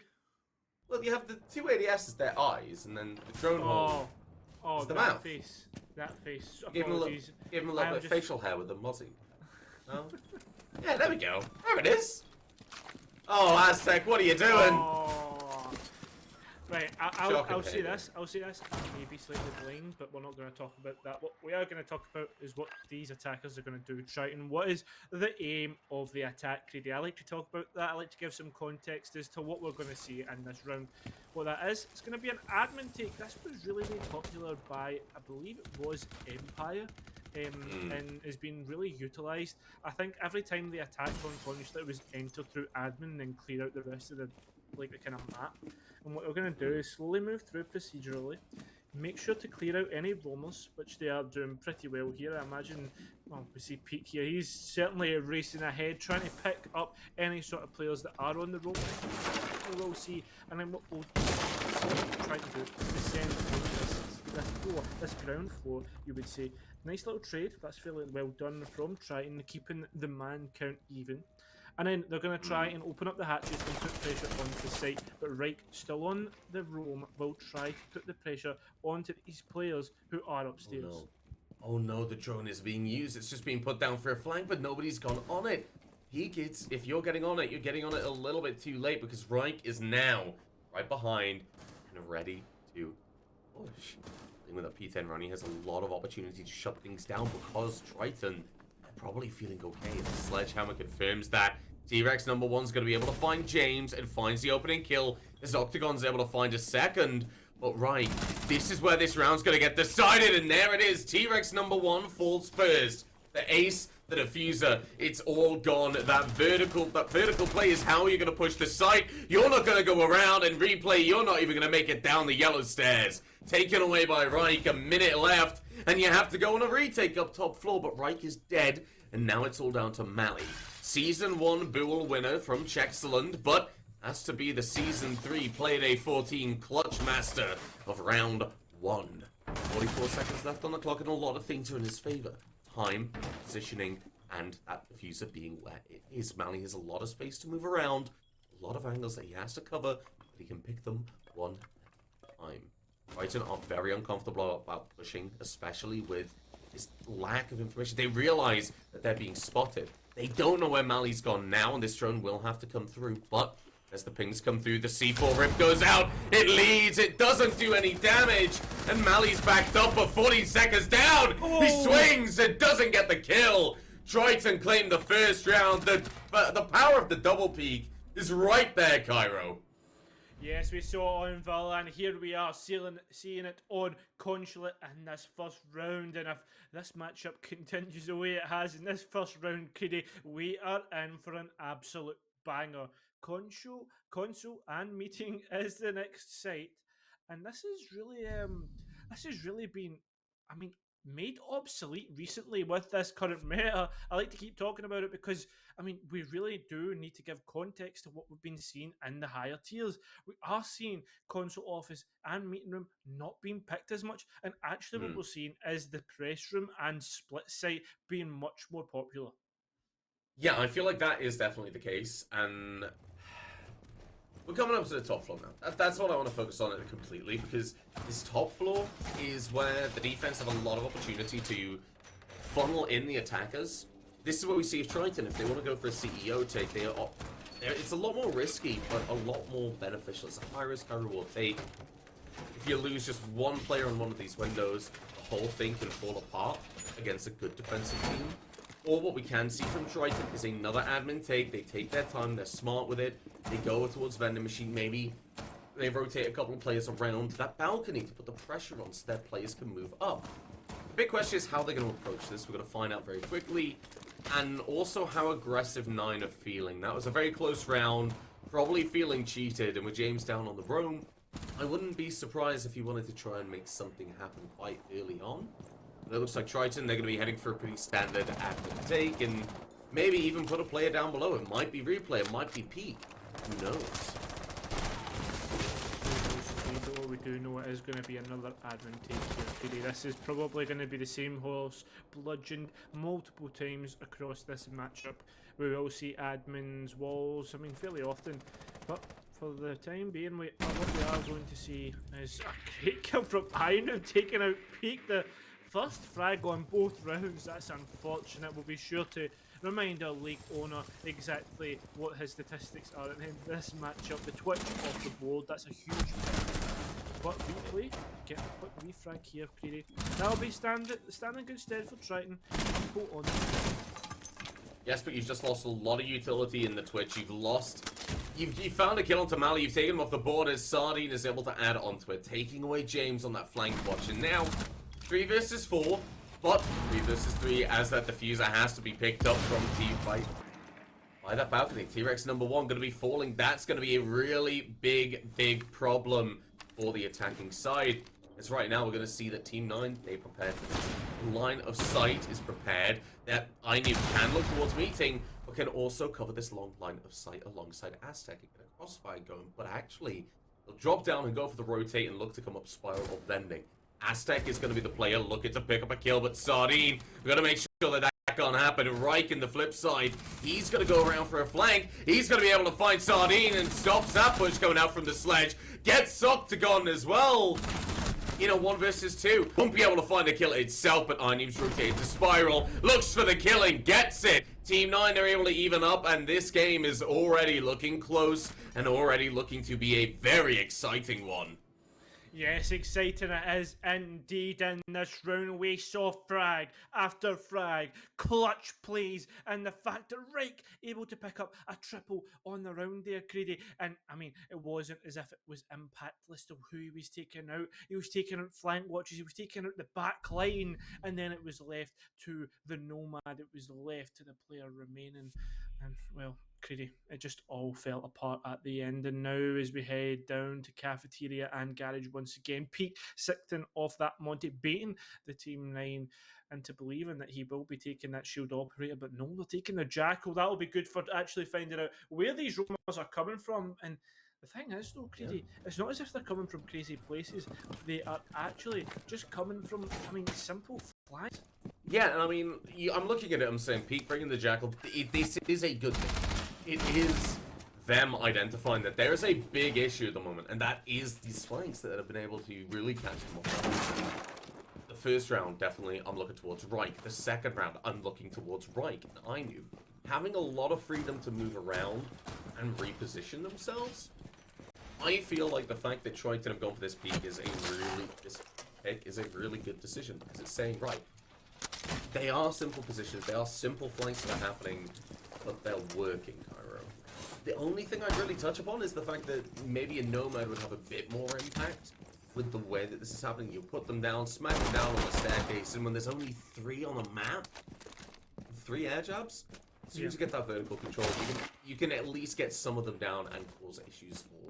Well, you have the 2 ADS as their eyes, and then the drone hole is the that mouth. face. That face. Give him a Apologies. little bit of facial hair with the mozzie. No? Yeah, there we go. There it is. Oh, Aztec, what are you doing? Oh. Right, I'll Shocking say behaviour. this. I'll say this. I may be slightly blind, but we're not going to talk about that. What we are going to talk about is what these attackers are going to do. Triton. What is the aim of the attack, Creedy? I like to talk about that. I like to give some context as to what we're going to see in this round. What that is, it's going to be an admin take. This was really made popular by, I believe it was Empire. And has been really utilised. I think every time they attacked on Consulate, it was entered through admin and clear out the rest of the kind of map. And what we're going to do is slowly move through procedurally, make sure to clear out any roamers, which they are doing pretty well here. I imagine, well, we see Peak here, he's certainly racing ahead, trying to pick up any sort of players that are on the roam. We'll see, and then what we'll try to do is descend this floor, this ground floor, you would say. Nice little trade, that's fairly well done from Triton, keeping the man count even. And then they're going to try and open up the hatches and put pressure onto the site. But Reich, still on the roam, will try to put the pressure onto these players who are upstairs. Oh no, the drone is being used. It's just being put down for a flank, but nobody's gone on it. Kids, if you're getting on it, you're getting on it a little bit too late because Reich is now right behind and ready to push. With that P10 run, he has a lot of opportunity to shut things down because Triton are probably feeling okay. The Sledgehammer confirms that. T-Rex number 1's going to be able to find James and finds the opening kill as Octagon's able to find a second. But right, this is where this round's going to get decided, and there it is. T-Rex number 1 falls first. The Ace the diffuser. It's all gone. That vertical play is how you're going to push the site. You're not going to go around and replay. You're not even going to make it down the yellow stairs. Taken away by Reich, a minute left, and you have to go on a retake up top floor, but Reich is dead, and now it's all down to Mally. Season 1 Buell winner from Czechsland, but has to be the Season 3 Playday 14 clutch master of round 1. 44 seconds left on the clock, and a lot of things are in his favor. Time, positioning, and that diffuser being where it is. Mally has a lot of space to move around, a lot of angles that he has to cover, but he can pick them one at a time. Triton are very uncomfortable about pushing, especially with this lack of information. They realize that they're being spotted. They don't know where Mally's gone now, and this drone will have to come through, but as the pings come through, the C4 rip goes out, it leads, it doesn't do any damage, and Mally's backed up, but 40 seconds down, he swings, it doesn't get the kill. Triton claimed the first round. The power of the double peak is right there, Cairo. Yes, we saw it on Villa, and here we are seeing it on Consulate in this first round. And if this matchup continues the way it has in this first round, Creedy, we are in for an absolute banger. Consul and Meeting is the next site, and this has really been, I mean, made obsolete recently with this current meta. I like to keep talking about it because, I mean, we really do need to give context to what we've been seeing in the higher tiers. We are seeing console office and meeting room not being picked as much, and actually what we're seeing is the press room and split site being much more popular. Yeah, I feel like that is definitely the case, and we're coming up to the top floor now. That's what I want to focus on it completely, because this top floor is where the defense have a lot of opportunity to funnel in the attackers. This is what we see of Triton. If they want to go for a CEO take, it's a lot more risky, but a lot more beneficial. It's a high risk, high reward take. If you lose just one player on one of these windows, the whole thing can fall apart against a good defensive team. Or what we can see from Triton is another admin take. They take their time, they're smart with it. They go towards vending machine, maybe they rotate a couple of players around that balcony to put the pressure on so their players can move up. The big question is how they're going to approach this. We're going to find out very quickly. And also how aggressive 9 are feeling. That was a very close round, probably feeling cheated. And with James down on the roam, I wouldn't be surprised if he wanted to try and make something happen quite early on. It looks like Triton, they're going to be heading for a pretty standard admin take, and maybe even put a player down below. It might be replay, it might be peak. Who knows? We do know it is going to be another admin take here today. This is probably going to be the same horse bludgeoned multiple times across this matchup. We will see admins, walls, I mean, fairly often. But for the time being, what we are going to see is a great kill from Iron taking out Peak. The first frag on both rounds. That's unfortunate. We'll be sure to remind our league owner exactly what his statistics are in this matchup. The Twitch off the board, that's a huge win. But replay, get a quick refrag here, Creedy. That'll be standing good stead for Triton. Go on. Yes, but you've just lost a lot of utility in the Twitch. You've found a kill onto Mally. You've taken him off the board as Sardine is able to add onto it, taking away James on that flank watch. And now 3 versus 4, but 3 versus 3 as that diffuser has to be picked up from team fight by that balcony. T-Rex number 1 going to be falling. That's going to be a really big problem for the attacking side. As right now we're going to see that Team 9, they prepared for this. Line of sight is prepared. That Inew can look towards meeting, but can also cover this long line of sight alongside Aztec and get a crossfire going. But actually, they'll drop down and go for the rotate and look to come up spiral or vending. Aztec is going to be the player looking to pick up a kill, but Sardine, we're going to make sure that can't happen. Reich in the flip side, he's going to go around for a flank. He's going to be able to find Sardine and stops that push going out from the sledge. Gets Octagon as well. You know, 1 versus 2. Won't be able to find a kill itself, but Inew's rotated to Spiral. Looks for the killing, gets it. Team 9, they're able to even up, and this game is already looking close and already looking to be a very exciting one. Yes, exciting it is indeed in this round. We saw frag after frag, clutch plays, and the fact that Reich able to pick up a triple on the round there, Creedy. And I mean, it wasn't as if it was impactless to who he was taking out. He was taking out flank watches, he was taking out the back line, and then it was left to the Nomad. It was left to the player remaining. And well, Creedy, it just all fell apart at the end. And now, as we head down to Cafeteria and Garage once again, Pete Sicton off that Monty, baiting the Team 9 into believing that he will be taking that shield operator, but no, they're taking the Jackal. That'll be good for actually finding out where these rumors are coming from. And the thing is, though, Creedy, it's not as if they're coming from crazy places. They are actually just coming from, I mean, simple flags. Yeah, and I mean, I'm looking at it, I'm saying, Pete bringing the Jackal, this is a good thing. It is them identifying that there's a big issue at the moment, and that is these flanks that have been able to really catch them off. The first round, definitely, I'm looking towards Reich. The second round, I'm looking towards Reich and Ainu. Having a lot of freedom to move around and reposition themselves, I feel like the fact that Triton have gone for this pick is a really good decision, because it's saying, right, they are simple positions, they are simple flanks that are happening, but they're working, Cairo. The only thing I'd really touch upon is the fact that maybe a Nomad would have a bit more impact with the way that this is happening. You put them down, smack them down on the staircase, and when there's only 3 on the map, 3 air jabs, as soon as you get that vertical control, you can at least get some of them down and cause issues for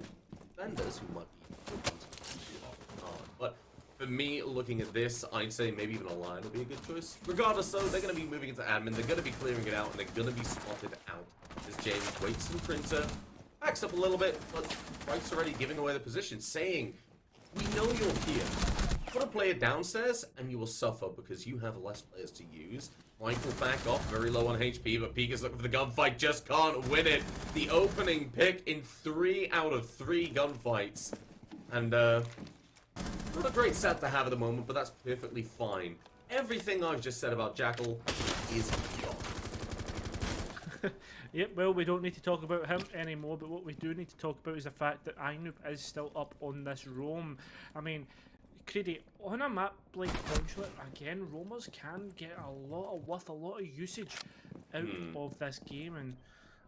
vendors who might be but for me, looking at this, I'd say maybe even a line would be a good choice. Regardless, though, they're going to be moving into admin, they're going to be clearing it out, and they're going to be spotted out. As James waits and Printer backs up a little bit, but Reich's already giving away the position, saying, we know you're here. Put a player downstairs, and you will suffer because you have less players to use. Reich will back off, very low on HP, but Pika's looking for the gunfight, just can't win it. The opening pick in 3 out of 3 gunfights. And, not a great set to have at the moment, but that's perfectly fine. Everything I've just said about Jackal is gone. Yep, well, we don't need to talk about him anymore, but what we do need to talk about is the fact that Ainup is still up on this roam. I mean, Creedy, on a map like Consulate, again, roamers can get a lot of usage out of this game, and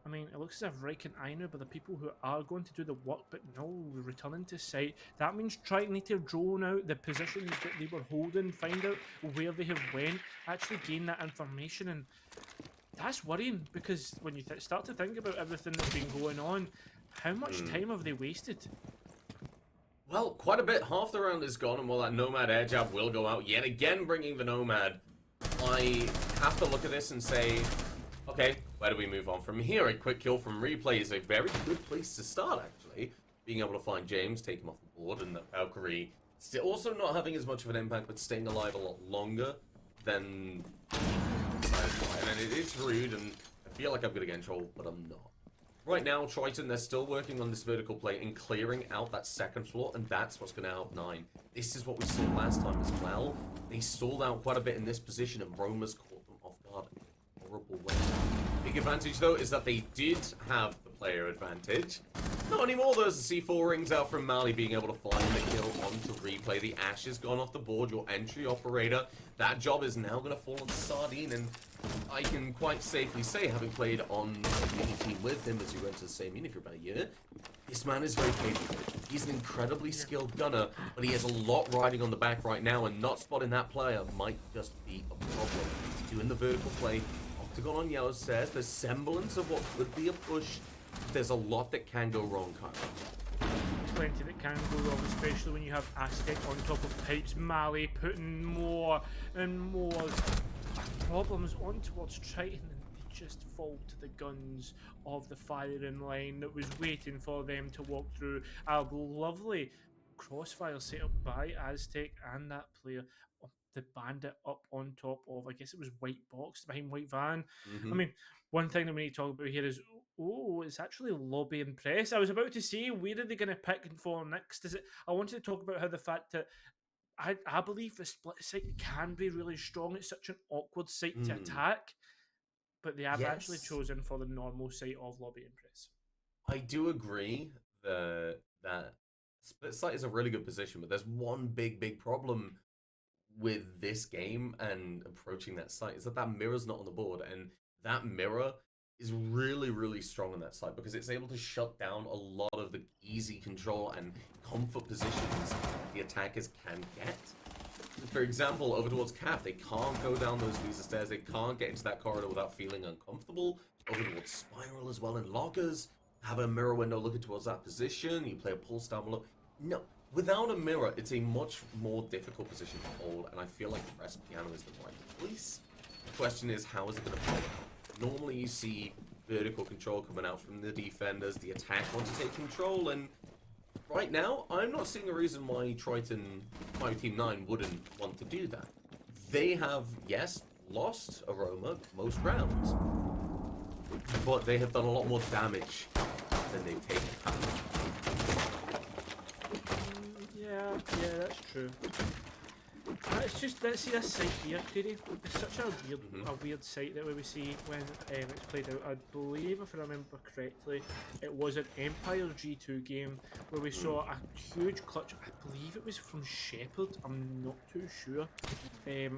I mean, it looks as if Reich and Ainu are the people who are going to do the work, but no, returning to site. That means Triton need to drone out the positions that they were holding, find out where they have went, actually gain that information, and that's worrying, because when you start to think about everything that's been going on, how much time have they wasted? Well, quite a bit. Half the round is gone, and while that Nomad air jab will go out, yet again bringing the Nomad, I have to look at this and say, okay, where do we move on from here? A quick kill from Replay is a very good place to start, actually. Being able to find James, take him off the board, and the Valkyrie still also not having as much of an impact, but staying alive a lot longer than... And it is rude, and I feel like I'm going to get in trouble, but I'm not. Right now, Triton, they're still working on this vertical plate and clearing out that second floor, and that's what's going to help 9. This is what we saw last time as well. They stalled out quite a bit in this position, and Roma's caught them off guard in a horrible way. Big advantage, though, is that they did have the player advantage. Not anymore. There's the C4 rings out from Mali being able to find the kill onto Replay. The Ash has gone off the board. Your entry operator, that job is now going to fall on Sardine, and I can quite safely say, having played on a mini team with him as you went to the same unit for about a year, this man is very capable. He's an incredibly skilled gunner, but he has a lot riding on the back right now, and not spotting that player might just be a problem. Doing the vertical play, Octagon on yellow says there's semblance of what could be a push. There's a lot that can go wrong, Kyle. Plenty that can go wrong, especially when you have Aztec on top of Pipes, Mali putting more and more problems on towards Triton, and they just fall to the guns of the firing line that was waiting for them to walk through. A lovely crossfire set up by Aztec and that player, the bandit up on top of, I guess it was White Box behind White Van. I mean, one thing that we need to talk about here is, it's actually Lobby and Press. I was about to say, where are they going to pick for next? I wanted to talk about how the fact that I believe the split site can be really strong. It's such an awkward site to attack, but they have actually chosen for the normal site of Lobby and Press. I do agree that split site is a really good position, but there's one big problem with this game and approaching that site is that mirror's not on the board, and that mirror is really strong on that side because it's able to shut down a lot of the easy control and comfort positions the attackers can get. For example, over towards Calf, they can't go down those Visa stairs, they can't get into that corridor without feeling uncomfortable. Over towards Spiral as well in lockers, have a mirror window looking towards that position, you play a pulse down below. No, without a mirror, it's a much more difficult position to hold, and I feel like the press piano is the right place. The question is, how is it going to play out? Normally you see vertical control coming out from the defenders, the attack wants to take control, and right now, I'm not seeing a reason why Triton, my Team 9, wouldn't want to do that. They have, yes, lost Aroma most rounds, but they have done a lot more damage than they've taken. Yeah, that's true. It's just, let's see this site here, Cleary. It's such a weird site that we see when it's played out. I believe, if I remember correctly, it was an Empire G2 game where we saw a huge clutch. I believe it was from Shepard, I'm not too sure,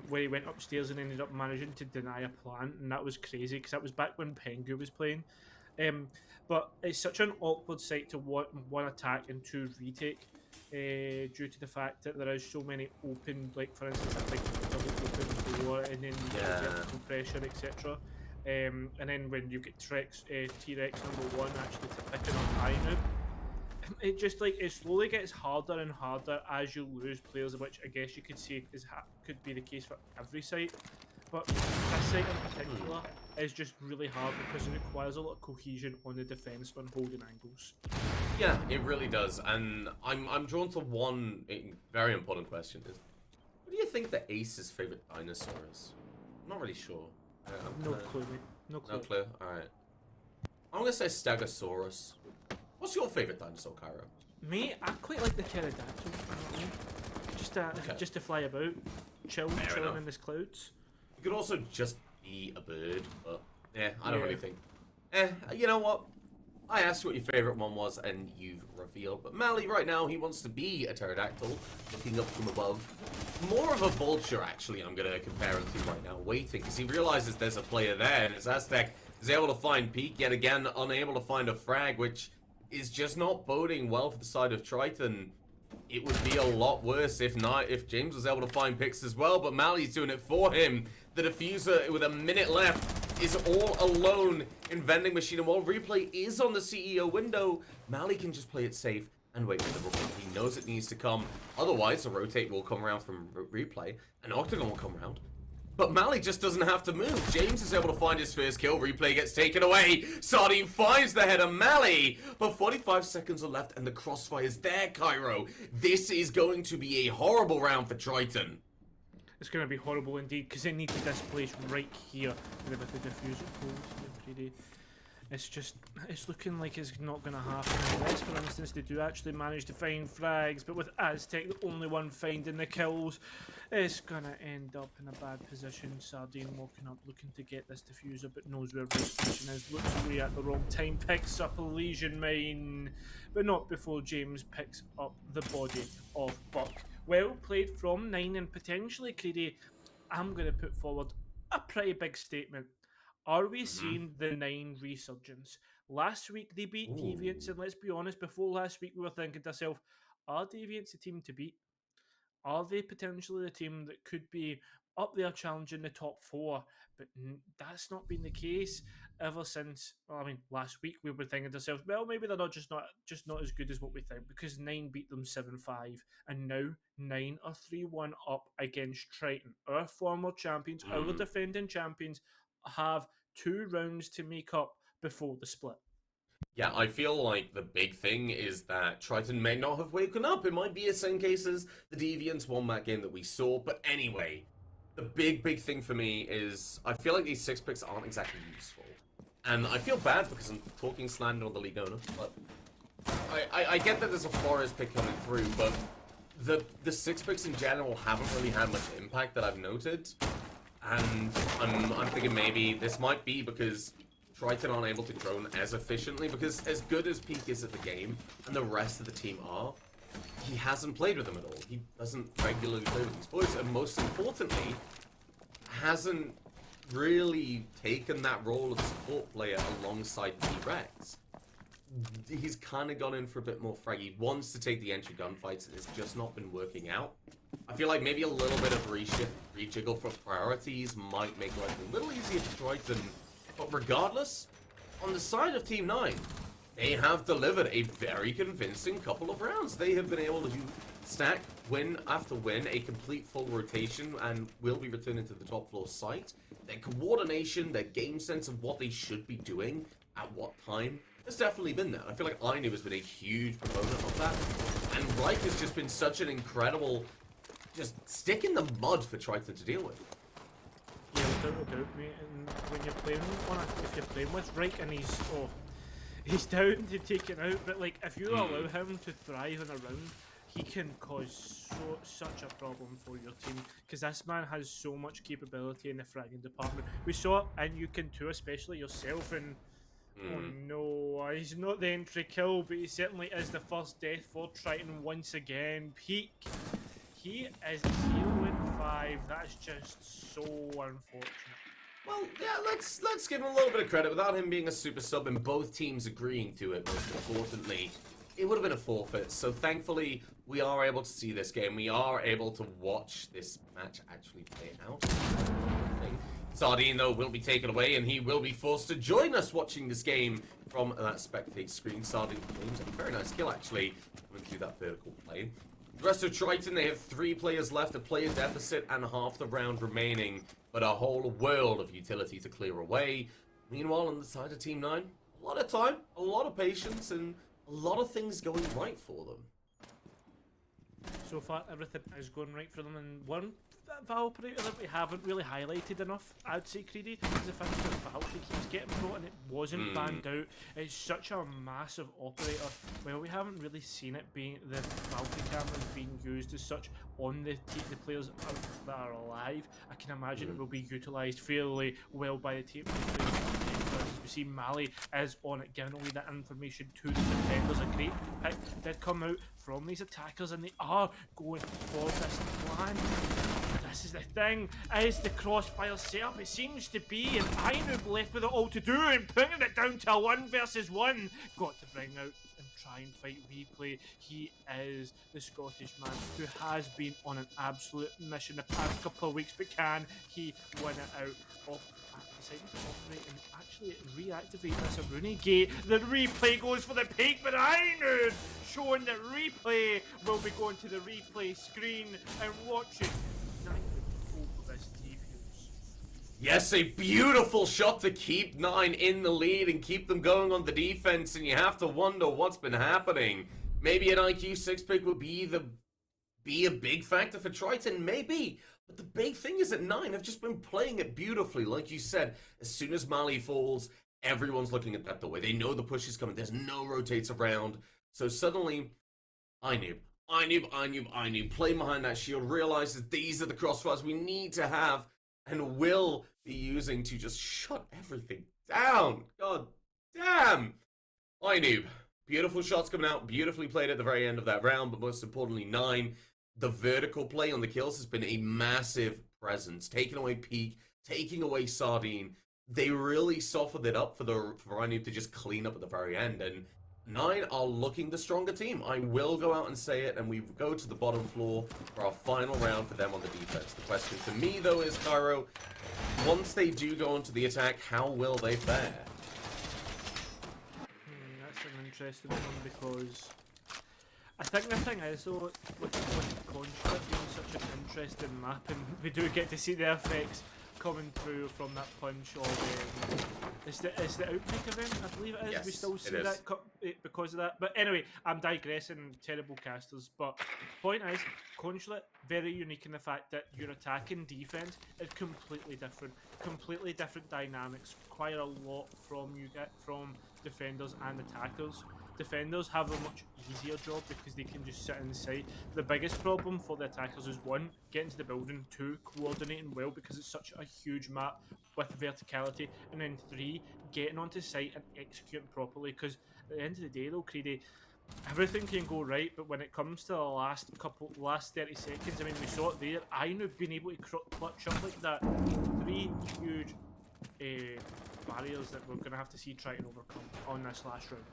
where he went upstairs and ended up managing to deny a plant, and that was crazy because that was back when Pengu was playing. But it's such an awkward site to one attack and two retake. Due to the fact that there is so many open, like for instance, a big double open door, and then you get compression, etc. And then when you get T-Rex number 1 actually picking up high now, it just like it slowly gets harder and harder as you lose players, which I guess you could say could be the case for every site. But this site in particular is just really hard because it requires a lot of cohesion on the defense on holding angles. Yeah, it really does, and I'm drawn to one very important question: is what do you think the Ace's favorite dinosaur is? I'm not really sure. No clue, mate. No clue. No clue. All right. I'm gonna say Stegosaurus. What's your favorite dinosaur, Cairo? Me, I quite like the pterodactyl. Just to fly about, chilling in the clouds. You could also just be a bird, but I don't really think. You know what? I asked you what your favorite one was, and you've revealed. But Mally, right now, he wants to be a pterodactyl, looking up from above. More of a vulture, actually, I'm going to compare him to right now, waiting, because he realizes there's a player there, and his Aztec is able to find Peak, yet again, unable to find a frag, which is just not boding well for the side of Triton. It would be a lot worse if James was able to find picks as well, but Mally's doing it for him. The diffuser, with a minute left, is all alone in Vending Machine, and while Replay is on the CEO window, Mally can just play it safe and wait for the rotate. He knows it needs to come, otherwise the rotate will come around from Replay, and Octagon will come around. But Mally just doesn't have to move. James is able to find his first kill. Replay gets taken away. Sardine finds the head of Mally. But 45 seconds are left and the crossfire is there, Cairo. This is going to be a horrible round for Triton. It's going to be horrible indeed because they need to displace right here. And with the diffuser pulled, it's looking like it's not going to happen. Unless, for instance, they do actually manage to find frags, but with Aztec, the only one finding the kills, it's going to end up in a bad position. Sardine walking up, looking to get this diffuser, but knows where Root Station is. Looks away at the wrong time, picks up a Legion Mine, but not before James picks up the body of Buck. Well played from 9, and potentially, Creedy, I'm going to put forward a pretty big statement. Are we seeing the 9 resurgence? Last week they beat Deviants, and let's be honest, before last week we were thinking to ourselves, are Deviants the team to beat? Are they potentially the team that could be up there challenging the top 4? But that's not been the case ever since, last week we were thinking to ourselves, well, maybe they're not just not as good as what we think, because 9 beat them 7-5, and now 9 are 3-1 up against Triton. Our former champions, our defending champions, have 2 rounds to make up before the split. Yeah, I feel like the big thing is that Triton may not have woken up. It might be the same case as the Deviants won that game that we saw. But anyway, the big thing for me is I feel like these 6 picks aren't exactly useful. And I feel bad because I'm talking slander on the league owner. But I get that there's a Flores pick coming through, but the 6 picks in general haven't really had much impact that I've noted. And I'm thinking maybe this might be because Triton aren't able to drone as efficiently, because as good as Peak is at the game, and the rest of the team are, he hasn't played with them at all. He doesn't regularly play with these boys, and most importantly, hasn't really taken that role of support player alongside T-Rex. He's kind of gone in for a bit more frag. He wants to take the entry gunfights, and it's just not been working out. I feel like maybe a little bit of rejiggle for priorities might make life a little easier for Triton. But regardless, on the side of Team 9, they have delivered a very convincing couple of rounds. They have been able to stack win after win, a complete full rotation, and will be returning to the top floor site. Their coordination, their game sense of what they should be doing at what time has definitely been there. I feel like Ainu has been a huge proponent of that, and Reich has just been such an incredible just stick in the mud for Triton to deal with. Yeah, without a doubt, mate. And when you're playing if you're playing with Reich and he's down to take it out, but like if you allow him to thrive in a round, he can cause such a problem for your team, because this man has so much capability in the fragging department. We saw it, and you can too, especially yourself. And oh no, he's not the entry kill, but he certainly is the first death for Triton once again. Peak. He is 0-5. That is just so unfortunate. Well, yeah, let's give him a little bit of credit. Without him being a super sub and both teams agreeing to it, most importantly, it would have been a forfeit. So thankfully, we are able to see this game. We are able to watch this match actually play out. Sardine, though, will be taken away, and he will be forced to join us watching this game from that spectate screen. Sardine claims a very nice kill, actually, coming through that vertical plane. The rest of Triton, they have 3 players left, a player deficit, and half the round remaining, but a whole world of utility to clear away. Meanwhile, on the side of Team 9, a lot of time, a lot of patience, and a lot of things going right for them. So far, everything is going right for them, and one Valkyrator that we haven't really highlighted enough, I'd say, Creedy, is the fact that Valkyrie keeps getting brought and it wasn't banned out. It's such a massive operator. Well, we haven't really seen it being the Valkyrie cameras being used as such on the players that are alive. I can imagine it will be utilised fairly well by the team. As we see, Mali is on it, giving away that information to the defenders. A great pick did come out from these attackers, and they are going for this plan. This is the thing, is the crossfire setup? It seems to be, and Ainu left with it all to do, and putting it down to a 1 versus 1. Got to bring out and try and fight Replay. He is the Scottish man who has been on an absolute mission the past couple of weeks, but can he win it out of deciding to operate and actually reactivate this Aruni gate? The Replay goes for the peak, but Ainu showing that Replay will be going to the replay screen and watching. Yes, a beautiful shot to keep 9 in the lead and keep them going on the defense, and you have to wonder what's been happening. Maybe an IQ 6 pick would be a big factor for Triton, maybe. But the big thing is that 9 have just been playing it beautifully. Like you said, as soon as Mali falls, everyone's looking at that doorway. They know the push is coming. There's no rotates around. So suddenly, Ainu, play behind that shield, realizes these are the crossfires we need to have and will be using to just shut everything down. God damn! Ainu, beautiful shots coming out, beautifully played at the very end of that round, but most importantly, 9, the vertical play on the kills has been a massive presence. Taking away Peak, taking away Sardine. They really softened it up for Ainu to just clean up at the very end, and 9 are looking the stronger team. I will go out and say it, and we go to the bottom floor for our final round for them on the defense. The question for me, though, is, Cairo, once they do go onto the attack, how will they fare? That's an interesting one, because I think the thing is, though, with Construct being such an interesting map, and we do get to see the effects coming through from that punch of it's the Outbreak event, I believe it is. Yes, we still see it that because of that. But anyway, I'm digressing, terrible casters. But point is, Consulate, very unique in the fact that your attack and defense is completely different dynamics. Require a lot from from defenders and attackers. Defenders have a much easier job because they can just sit in the site. The biggest problem for the attackers is 1, getting to the building, 2, coordinating well because it's such a huge map with verticality, and then 3, getting onto site and executing properly, because at the end of the day though, Creedy, everything can go right, but when it comes to the last 30 seconds, I mean, we saw it there. Ainu being able to clutch up like that, 3 huge barriers that we're going to have to see Triton overcome on this last round.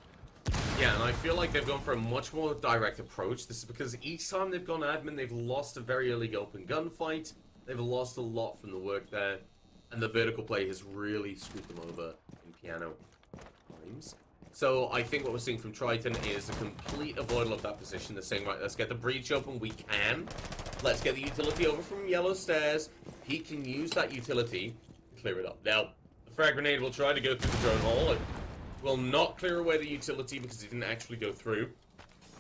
Yeah, and I feel like they've gone for a much more direct approach. This is because each time they've gone admin, they've lost a very early open gunfight. They've lost a lot from the work there, and the vertical play has really screwed them over in piano times. So I think what we're seeing from Triton is a complete avoidal of that position. They're saying, right, let's get the breach open. We can. Let's get the utility over from yellow stairs. He can use that utility to clear it up. Now, the frag grenade will try to go through the drone hole. It will not clear away the utility because it didn't actually go through.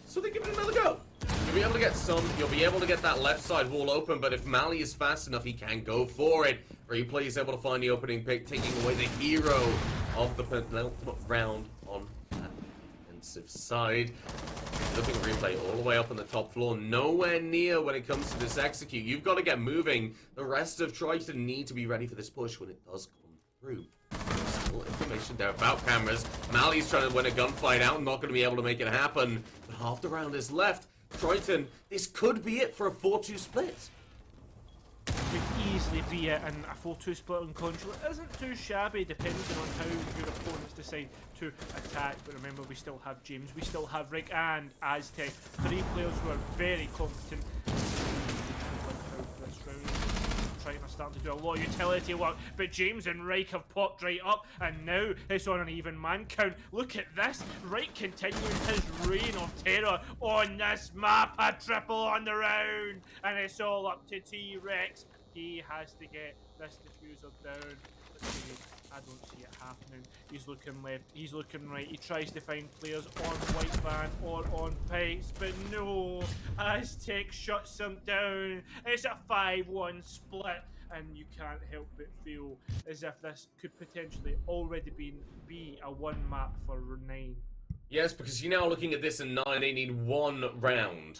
So they give it another go. You'll be able to get some. You'll be able to get that left side wall open, but if Mally is fast enough, he can go for it. Replay is able to find the opening pick, taking away the hero of the penultimate round on that defensive side. Looking at Replay all the way up on the top floor, nowhere near when it comes to this execute. You've got to get moving. The rest of Triton need to be ready for this push when it does come through. Still information there about cameras. Mally's trying to win a gunfight out, not going to be able to make it happen. But half the round is left. Triton, this could be it for a 4-2 split. Could easily be it, and a 4-2 split on Control isn't too shabby depending on how your opponents decide to attack. But remember, we still have James, we still have Rick and Aztec, 3 players who are very competent. Triton are starting to do a lot of utility work, but James and Reich have popped right up, and now it's on an even man count. Look at this, Reich continuing his reign of terror on this map, a triple on the round, and it's all up to T-Rex. He has to get this diffuser down. I don't see it happening. He's looking left, he's looking right, he tries to find players on White Van or on Pikes, but no, Aztec shuts him down. It's a 5-1 split, and you can't help but feel as if this could potentially already be a 1 map for 9. Yes, because you're now looking at this in 9, they need 1 round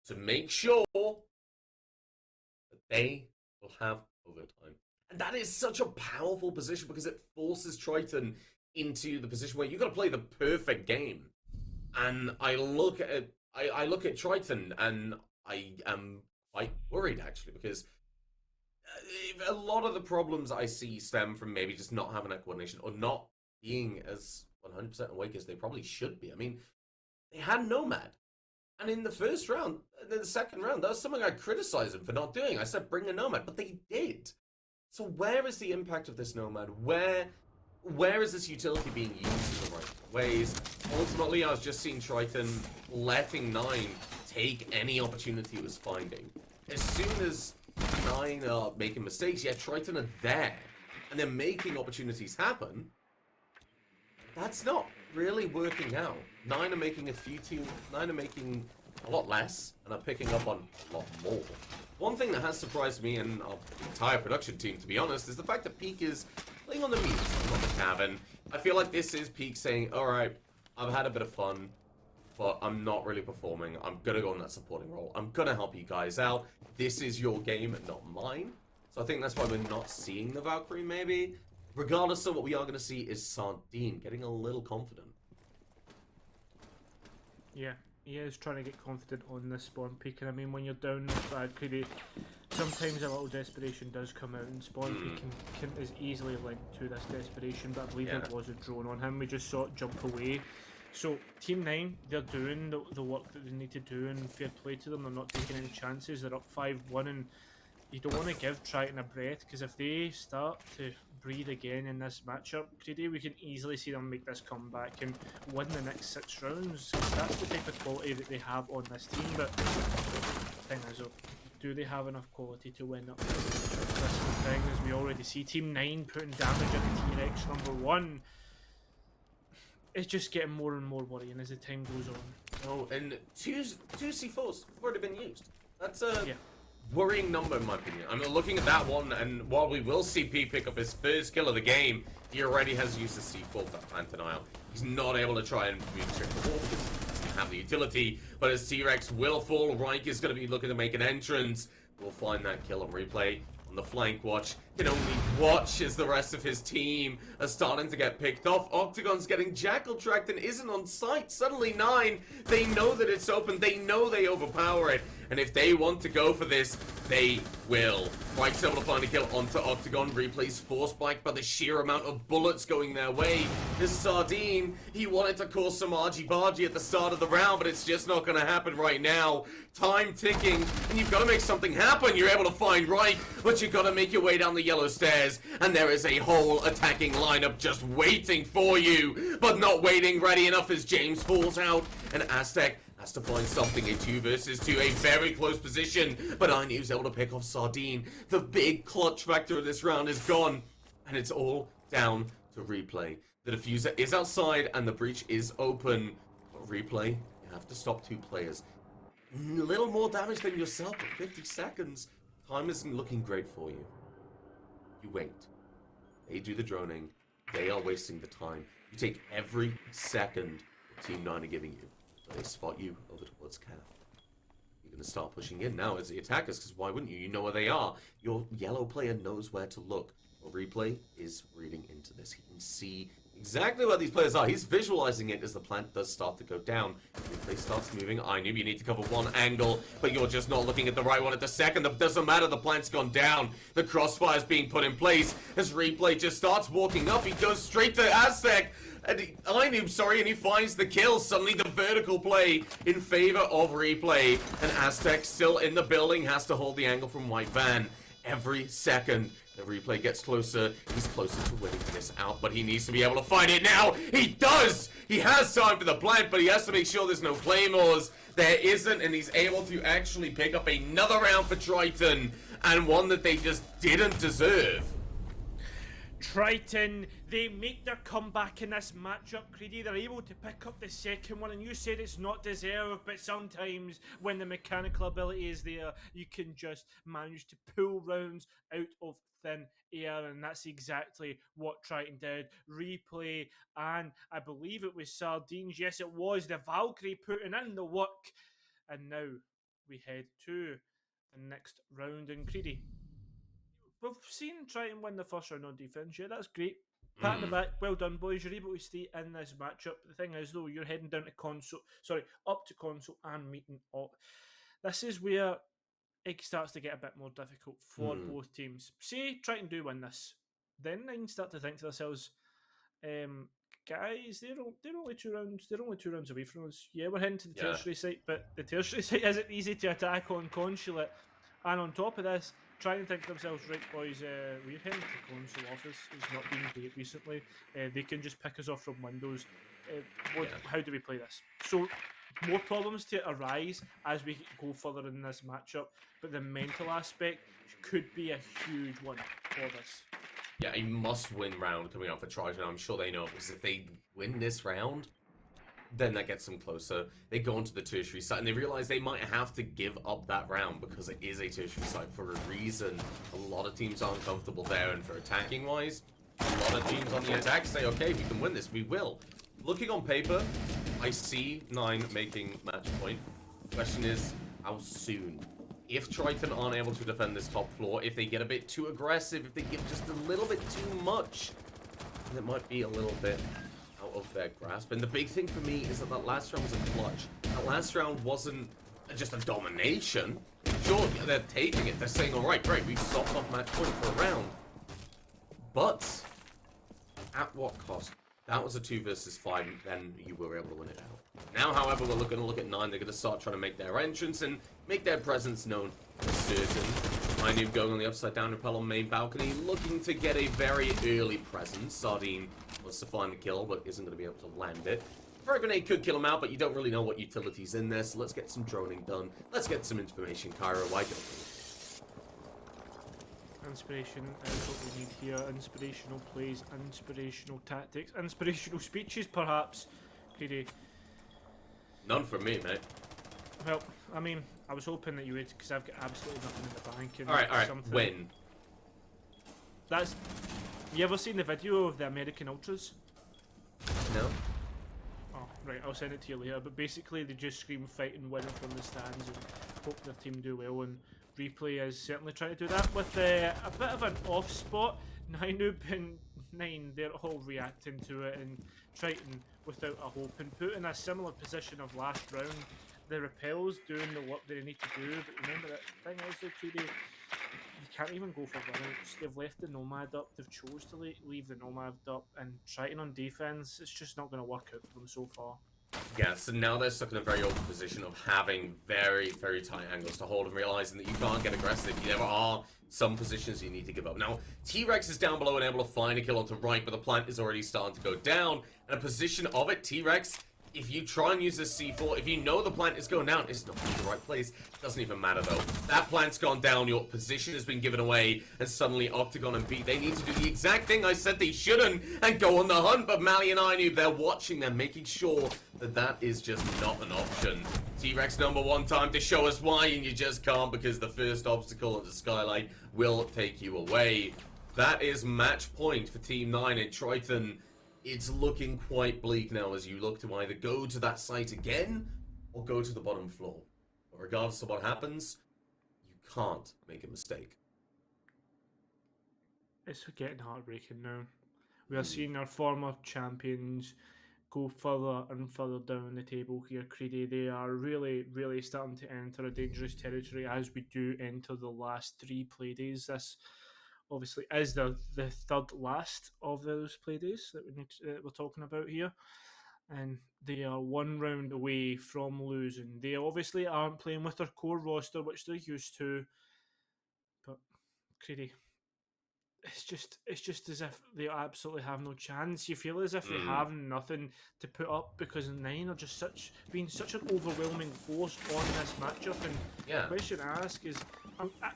to make sure that they will have overtime. And that is such a powerful position because it forces Triton into the position where you've got to play the perfect game. And I look at Triton and I am quite worried actually, because a lot of the problems I see stem from maybe just not having that coordination or not being as 100% awake as they probably should be. I mean, they had Nomad. And in the first round, in the second round, that was something I criticized them for not doing. I said bring a Nomad, but they did. So where is the impact of this Nomad? Where is this utility being used in the right ways? Ultimately, I was just seeing Triton letting 9 take any opportunity it was finding. As soon as 9 are making mistakes, yeah, Triton are there. And they're making opportunities happen. That's not really working out. 9 are making 9 are making a lot less, and are picking up on a lot more. One thing that has surprised me and our entire production team, to be honest, is the fact that Peak is playing on the mute, not the cabin. I feel like this is Peak saying, alright, I've had a bit of fun, but I'm not really performing. I'm gonna go in that supporting role. I'm gonna help you guys out. This is your game, not mine. So I think that's why we're not seeing the Valkyrie, maybe. Regardless of what we are gonna see is Sardine getting a little confident. Yeah. He is trying to get confident on this spawn peak, and I mean, when you're down this Valkyrie, sometimes a little desperation does come out, and spawn peak is easily linked to this desperation, but I believe it was a drone on him. We just saw it jump away. So, Team 9, they're doing the work that they need to do, and fair play to them. They're not taking any chances. They're up 5-1, and you don't want to give Triton a breath, because if they start to breathe again in this matchup, today we can easily see them make this comeback and win the next 6 rounds. That's the type of quality that they have on this team, but the thing is, do they have enough quality to win up? That's the thing, as we already see Team 9 putting damage into T-Rex #1. It's just getting more and more worrying as the time goes on. Oh, and two C4s have already been used. That's a worrying number in my opinion. I'm looking at that one, and while we will see P pick up his first kill of the game, he already has used the C4 for that plant denial. He's not able to try and trick the wall because he doesn't have the utility, but as T-Rex will fall, Reich is going to be looking to make an entrance. We'll find that kill on Replay on the flank watch. can only watch as the rest of his team are starting to get picked off. Octagon's getting jackal tracked and isn't on site. Suddenly 9, they know that it's open, they know they overpower it, and if they want to go for this, they will. Mike's able to find a kill onto Octagon. Replay's force spike by the sheer amount of bullets going their way. This Sardine, he wanted to cause some argy-bargy at the start of the round, but it's just not going to happen right now. Time ticking, and you've got to make something happen. You're able to find Reich, but you've got to make your way down the yellow stairs, and there is a whole attacking lineup just waiting for you, but not waiting ready enough as James falls out, and Aztec has to find something. A 2 versus 2, a very close position, but Ainub's able to pick off Sardine. The big clutch factor of this round is gone, and it's all down to Replay. The diffuser is outside, and the breach is open. But Replay, you have to stop 2 players. A little more damage than yourself, but 50 seconds. Time isn't looking great for you. You wait. They do the droning. They are wasting the time. You take every second that Team 9 are giving you. They spot you over towards Cav. You're going to start pushing in now as the attackers, because why wouldn't you? You know where they are. Your yellow player knows where to look. Well, Replay is reading into this. He can see exactly where these players are. He's visualizing it as the plant does start to go down. Replay starts moving. Ainub, you need to cover one angle, but you're just not looking at the right one at the second. It doesn't matter. The plant's gone down. The crossfire is being put in place as Replay just starts walking up. He goes straight to Aztec. And and he finds the kill. Suddenly the vertical play in favor of Replay. And Aztec still in the building, has to hold the angle from White Van. Every second the Replay gets closer, he's closer to winning this out, but he needs to be able to find it now. He does! He has time for the plant, but he has to make sure there's no claymores. There isn't, and he's able to actually pick up another round for Triton, and one that they just didn't deserve. Triton, they make their comeback in this matchup, Creedy. They're able to pick up the second one, and you said it's not deserved, but sometimes when the mechanical ability is there, you can just manage to pull rounds out of thin air, and that's exactly what Triton did. Replay, and I believe it was Sardines. Yes, it was the Valkyrie putting in the work, and now we head to the next round. And Creedy, we've seen Triton win the first round on defense. Yeah, that's great. Pat on the back. Well done, boys. You're able to stay in this matchup. The thing is, though, you're heading down to console. Sorry, up to console and meeting up. This is where it starts to get a bit more difficult for both teams. Say Triton do win this, then I can start to think to themselves, guys, they're only 2 rounds. They're only 2 rounds away from us. Yeah, we're heading to the tertiary site, but the tertiary site isn't easy to attack on consulate. And on top of this, try and think to themselves, right, boys, we're heading to the console office. It's not been great recently. They can just pick us off from windows. How do we play this? So, more problems to arise as we go further in this matchup, but the mental aspect could be a huge one for this. Yeah, a must-win round coming up for Triton. I'm sure they know it, because if they win this round, then that gets them closer. They go onto the tertiary site, and they realize they might have to give up that round because it is a tertiary site for a reason. A lot of teams aren't comfortable there, and for attacking-wise, a lot of teams on the attack say, okay, we can win this, we will. Looking on paper, I see 9 making match point. Question is, how soon? If Triton aren't able to defend this top floor, if they get a bit too aggressive, if they give just a little bit too much, then it might be a little bit out of their grasp. And the big thing for me is that last round was a clutch. That last round wasn't just a domination. Sure, they're taking it. They're saying, all right, great, we've stopped off match point for a round. But at what cost? That was a 2 versus 5, then you were able to win it out. Now, however, we're going to look at 9. They're going to start trying to make their entrance and make their presence known for certain. Ainub going on the upside down rappel on main balcony, looking to get a very early presence. Sardine wants to find the kill, but isn't going to be able to land it. Frag grenade could kill him out, but you don't really know what utility's in there, so let's get some droning done. Let's get some information. Kyra, why don't we? Inspiration is what we need here. Inspirational plays, inspirational tactics, inspirational speeches, perhaps. Greedy. None from me, mate. Well, I mean, I was hoping that you would, because I've got absolutely nothing in the bank. And Alright, something. when? That's... You ever seen the video of the American Ultras? No. Oh, right, I'll send it to you later. But basically, they just scream fight and win from the stands and hope their team do well and Replay is certainly trying to do that with a bit of an off spot. Ninoob and Nine, they're all reacting to it, and Triton without a hope and put in a similar position of last round. The Repels doing the work they need to do, but remember that thing is though, Tweedy, you can't even go for runnouts. They've left the Nomad up, they've chose to leave the Nomad up, and Triton on defense, it's just not going to work out for them so far. Yeah, so now they're stuck in a very open position of having very, very tight angles to hold and realizing that you can't get aggressive. There are some positions you need to give up. Now, T-Rex is down below and able to find a kill onto right, but the plant is already starting to go down. And a position of it, T-Rex, if you try and use this C4, if you know the plant is going down, it's not in the right place. Doesn't even matter though. That plant's gone down, your position has been given away, and suddenly Octagon and Pete, they need to do the exact thing I said they shouldn't and go on the hunt. But Mally and Inoob, they're watching them, making sure that that is just not an option. T-Rex #1 time to show us why, and you just can't because the first obstacle at the skylight will take you away. That is match point for Team 9 and Triton. It's looking quite bleak now as you look to either go to that site again or go to the bottom floor. But regardless of what happens, you can't make a mistake. It's getting heartbreaking now. We are seeing our former champions go further and further down the table here, Creedy. They are really, really starting to enter a dangerous territory as we do enter the last 3 play days. This obviously is the third last of those play days that we're talking about here, and they are 1 round away from losing. They obviously aren't playing with their core roster, which they're used to, but Creedy, it's just as if they absolutely have no chance. You feel as if they have nothing to put up because Nine are just being such an overwhelming force on this matchup. And the question I ask is,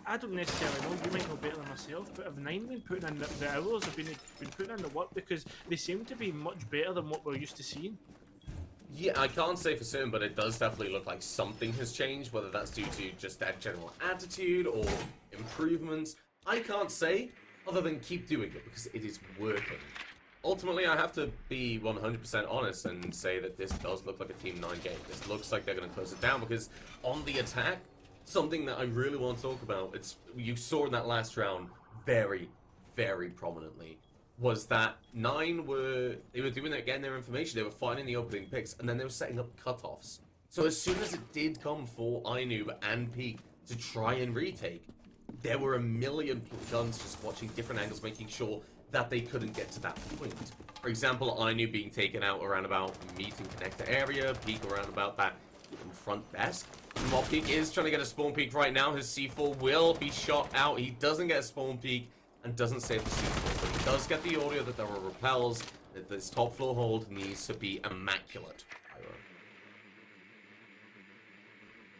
I don't necessarily know, you might know better than myself, but have Nine been putting in the hours, have been putting in the work, because they seem to be much better than what we're used to seeing? Yeah, I can't say for certain, but it does definitely look like something has changed, whether that's due to just that general attitude or improvements. I can't say, other than keep doing it, because it is working. Ultimately, I have to be 100% honest and say that this does look like a Team 9 game. This looks like they're going to close it down, because on the attack, something that I really want to talk about, you saw in that last round very, very prominently, was that Nine were doing that, getting their information, they were finding the opening picks, and then they were setting up cutoffs. So as soon as it did come for Inoob and Peak to try and retake, there were a million guns just watching different angles, making sure that they couldn't get to that point. For example, Inoob being taken out around about meeting connector area, Peak around about that in front desk. And while Peak is trying to get a spawn peak right now, his C4 will be shot out. He doesn't get a spawn peak and doesn't save the C4, but he does get the audio that there are repels, that this top floor hold needs to be immaculate.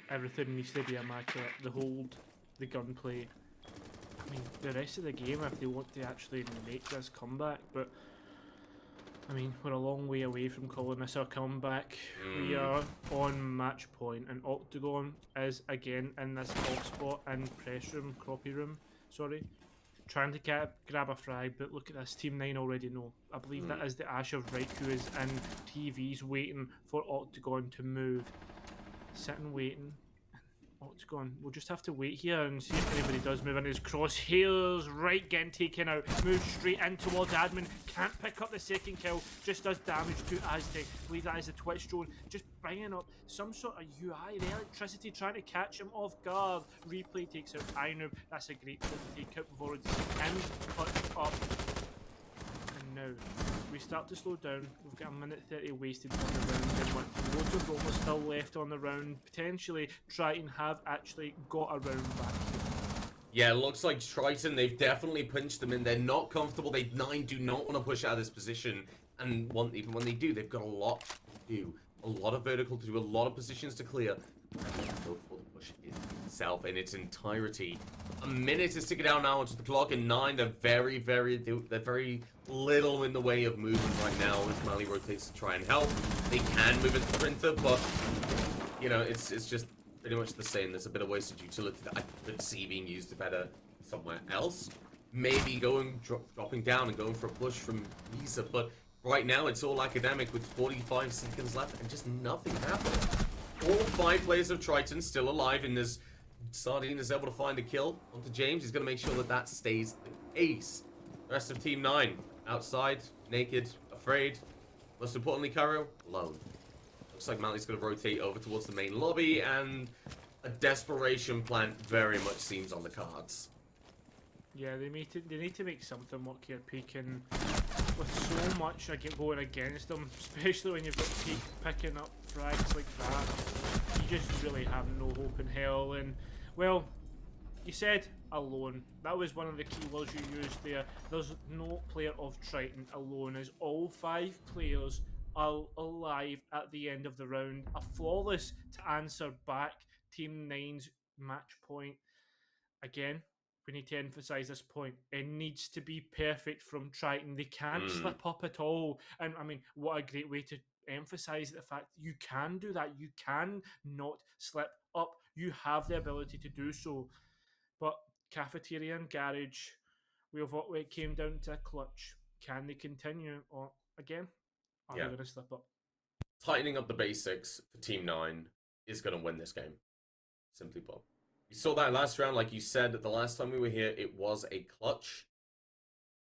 Everything needs to be immaculate. The hold, the gunplay. I mean, the rest of the game, if they want to actually make this comeback, but I mean, we're a long way away from calling this a comeback. We are on match point, and Octagon is again in this off spot in press room, crappie room, sorry, trying to grab a frag, but look at this, Team 9 already know. I believe that is the Ash of Right who is in TVs waiting for Octagon to move. Sitting waiting. Octagon, we'll just have to wait here and see if anybody does move in his crosshairs. Right, getting taken out. Moves straight in towards Admin. Can't pick up the second kill. Just does damage to Aztec. I believe that is a Twitch drone. Just bringing up some sort of UI. The electricity trying to catch him off guard. Replay takes out Inoob. That's a great kill to take out. We've already seen him put up. And now we start to slow down. We've got a minute 30 wasted on the round, and with loads of rollers still left on the round, potentially Triton have actually got a round back here. Yeah, it looks like Triton, they've definitely pinched them in. They're not comfortable. Nine do not want to push out of this position, and even when they do, they've got a lot to do. A lot of vertical to do, a lot of positions to clear. Go for the push itself in its entirety. A minute is ticking down now onto the clock, and Nine, they're very little in the way of movement right now as Mally rotates to try and help. They can move into Sprinter, but you know, it's just pretty much the same. There's a bit of wasted utility that I could see being used better somewhere else. Maybe dropping down and going for a push from Lisa, but right now it's all academic with 45 seconds left and just nothing happening. All 5 players of Triton still alive in this Sardine is able to find a kill onto James. He's going to make sure that that stays the case. The rest of Team 9, outside, naked, afraid. Most importantly, Cairo, alone. Looks like Mali's going to rotate over towards the main lobby, and a desperation plant very much seems on the cards. Yeah, they need to make something work here, Peak, and with so much going against them, especially when you've got Peak picking up frags like that, you just really have no hope in hell. And, well, you said alone. That was one of the key words you used there. There's no player of Triton alone, as all 5 players are alive at the end of the round. A flawless to answer back Team 9's match point. Again, we need to emphasize this point. It needs to be perfect from Triton. They can't slip up at all. And I mean, what a great way to emphasize the fact that you can do that. You can not slip up. You have the ability to do so. But Cafeteria and Garage, it came down to a clutch. Can they continue? Or again, are they going to slip up? Tightening up the basics for Team 9 is going to win this game. Simply put. We saw that last round, like you said, the last time we were here, it was a clutch.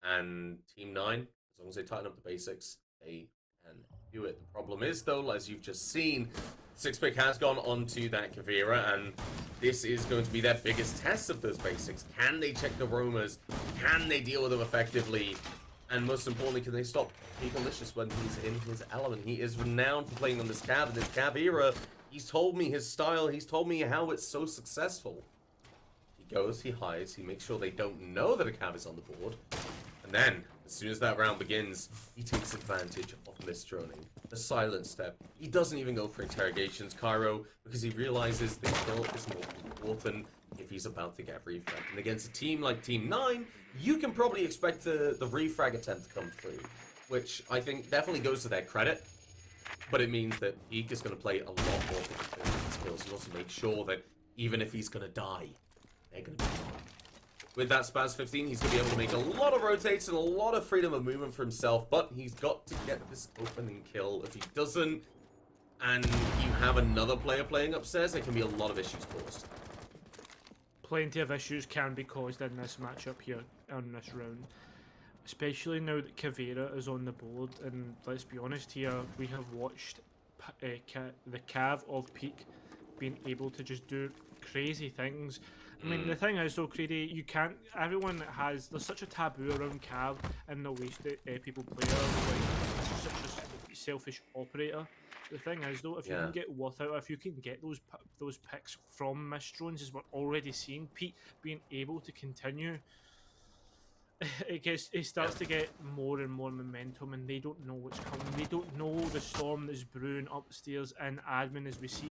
And Team 9, as long as they tighten up the basics, they can do it. The problem is, though, as you've just seen, Sixpick has gone onto that Kavira, and this is going to be their biggest test of those basics. Can they check the roamers? Can they deal with them effectively? And most importantly, can they stop Peakalicious when he's in his element? He is renowned for playing on this Cav, and this Cav era, he's told me his style, he's told me how it's so successful. He goes, he hides, he makes sure they don't know that a Cav is on the board. And then, as soon as that round begins, he takes advantage of misdroning. The silent step. He doesn't even go for interrogations, Cairo, because he realizes the kill is more important if he's about to get refragged. And against a team like Team 9, you can probably expect the refrag attempt to come through, which I think definitely goes to their credit. But it means that Peak is going to play a lot more for the skills. He wants to make sure that even if he's going to die, they're going to be fine. With that Spaz 15, he's going to be able to make a lot of rotates and a lot of freedom of movement for himself, but he's got to get this opening kill. If he doesn't, and you have another player playing upstairs, there can be a lot of issues caused. Plenty of issues can be caused in this matchup here on this round. Especially now that Kavira is on the board, and let's be honest here, we have watched the Cav of Peak being able to just do crazy things. I mean, the thing is though, Creedy, you can't, everyone has, there's such a taboo around Cav and the way that people play her, like, such a selfish operator. The thing is though, if you can get worth out, if you can get those picks from Misdrones, as we're already seeing, Pete being able to continue, it starts to get more and more momentum, and they don't know what's coming. They don't know the storm that's brewing upstairs in admin, as we see